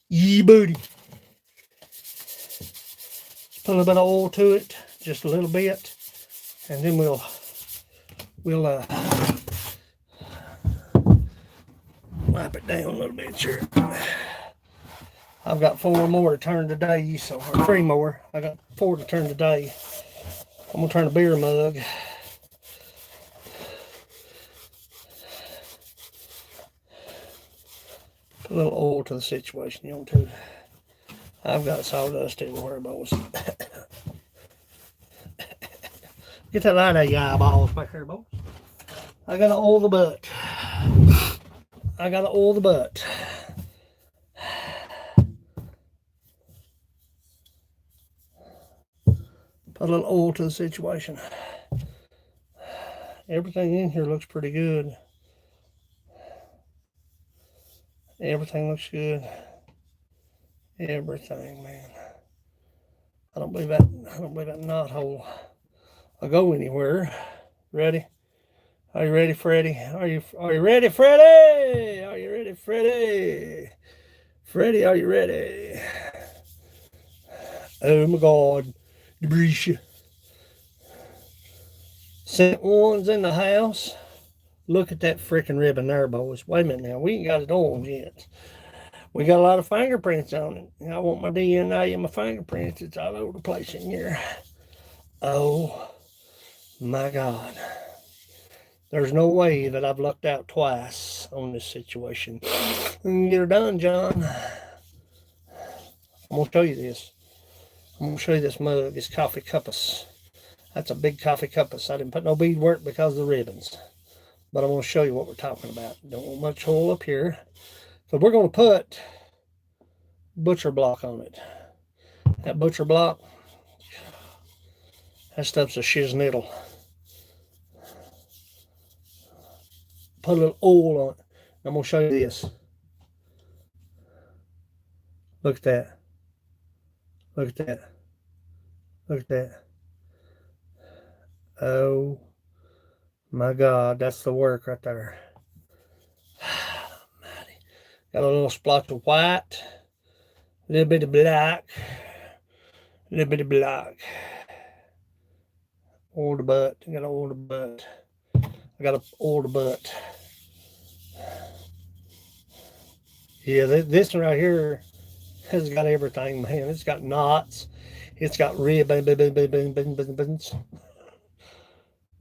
B: Yee booty. Put a little bit of oil to it, just a little bit, and then we'll wipe it down a little bit, sure. I've got 4 more to turn today, so or 3 more. I got 4 to turn today. I'm gonna turn a beer mug. Put a little oil to the situation, you know, too. I've got sawdust everywhere, boys. Get that light out of your eyeballs back there, boys. I gotta oil the butt. I gotta oil the butt. Put a little oil to the situation. Everything in here looks pretty good. Everything looks good. Everything, man. I don't believe that knot hole will go anywhere. Ready? Are you ready, Freddie? Are you ready, Freddie? Are you ready, Freddie? Freddie, are you ready? Oh my God, Debrisha. Sent ones in the house. Look at that freaking ribbon there, boys. Wait a minute now. We ain't got it oiled yet. We got a lot of fingerprints on it. I want my DNA and my fingerprints. It's all over the place in here. Oh my God. There's no way that I've lucked out twice on this situation. Get her done, John. I'm going to show you this. I'm going to show you this mug, this coffee cuppus. That's a big coffee cuppus. I didn't put no beadwork because of the ribbons. But I'm going to show you what we're talking about. Don't want much hole up here. So we're going to put butcher block on it. That butcher block, that stuff's a shiznittle. Put a little oil on it. I'm going to show you this. Look at that. Look at that. Look at that. Oh my God, that's the work right there. Got a little splotch of white, a little bit of black, a little bit of black. Oil the butt. I got to oil the butt. I got to oil the butt. Yeah, this one right here has got everything, man. It's got knots. It's got ribbons.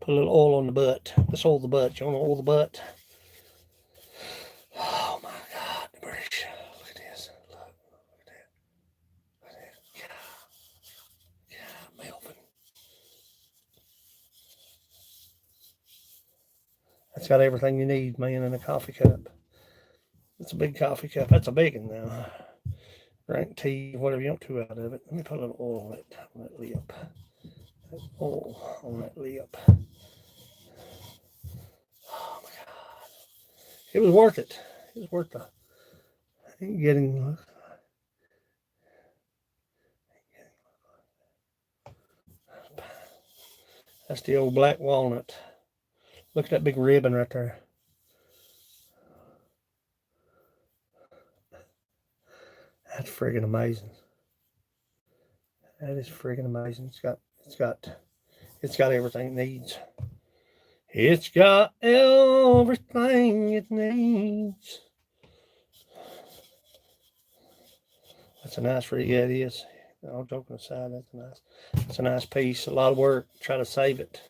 B: Put a little oil on the butt. Let's oil the butt. You want to oil the butt? Oh my God, the British. Look at this. Look at that. Look at that. Yeah, Melvin. That's got everything you need, man, in a coffee cup. It's a big coffee cup. That's a big one now. Drink tea, whatever you want to out of it. Let me put a little oil on that lip. Oil on that lip. Oh my God. It was worth it. It was worth the getting. That's the old black walnut. Look at that big ribbon right there. That's friggin' amazing. That is friggin' amazing. It's got everything it needs. It's got everything it needs. That's a nice rig. Yeah, it is. All joking aside, that's a nice piece. A lot of work. Try to save it.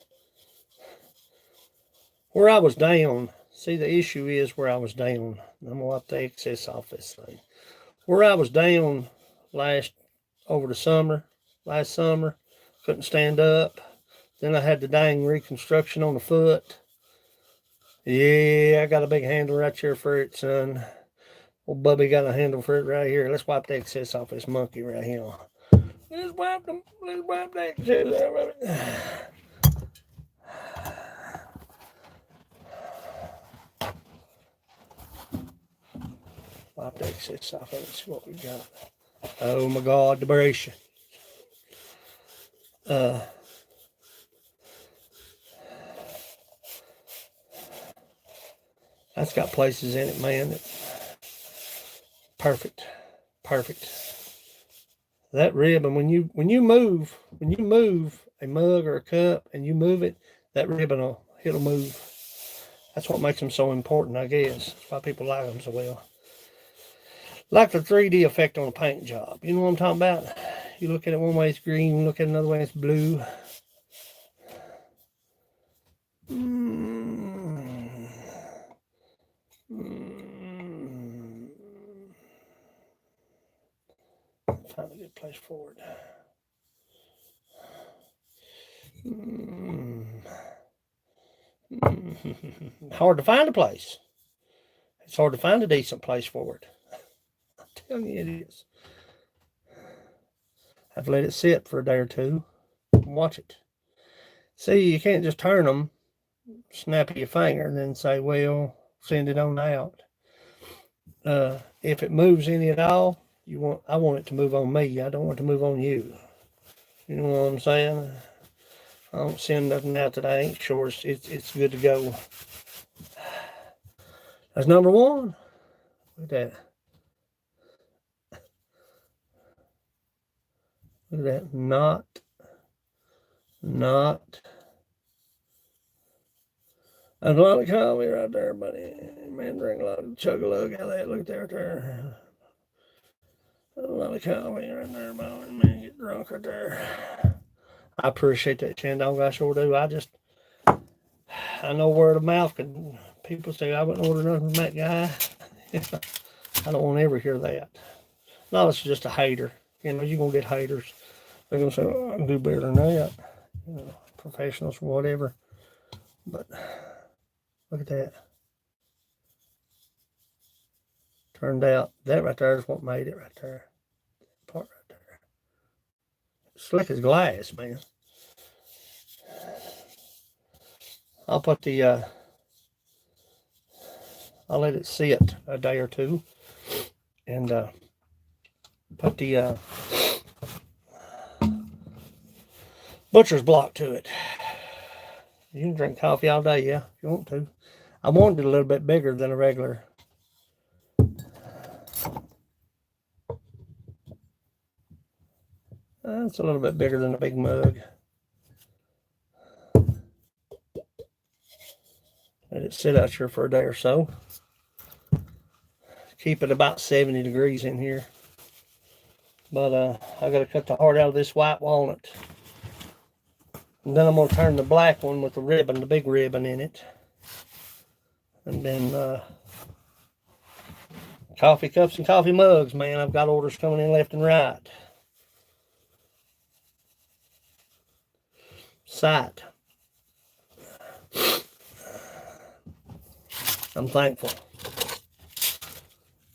B: Where I was down. See, the issue is where I was down. I'm gonna wipe the excess off this thing. Where I was down last summer, couldn't stand up. Then I had the dang reconstruction on the foot. Yeah, I got a big handle right here for it, son. Old Bubby got a handle for it right here. Let's wipe the excess off this monkey right here. Let's wipe the excess off of it. Wipe the excess off of it. See what we got. Oh my God, the abrasion. That's got places in it, man. Perfect. That ribbon, when you move a mug or a cup and you move it, that ribbon it'll move. That's what makes them so important, I guess. That's why people like them so well. Like the 3D effect on a paint job. You know what I'm talking about? You look at it one way, it's green. You look at it another way, it's blue. Find a good place for it. Hard to find a place. It's hard to find a decent place for it. I'm telling you it is. I've let it sit for a day or two and watch it. See, you can't just turn them, snap your finger, and then say, well, send it on out. If it moves any at all, I want it to move on me. I don't want it to move on you. You know what I'm saying? I don't send nothing out that I ain't sure it's good to go. That's number one. Look at that. Look at that. Not. That's a lot of coffee right there, buddy. Man, drink a lot of chug-a-lug out of that. Look there. That's a lot of coffee right there, buddy. Man, get drunk right there. I appreciate that, Chandong. I sure do. I know word of mouth can, people say I wouldn't order nothing from that guy. I don't want to ever hear that. No, it's just a hater. You know, you're going to get haters. They're going to say, oh, I can do better than that. You know, professionals or whatever. But look at that. Turned out that right there is what made it right there. That part right there. Slick as glass, man. I'll put the, I'll let it sit a day or two and put the butcher's block to it. You can drink coffee all day, yeah, if you want to. I wanted it a little bit bigger than a regular. It's a little bit bigger than a big mug. Let it sit out here for a day or so. Keep it about 70 degrees in here. But I got to cut the heart out of this white walnut. And then I'm going to turn the black one with the ribbon, the big ribbon in it. And then coffee cups and coffee mugs, man. I've got orders coming in left and right. Sight. I'm thankful.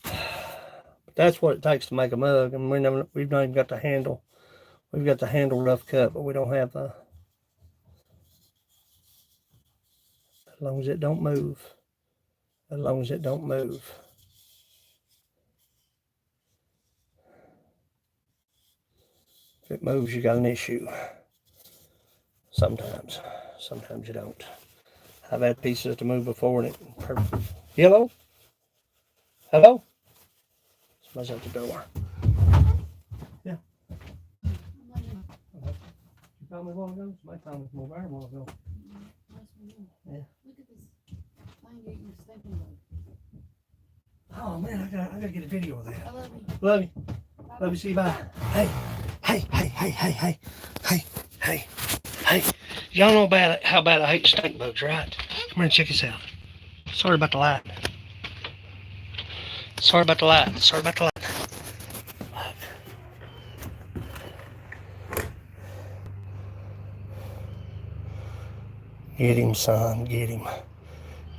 B: But that's what it takes to make a mug. And we've not even got the handle. We've got the handle rough cut, but we don't have the... As long as it don't move. As long as it don't move. If it moves, you got an issue. Sometimes. Sometimes you don't. I've had pieces to move before and it perfect. Hello? Hello? Somebody's at the door. Yeah. You called me a while ago? Somebody called me from over there a while ago. Yeah.
C: Look at this thing you're stepping on.
B: Oh man, I gotta get a video of that.
C: I love you.
B: Love you. Love you. See you. Bye. Hey. Y'all know about how bad I hate stink bugs, right? Come here and check this out. Sorry about the light. Sorry about the light. Sorry about the light. Get him, son. Get him.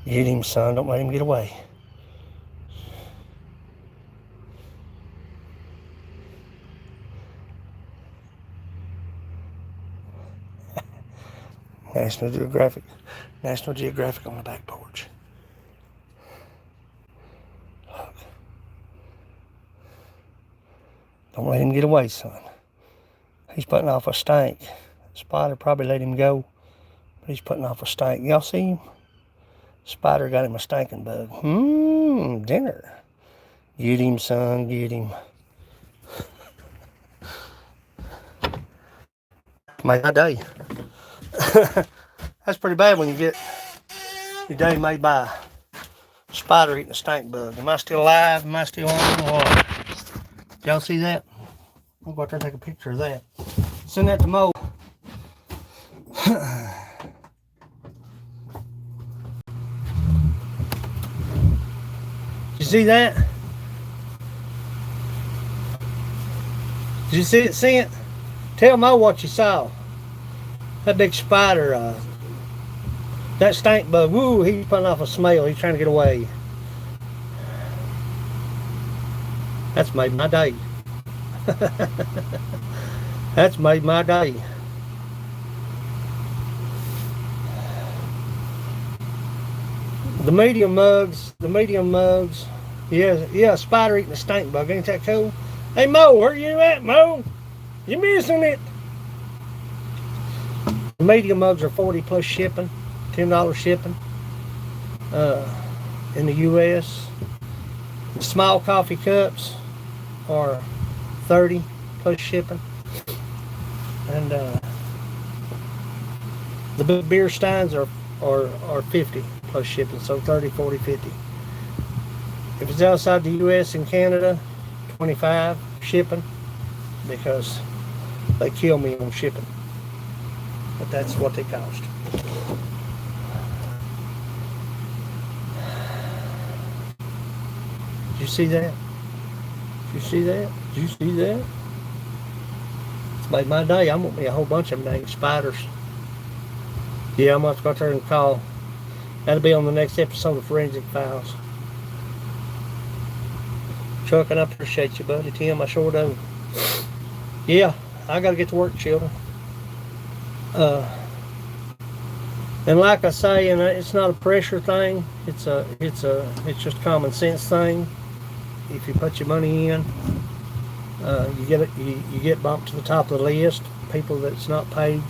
B: Get him, son. Don't let him get away. National Geographic on the back porch. Look. Don't let him get away, son. He's putting off a stank. Spider probably let him go, but he's putting off a stank. Y'all see him? Spider got him a stinking bug. Dinner. Get him, son. Get him. Made my day. That's pretty bad when you get your day made by a spider eating a stink bug. Am I still alive? Am I still on? What? Y'all see that? I'll go out there and take a picture of that. Send that to Mo. Did you see that? Did you see it? Tell Mo what you saw. That big spider, that stink bug, woo, he's putting off a smell. He's trying to get away. That's made my day. That's made my day. The medium mugs, yeah, spider eating a stink bug. Ain't that cool? Hey, Mo, where you at, Mo? You missing it? The medium mugs are $40 plus shipping, $10 shipping in the U.S. The small coffee cups are $30 plus shipping, and the big beer steins are $50 plus shipping, so $30, $40, $50. If it's outside the U.S. and Canada, $25 shipping, because they kill me on shipping. But that's what they cost. Did you see that? Did you see that? Did you see that? It's made my day. I'm gonna be a whole bunch of them dang spiders. Yeah, I'm gonna go out there and call. That'll be on the next episode of Forensic Files. Chuck, and I appreciate you, buddy. Tim, I sure do. Yeah, I gotta get to work, children. And like I say, and it's not a pressure thing. It's just a common sense thing. If you put your money in, you get bumped to the top of the list. People that's not paid,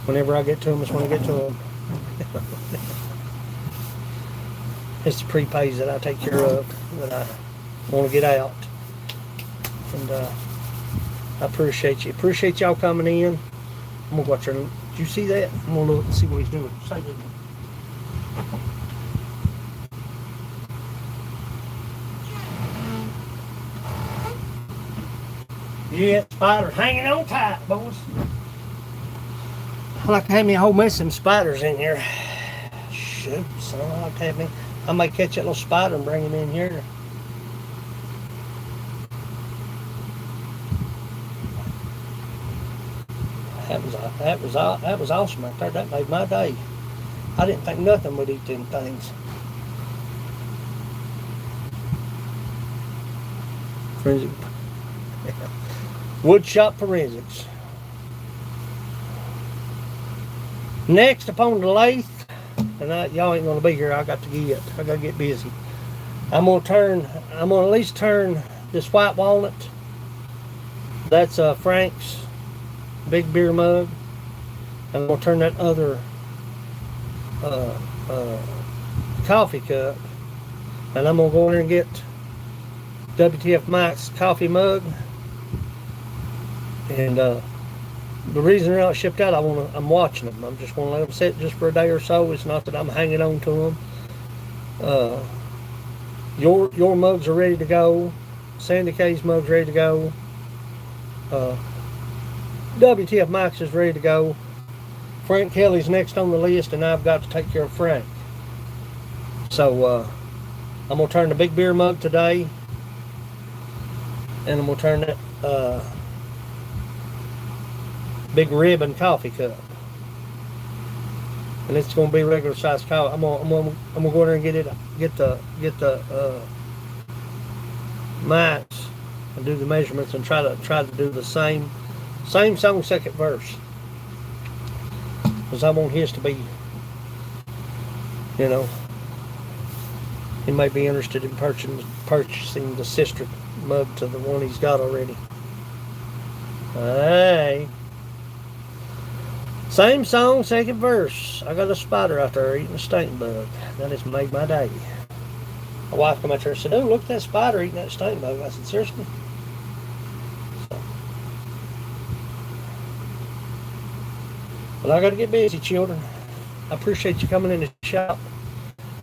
B: whenever I get to them, is when I get to them. It's the prepays that I take care of that I want to get out. And I appreciate you. Appreciate y'all coming in. I'm gonna watch her. Did you see that? I'm gonna look and see what he's doing. Say good. Yeah, spiders hanging on tight, boys. I like to have me a whole mess of spiders in here. Shoot, son, I like to have me. I might catch that little spider and bring him in here. That was awesome right there. That made my day. I didn't think nothing would eat them things. Forensic. Woodshop Forensics. Next upon the lathe, and y'all ain't gonna be here. I gotta get busy. I'm gonna at least turn this white walnut. That's Frank's big beer mug. I'm gonna turn that other coffee cup, and I'm gonna go in there and get WTF Mike's coffee mug. And the reason they're not shipped out, I'm watching them. I'm just gonna let them sit just for a day or so. It's not that I'm hanging on to them. Your mugs are ready to go. Sandy K's mug's ready to go. WTF Mike's is ready to go. Frank Kelly's next on the list, and I've got to take care of Frank. So I'm gonna turn the big beer mug today, and I'm gonna turn that big ribbon coffee cup, and it's gonna be regular size coffee. I'm gonna go there and get the mats and do the measurements and try to do the same song, second verse, because I want his to be, he may be interested in purchasing the sister mug to the one he's got already. Hey. Same song, second verse. I got a spider out there eating a stink bug. That has made my day. My wife came out there and said, "Oh, look at that spider eating that stink bug." I said, "Seriously?" So. Well, I got to get busy, children. I appreciate you coming in the shop,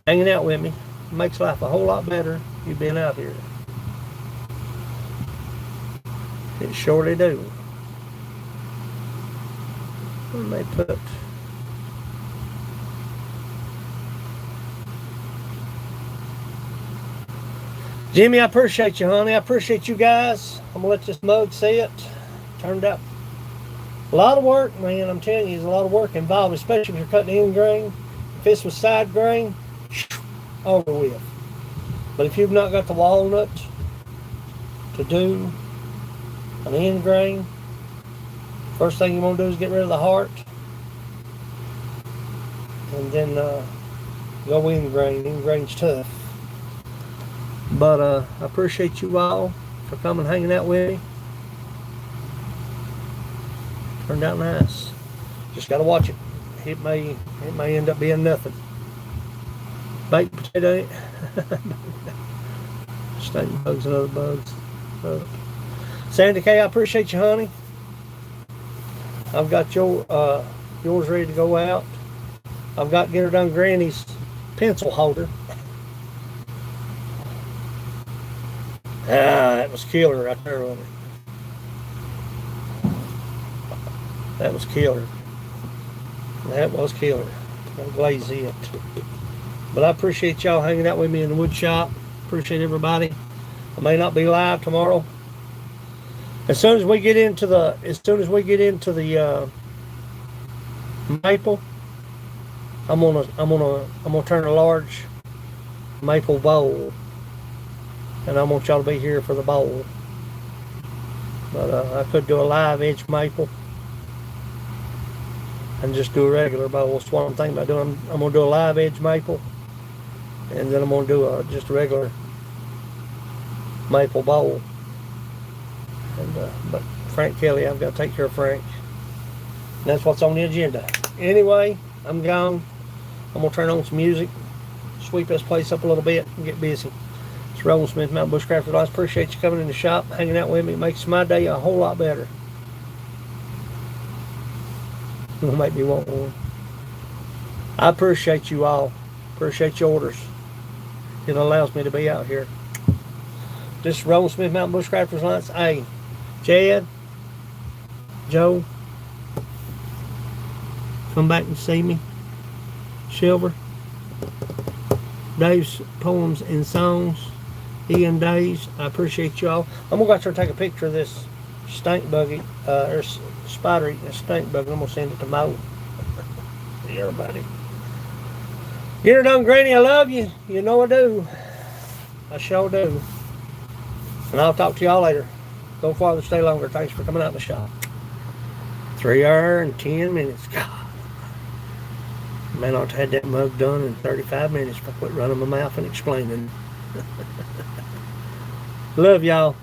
B: hanging out with me. It makes life a whole lot better, you being out here. It surely do. What they put? Jimmy, I appreciate you, honey. I appreciate you guys. I'm gonna let this mug sit. Turned out a lot of work, man. I'm telling you, there's a lot of work involved, especially if you're cutting end grain. If this was side grain, over with. But if you've not got the walnut to do an end grain, first thing you want to do is get rid of the heart, and then go end grain. End grain's tough. But I appreciate you all for coming, hanging out with me. Turned out nice. Just gotta watch it. It may end up being nothing. Baked potato. Stink bugs and other bugs. Sandy K, I appreciate you, honey. I've got yours ready to go out. I've got Get Her Done Granny's pencil holder. That was killer right there, wasn't it? That was killer. That was killer. I'm glad it. But I appreciate y'all hanging out with me in the wood shop. appreciate everybody. I may not be live tomorrow. As soon as we get into the maple, I'm gonna turn a large maple bowl, and I want y'all to be here for the bowl. But I could do a live edge maple and just do a regular bowl. That's what I'm thinking about doing. I'm gonna do a live edge maple, and then I'm gonna do just a regular maple bowl. And but Frank Kelly, I've got to take care of Frank. And that's what's on the agenda. Anyway, I'm gone. I'm gonna turn on some music, sweep this place up a little bit, and get busy. It's Roland Smith, Mountain Bushcraft Advice. Appreciate you coming in the shop, hanging out with me. It makes my day a whole lot better. It'll make me want one. I appreciate you all. Appreciate your orders. It allows me to be out here. This is Roland Smith, Mountain Bushcrafters Alliance. Hey, Jed, Joe, come back and see me. Silver, Dave's Poems and Songs, Ian Days. I appreciate y'all. I'm gonna go out there and take a picture of this stink buggy, or spider eating a stink buggy. I'm gonna send it to Mo. Everybody. Get her done, Granny. I love you. You know I do. I sure do. And I'll talk to y'all later. Go farther, stay longer. Thanks for coming out in the shop. 3 hours and 10 minutes. God. Man, I ought to have that mug done in 35 minutes if I quit running my mouth and explaining. Love y'all.